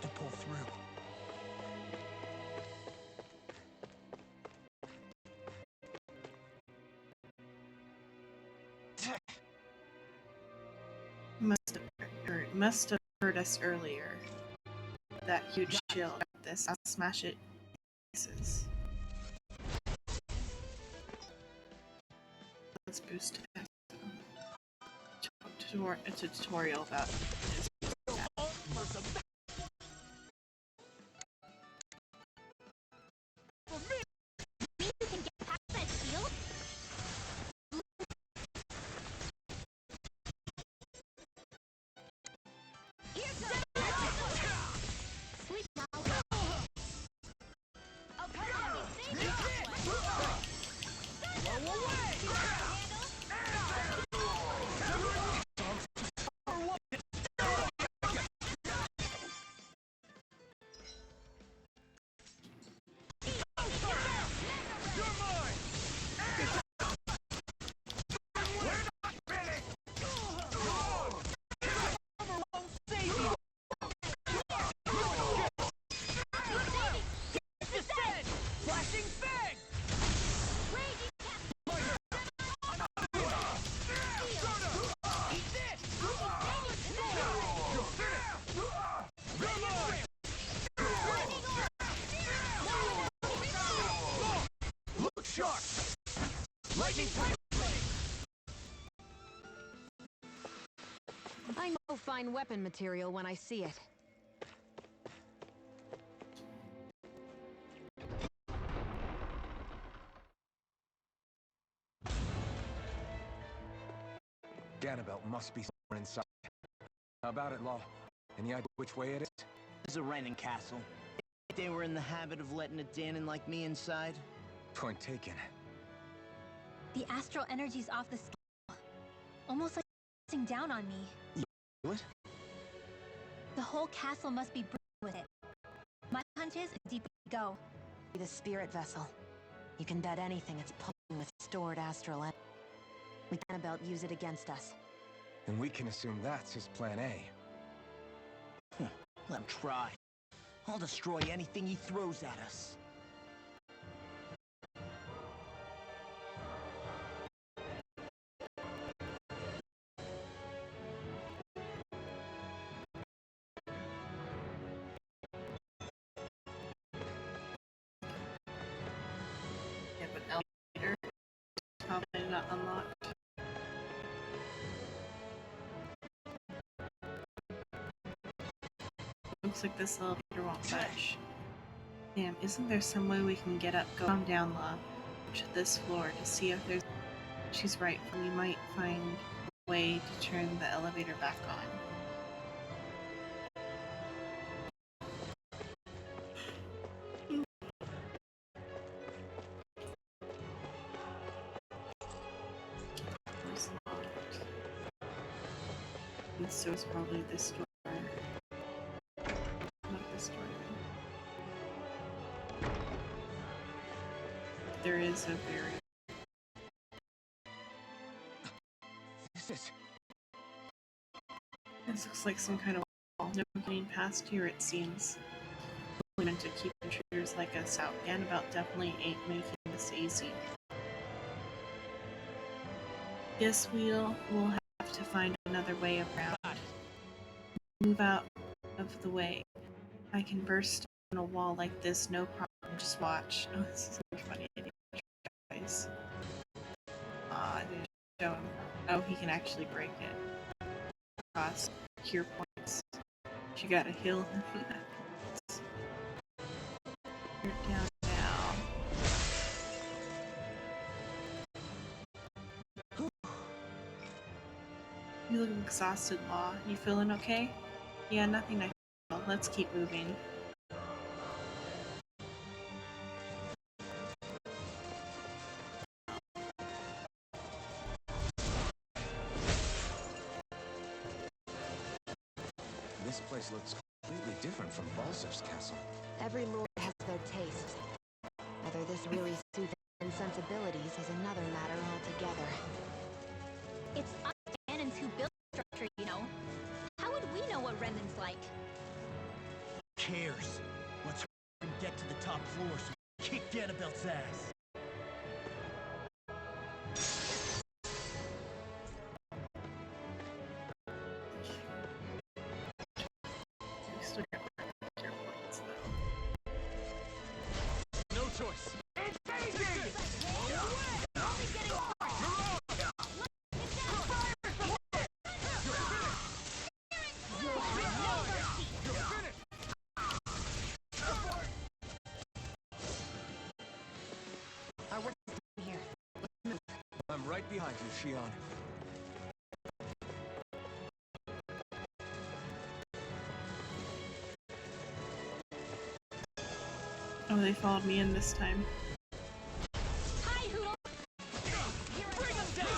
To pull through. Must have heard us earlier. That huge shield. Got this. I'll smash it in pieces. Let's boost it. A tutorial about this. I know fine weapon material when I see it. Ganabelt must be somewhere inside. How about it, Law? Any idea which way it is? It's a Renin castle. They were in the habit of letting a Danon like me inside. Point taken. The astral energy's off the scale. almost like pressing down on me. What? The whole castle must be brimming with it. My hunch is the deeper we go. The spirit vessel. You can bet anything it's pulling with stored astral energy. We can about use it against us. And we can assume that's his plan A. Let him try. I'll destroy anything he throws at us. Yeah, but elevator is probably not unlocked. Looks like this elevator won't budge. Damn, isn't there some way we can get up? Go calm down, La. To this floor to see if there's... She's right, we might find a way to turn the elevator back on. And so it's probably this door. Not this door. There is a barrier. This looks like some kind of wall. No getting past here, it seems. Only meant to keep intruders like us out. Annabelle definitely ain't making this easy. Guess we'll have to find another way around. Move out of the way. I can burst on a wall like this, no problem. Just watch. Oh, this is so funny. Guys. I didn't show him. Oh, he can actually break it. Cross cure points. She got a heal. You're down now. You look exhausted, Law. You feeling okay? Yeah, nothing I feel. Let's keep moving. This place looks completely different from Balzer's castle. Every lord has their taste. Whether this really suits their sensibilities is another matter altogether. It's us Ganons who built the structure, you know. How would we know what Renan's like? Cares. Let's get to the top floor so we kick Annabelle's ass. We still got cure points, though. No choice. I'm right behind you, Shion. Oh, they followed me in this time. Hi, Hoodle! Bring him down!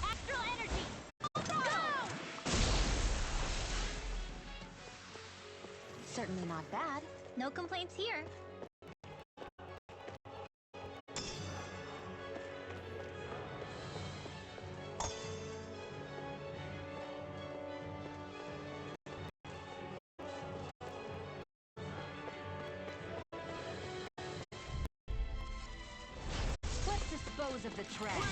Astral energy! Go! Certainly not bad. No complaints here. Let's dispose of the trash.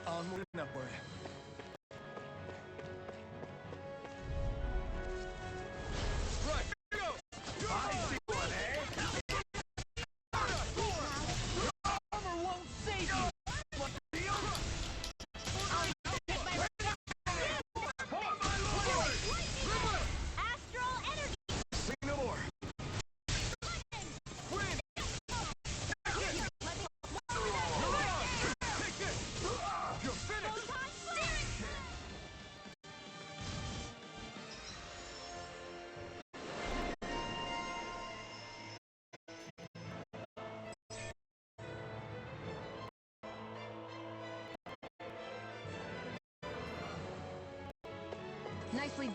Onward and upward. Nicely.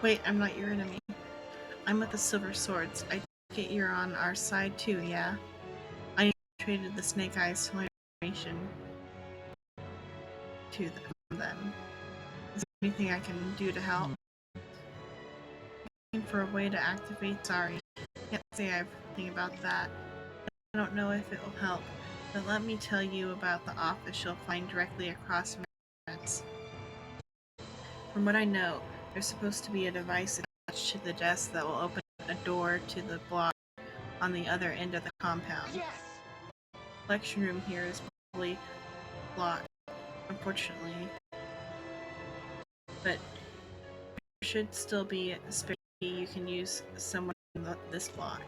Wait, I'm not your enemy. I'm with the Silver Swords. I take it you're on our side too, yeah? I traded the Snake Eyes to learn information to them. Is there anything I can do to help? Looking for a way to activate. Sorry, can't say I have anything about that. I don't know if it will help, but let me tell you about the office you'll find directly across from the entrance. From what I know, there's supposed to be a device attached to the desk that will open a door to the block on the other end of the compound. Yes! The collection room here is probably locked, unfortunately, but there should still be a spare key you can use somewhere in this block.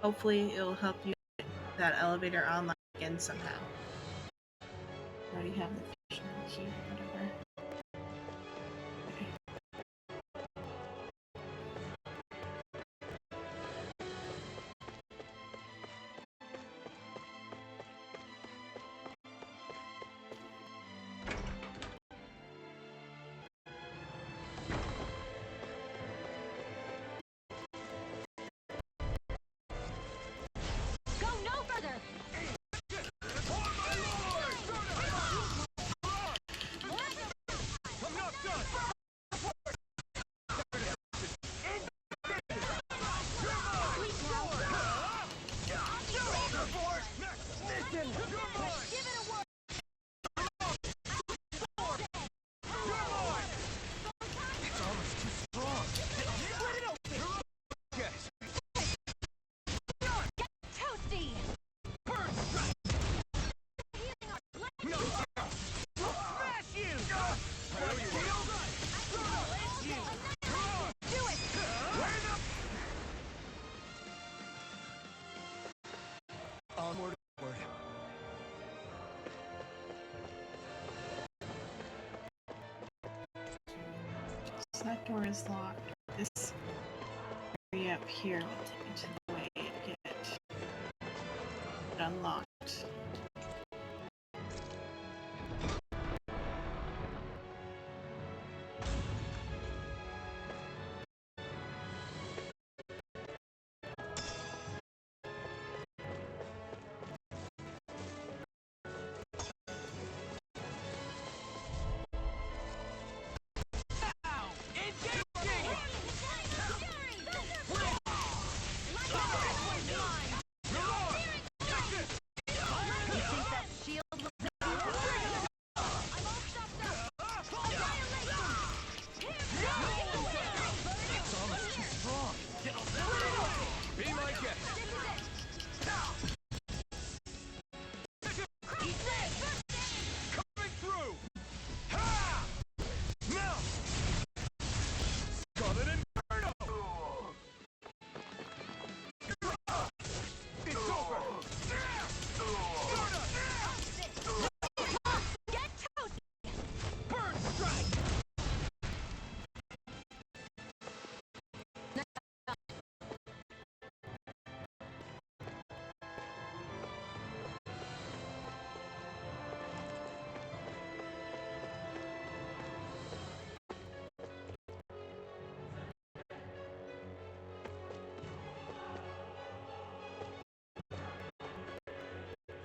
Hopefully it will help you get that elevator online again somehow. I already have the functional key, whatever. Go no further! Toasty! Onward, onward. So that door is locked. This area up here will take me to the way to get it unlocked.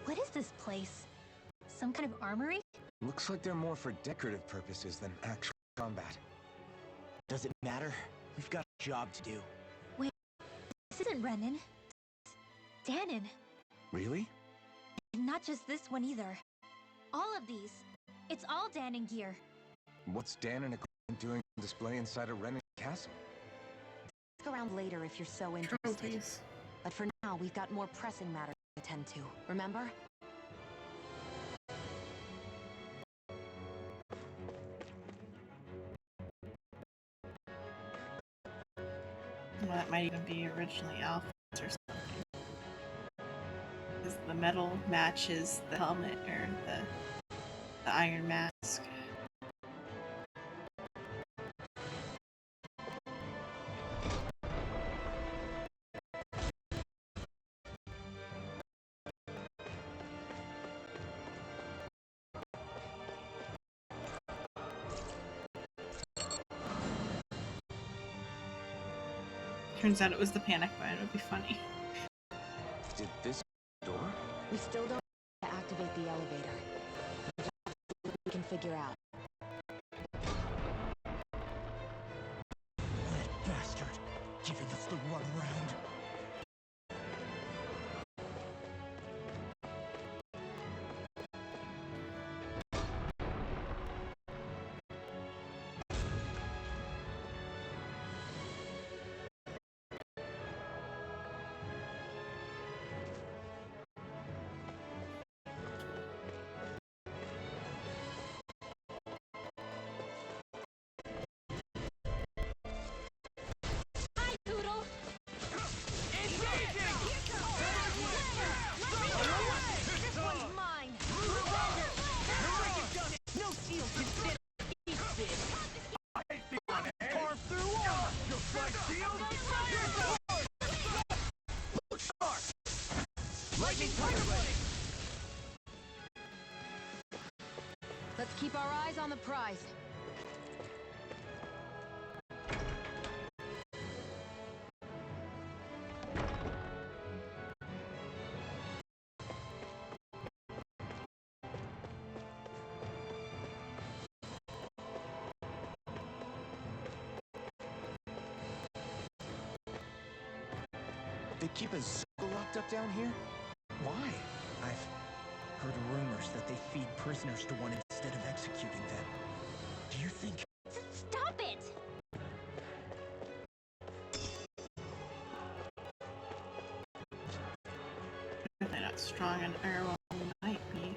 What is this place? Some kind of armory? Looks like they're more for decorative purposes than actual combat. Does it matter? We've got a job to do. Wait, this isn't Renan. It's Danon. Really? And not just this one either. All of these. It's all Danon gear. What's Dan and equipment doing on display inside a Renan castle? Ask around later if you're so interested. Trophies. But for now, we've got more pressing matters to attend to. Remember? might even be originally Alpha's or something. Because the metal matches the helmet or the iron mask. Turns out it was the panic button. It would be funny. Did this door? We still don't know how to activate the elevator. Just see what we can figure out. That bastard, giving us the runaround. Let's keep our eyes on the prize. They keep a Zooka locked up down here? Why? I've heard rumors that they feed prisoners to one instead of executing them. Do you think... Stop it! Definitely not strong and well, might be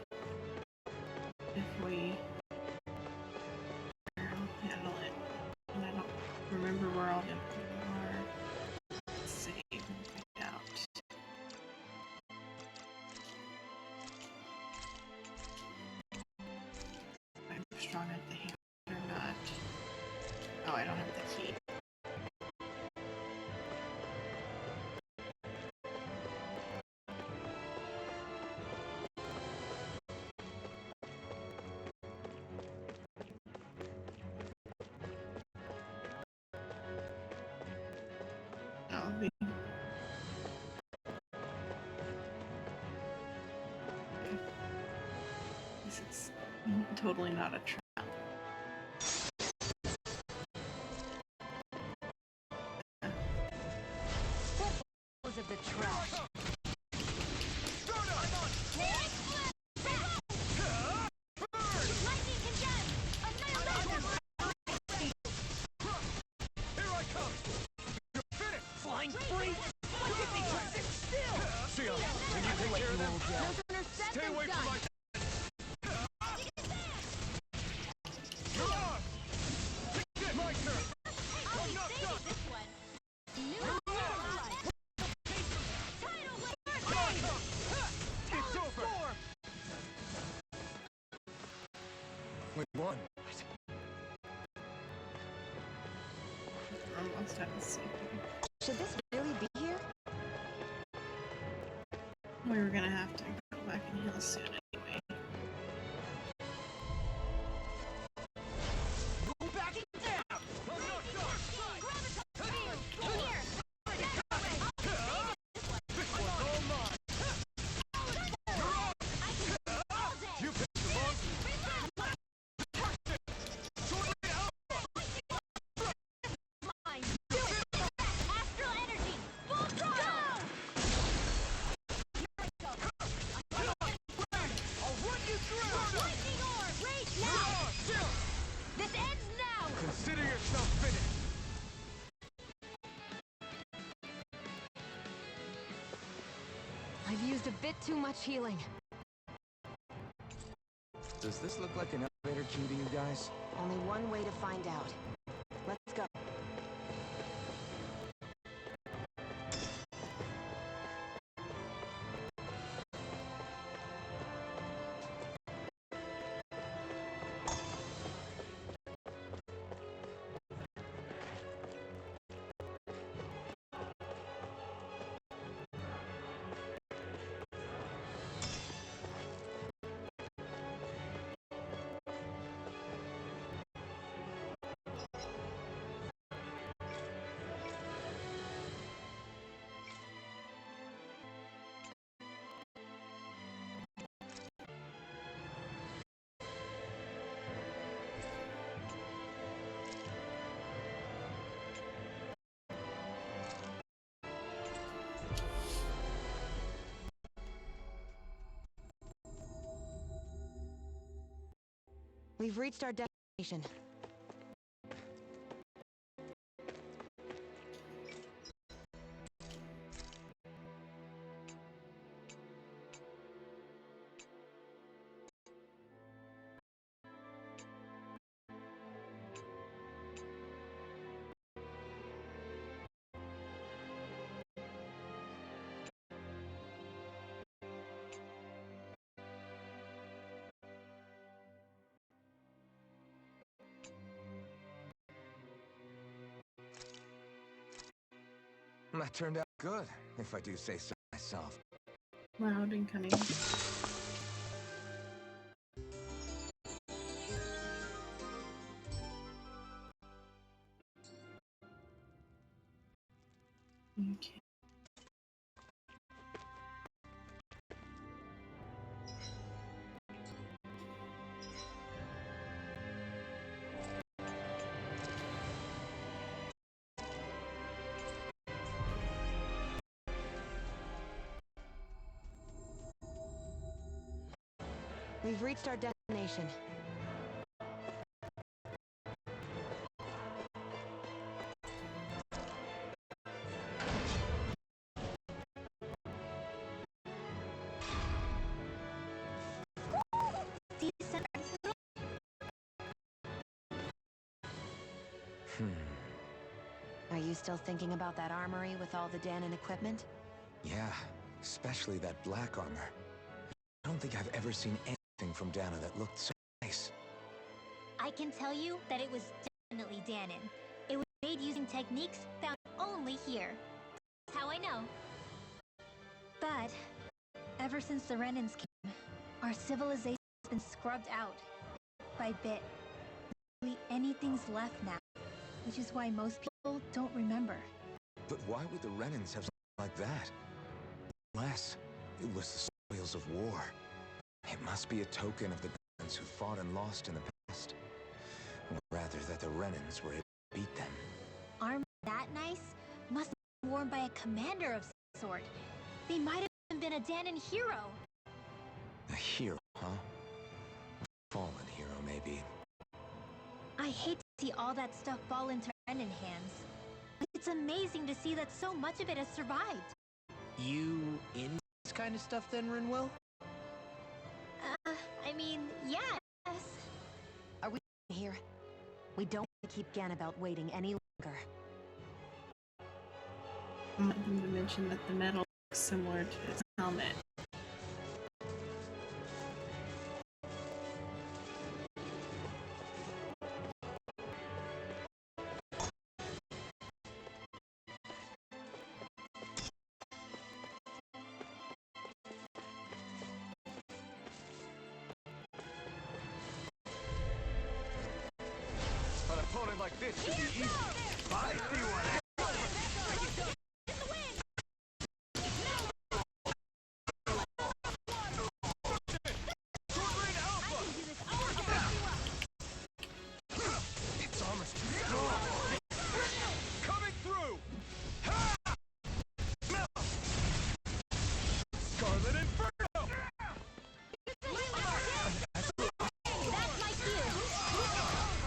if we handle it. And I don't remember where all of them are. Let's save and find out. I'm strong at the hand or not. Oh, I don't have the key. I'll be. This is totally not a trap. Those of the trash. Flying free? Look at me, sit still! Sia, can you take care of them? Stay away from my... My turn! It's over! We won. Almost at the same. Should this really be here? We were gonna have to go back and heal soon anyway. Go back down! You picked the wrong... Astral energy! Full throttle! I'll run you through! Lightning orb! Rage now! This ends now! Consider yourself finished! I've used a bit too much healing. Does this look like an elevator key to you guys? Only one way to find out. Let's go. We've reached our destination. That turned out good, if I do say so myself. Loud and cunning. Okay. We've reached our destination. Are you still thinking about that armory with all the Danon equipment? Yeah, especially that black armor. I don't think I've ever seen anything from Dana that looked so nice. I can tell you that it was definitely Danon. It was made using techniques found only here. That's how I know. But ever since the Renans came, our civilization has been scrubbed out by bit. Barely anything's left now, which is why most people don't remember. But why would the Renans have something like that? Unless it was the spoils of war. It must be a token of the Renans who fought and lost in the past. Or rather, that the Renans were able to beat them. Armor that nice must have been worn by a commander of some sort. They might have even been a Danon hero. A hero, huh? A fallen hero, maybe. I hate to see all that stuff fall into Renan hands. But it's amazing to see that so much of it has survived. You in this kind of stuff then, Rinwell? I mean, yes. Are we here? We don't want to keep Ganabelt waiting any longer. I want them to mention that the metal looks similar to his helmet. An opponent like this should be easy. I see one. Its armor's too strong. Coming through! Scarlet Inferno! That's my cue.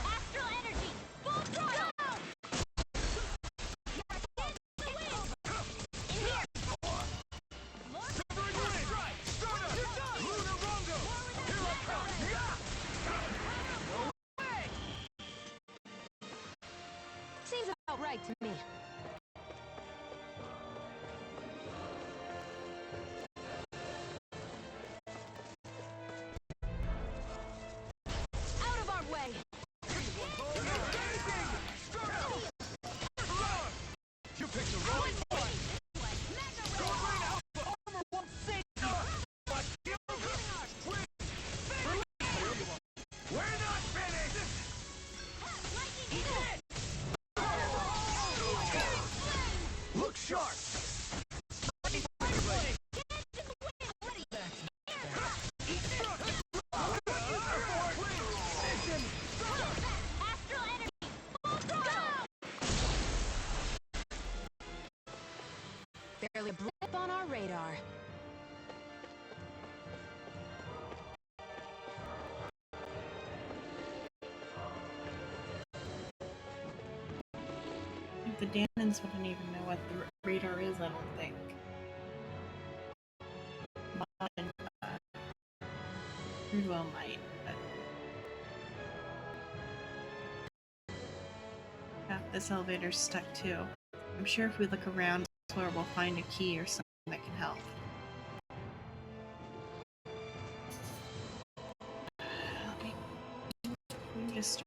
Astral energy, full throttle. In here. Severing Ring! Stardust! Luna Rondo! Here I come! Seems about right to me. Out of our way! You picked the wrong one! Armor won't save you! But we're not finished! Look sharp! Astral energy, full throttle. Barely a blip on our radar. The Danons wouldn't even know what the radar is, I don't think. Mine, Cruel might, but... Yeah, this elevator's stuck too. I'm sure if we look around this floor, we'll find a key or something that can help. Let me just...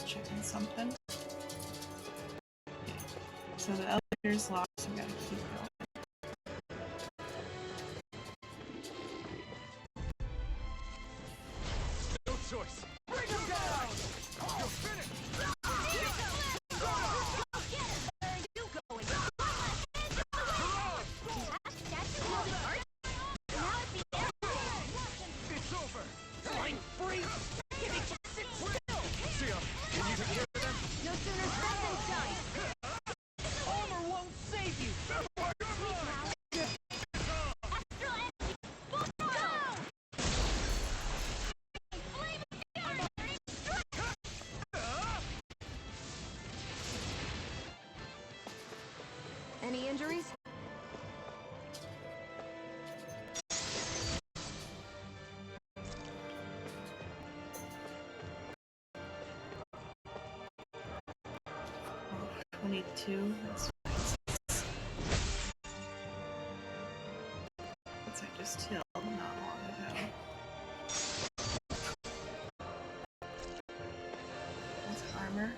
checking something. So the elevator's locked, so we gotta keep going. No choice. Bring him down! You're finished! It's over! Flying free! Give me sit still! Sia, can you take care of them? No sooner said than done. Armor won't save you! Any injuries? Oh, 22. That's I just healed not long ago. That's armor.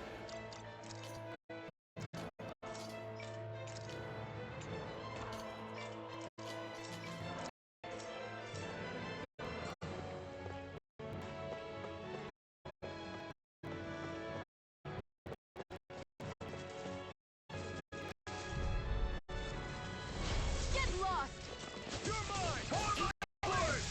Get lost! You're mine! Dogs.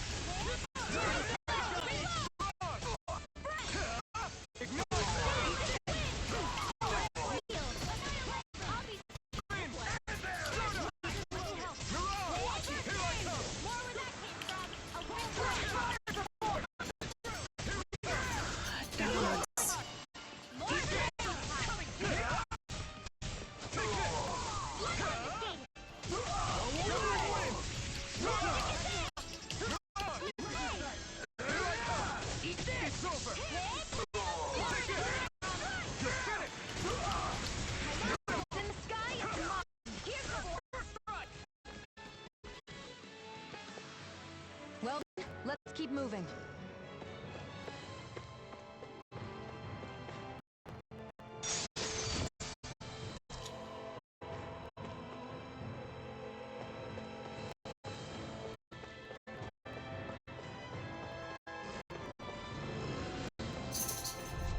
It's over! In the sky, it's mine. Here's the first strike. Well, then, let's keep moving.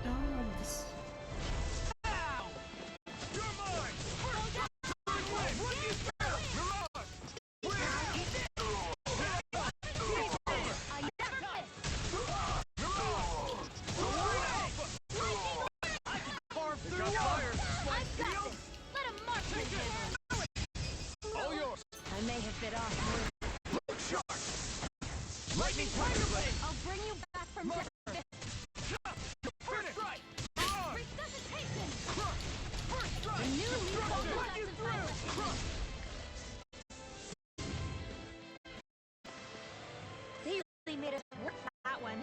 Dogs. You're mine! What you found? Mirage! I never miss. Carve through Got walls! fire! I've got this. Let him march with All yours! I may have bit off more. Look sharp! Lightning Tiger Blade! I'll bring you back from death. First strike! Resuscitation! First strike! A new lethal Put blast you of through! silence. They really made us work for that one.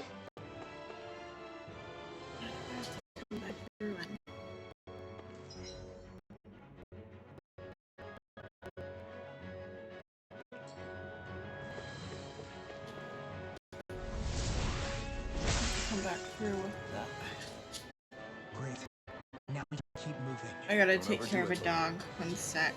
Come back through and... Come back through with that. Great. Now we can keep moving. I gotta Don't take care of a overdo it. dog. 1 sec.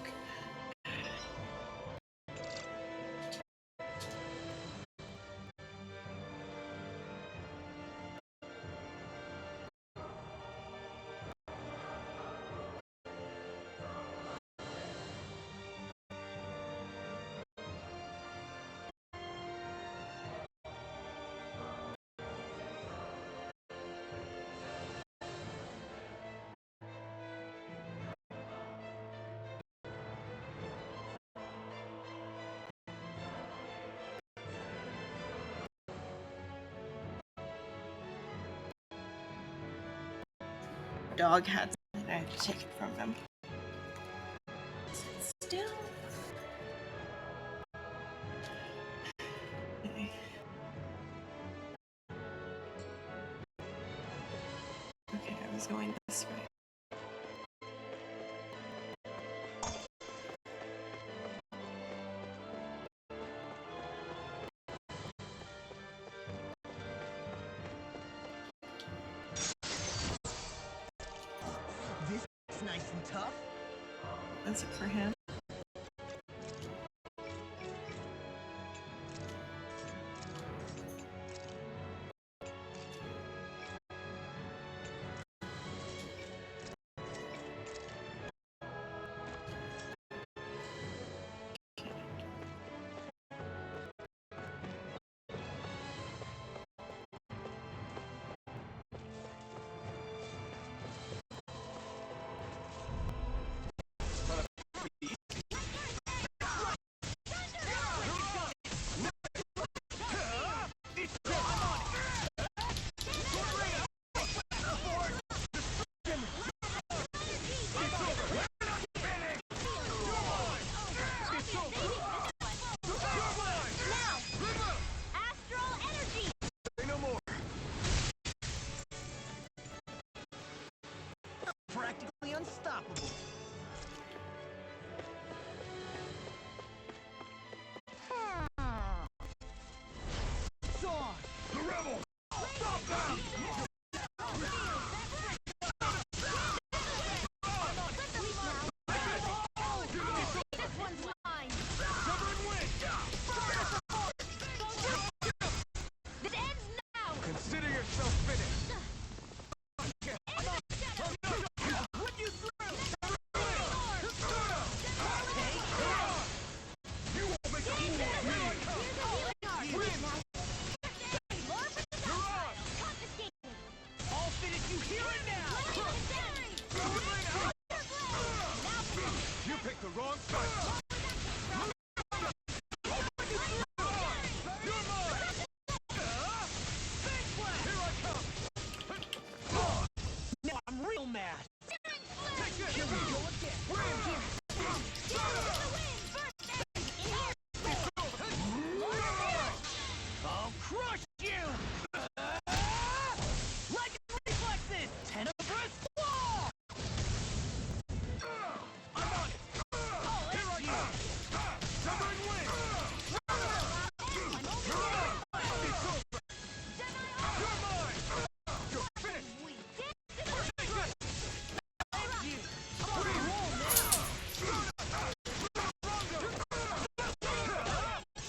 dog had something. I had to take it from him. Is it still? Okay. Okay, I was going this way. This is nice and tough. That's it for him. Practically unstoppable. Saw! The rebel! Stop them! This one's mine. This ends now. Consider yourself finished. I'll finish you here and now! You picked the wrong side. Now I'm real mad! Here we go again! I'll crush you! Like reflexes! Tenebrous claw! I'm on it! Here I go! Severing wing! It's over. You're mine. You're finished.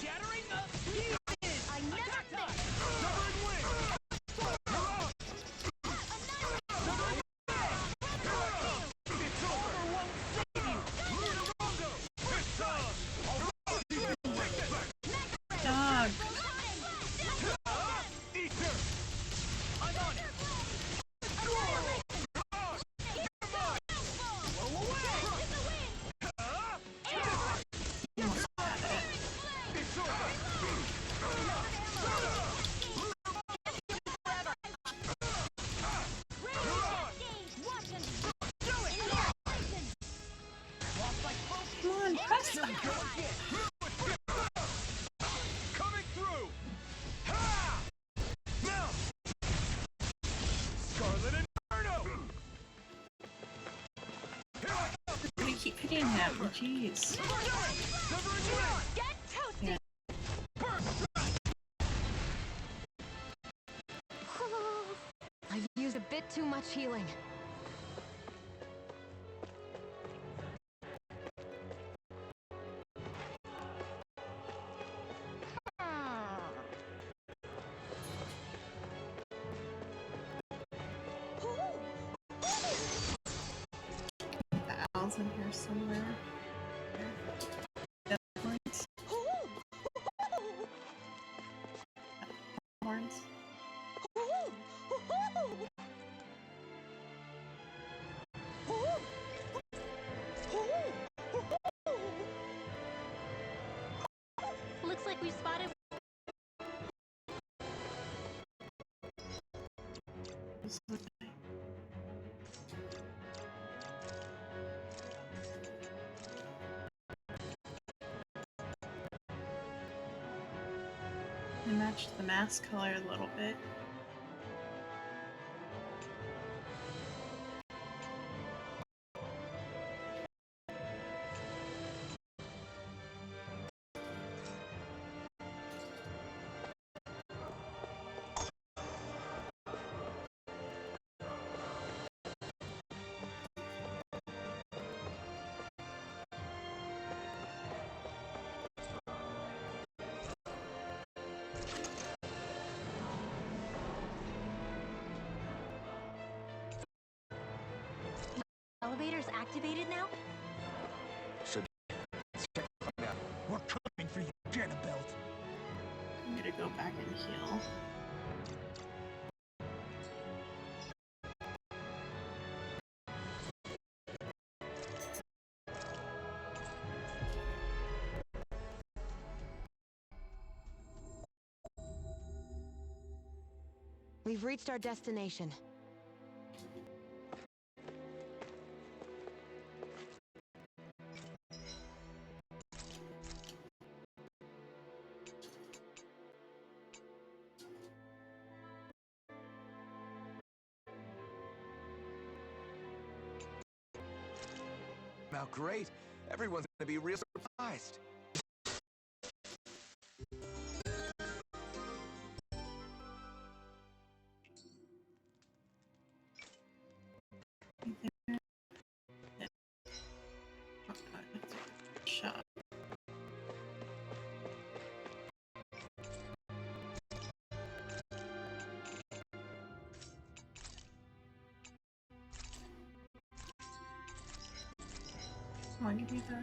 Shattering of pieces! I never Attack miss. Severing wing! It's over. won't save you! This time. Dog. Ether. I'm on it! It's over. Come on, press. Coming through. Ha! Now. Scarlet Inferno. Here I come. We keep hitting him. Jeez. Severing wing. Get toasted. I've used a bit too much healing. The owl's in here somewhere. The horns. Horns. Looks like we spotted. Who's looking? I matched the mask color a little bit. Elevator's activated now? Should check it out. We're coming for you, Annabelle. I'm gonna go back and heal. We've reached our destination. Now, great. Everyone's gonna be real surprised. Shot. Come on, give me the...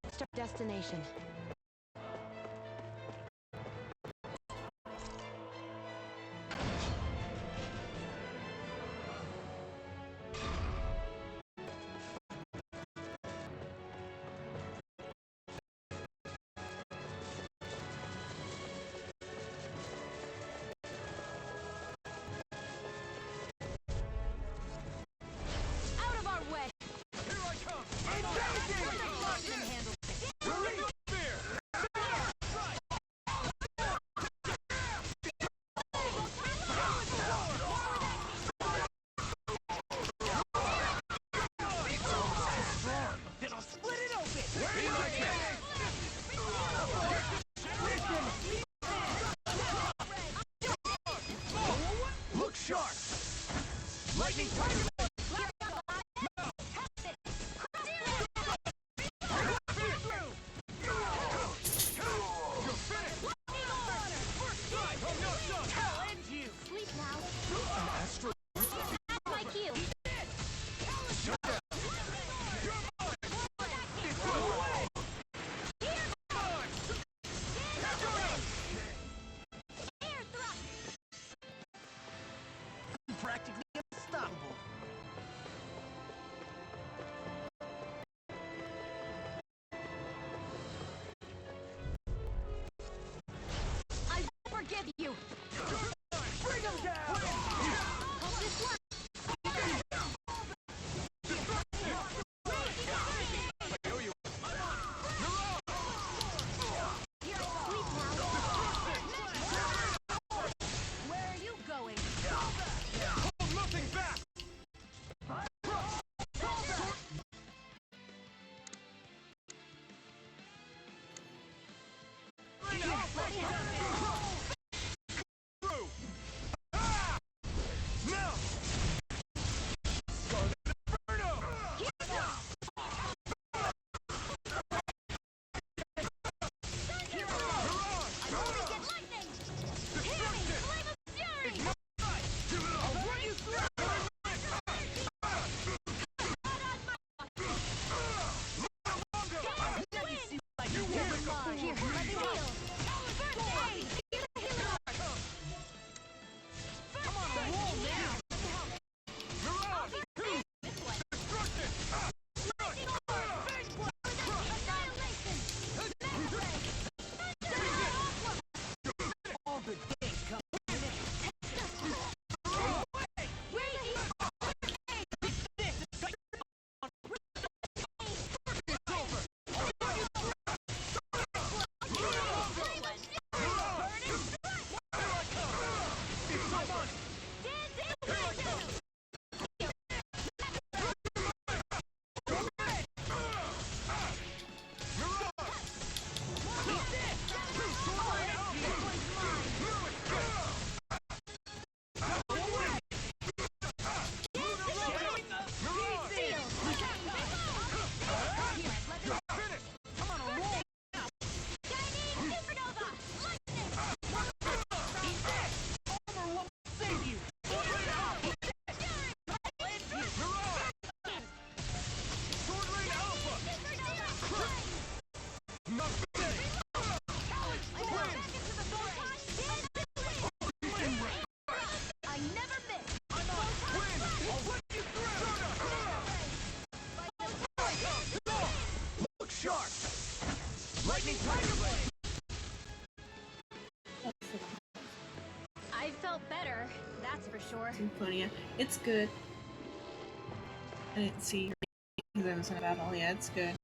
Reached our destination. Out of our way! Here I come! Let the marksman handle it. Release fear! Here, let me heal. Hey, get a healing arc. Come on, a roll now. All good things come. I felt better, that's for sure. Symphonia. It's good. I didn't see your because I was in a battle. Yeah, it's good.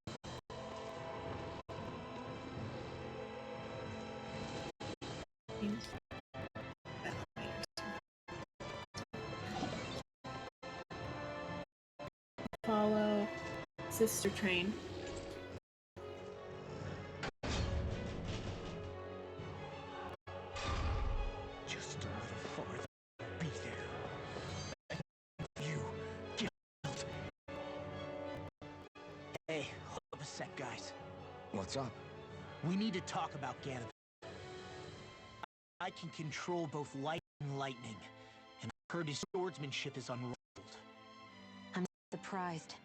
Follow Sister Train. Just a little farther. Be there. You get out. Hey, hold up a sec, guys. What's up? We need to talk about Ganondorf. I can control both light and lightning, and I heard his swordsmanship is unrivaled. I'm surprised.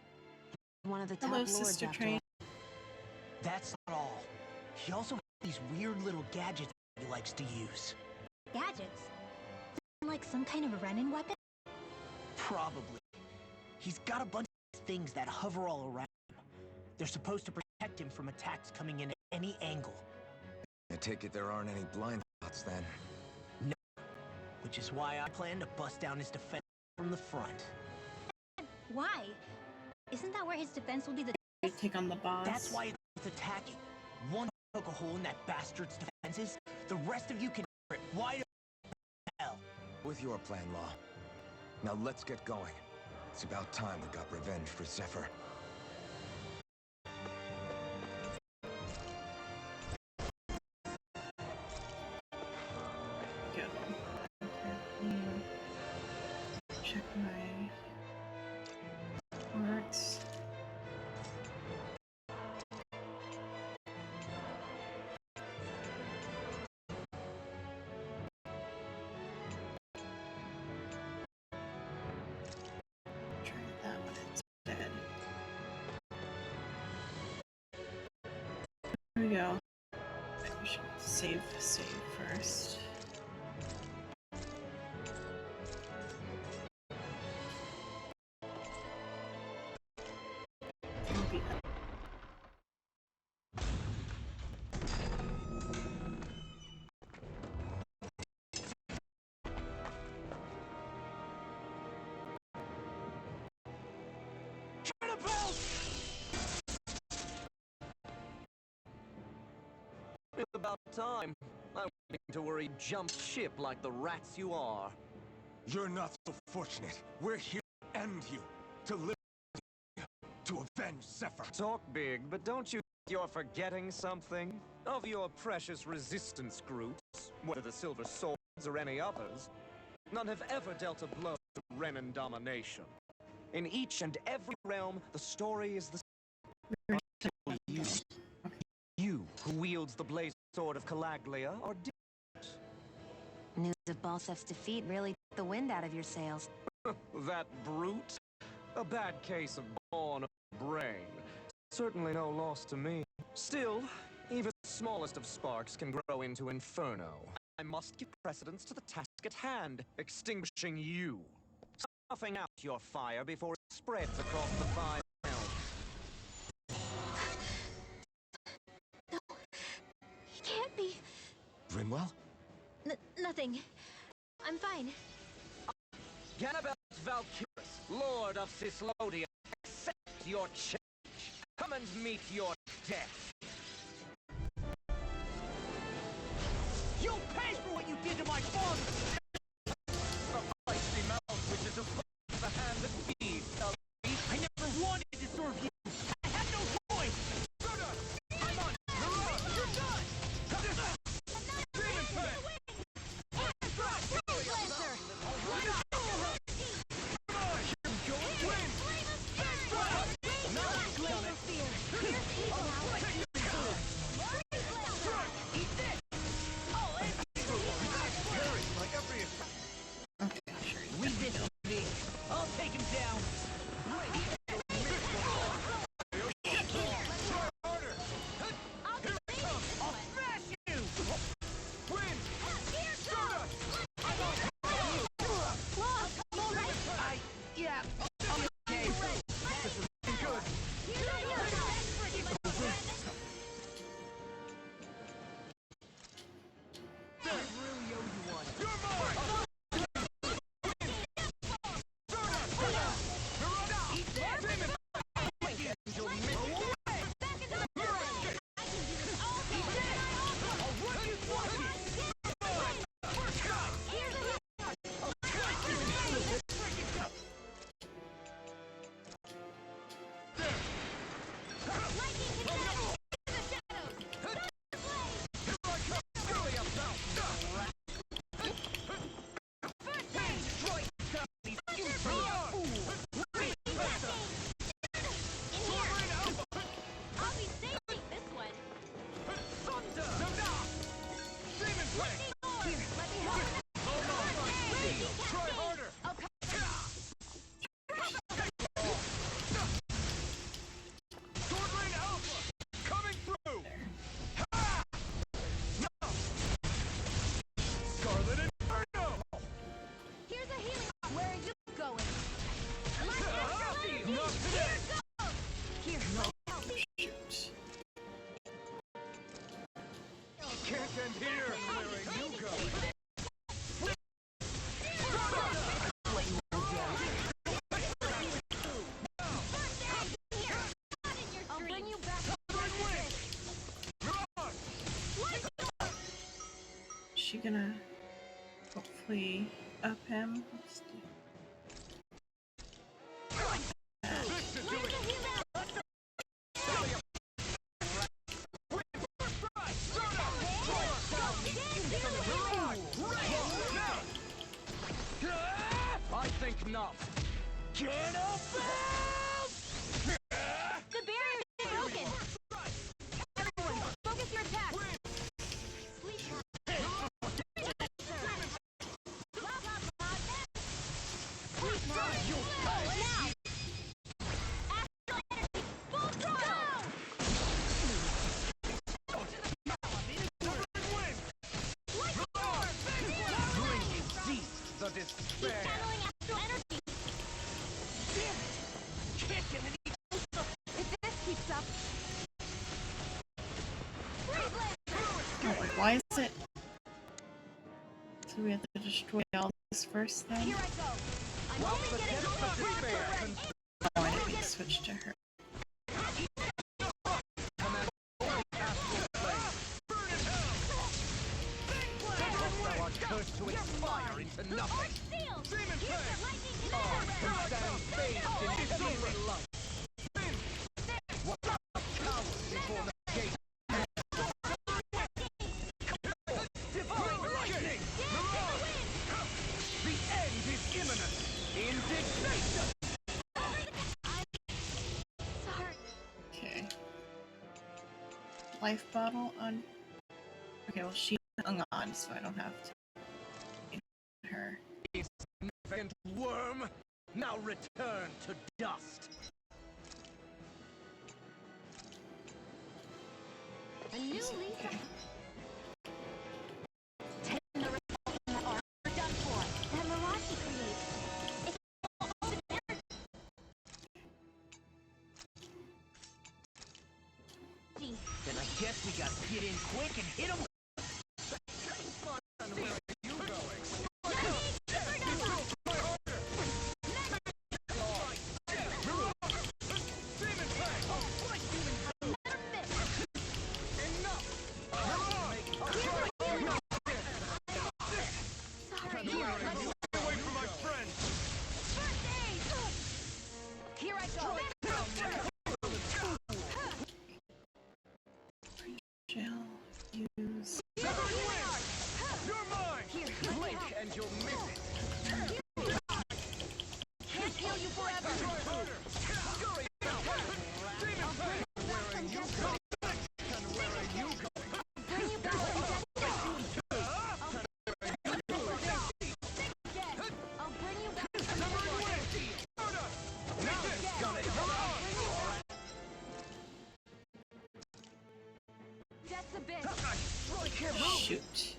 One of the top Hello, lords Sister after Train. all. That's not all. He also has these weird little gadgets he likes to use. Gadgets? Like some kind of a Renin weapon? Probably. He's got a bunch of things that hover all around him. They're supposed to protect him from attacks coming in at any angle. I take it there aren't any blind spots then. No. Which is why I plan to bust down his defense from the front. Why? Isn't that where his defense will be the You take on the boss. That's why it's attacking. One poke a hole in that bastard's defenses, the rest of you can tear it wide open. Hell. With your plan, Law. Now let's get going. It's about time we got revenge for Zephyr. Go. Check my arts. Try that one instead. Here we go. I should save first. Maybe that. It's about time. I'm waiting to worry jump ship like the rats you are. You're not so fortunate. We're here to end you. To live, to avenge Zephyr. Talk big, but don't you think you're forgetting something? Of your precious resistance groups, whether the Silver Swords or any others, none have ever dealt a blow to Renin domination. In each and every realm, the story is the same. You, who wields the blazing sword of Calaglia, are different. News of Balsef's defeat really took the wind out of your sails. That brute? A bad case of born brain. Certainly no loss to me. Still, Even the smallest of sparks can grow into inferno. I must give precedence to the task at hand, extinguishing you. Snuffing out your fire before it spreads across the five realms. No, he can't be. Rinwell? Nothing. I'm fine. Ganabelt Valkyrus, Lord of Cislodia, accept your change. Come and meet your death. You'll pay for what you did to my father! A feisty mouth which is above the hand that feeds. I never wanted to serve you! I had no choice! Come on! You're done! Demon Fang! I'll take him down! I'll smash you! Yeah, okay. This is good. I really owe you one. You're mine! She gonna hopefully up him? Let's do I think not. Get up! The barrier is broken. Everyone, focus your attack. The despair. He's channeling astral energy. Damn it! Can't get any closer! If this keeps up. Oh, wait, why is it? So we have to destroy all this first then? Here I go. I'm only getting closer. Oh, I didn't switch to her. To expire into nothing. Demon Fang! Stand bathed in heavenly light. What a coward before the gate. Divine lightning! The end is imminent. Indignation! Sorry. Okay. Life bottle on. Okay, well she hung on, so I don't have to. Her. Significant worm, now return to dust. A new Yes. Okay. Then I guess we gotta get in quick and hit him. Here I go. Shall use. You're mine! Blink and you'll miss it! Can't heal you forever. Scurry now! Demon Fang! Where are you going? And where are you going? Bring you back from death. I'll bring you back from That's a bit. Shoot.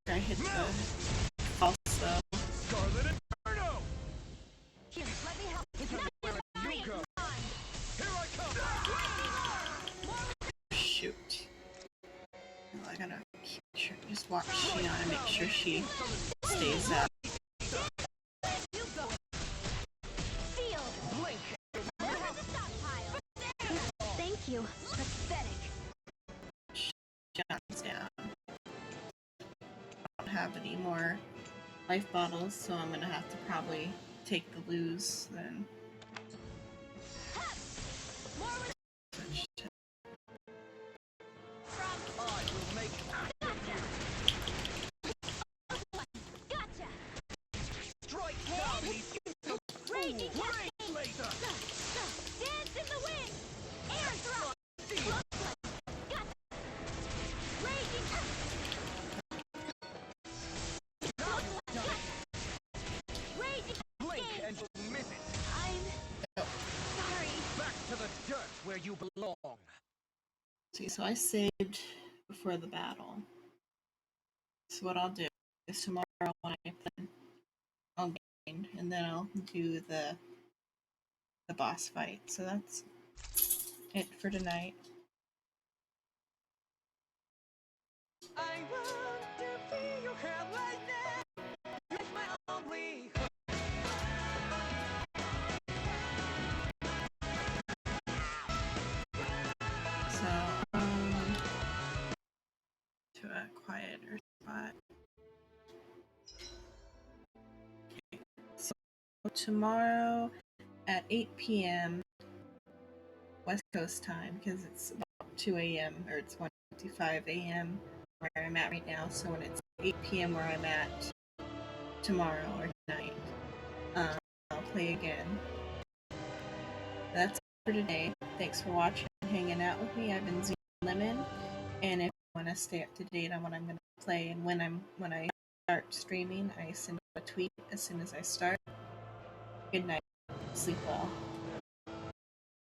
I hit the false though. Scarlet Inferno! Here, let me help. It's not Where you go? Here I come! Shoot. Well, I gotta keep sure, just watch Shion and make sure she stays up. You go. Field. Blink! Where's the stockpile? Thank you. Pathetic. Shion's down. I don't have any more life bottles, so I'm gonna have to probably take the lose then. Switch to I will make Gotcha. Strike down these Raging rain laser! Dance in the wind. Air drop. Gotcha. Raging. Raging. blink and you'll miss it! I'm sorry. Back to the dirt where you belong! see, so I saved before the battle. So what I'll do is tomorrow when I play, I'll gain, and then I'll do the boss fight. So that's it for tonight. I want to feel your hand right now. It's my only hope. a quieter spot. So tomorrow at 8 p.m. West Coast time, because it's about 2 a.m. or it's 1:55 a.m. where I'm at right now. So when it's 8 p.m. where I'm at tomorrow or tonight, I'll play again. That's it for today. Thanks for watching and hanging out with me. I've been Lemon, and if you want to stay up to date on what I'm going to play and when I start streaming, I send a tweet as soon as I start. Good night. Sleep well.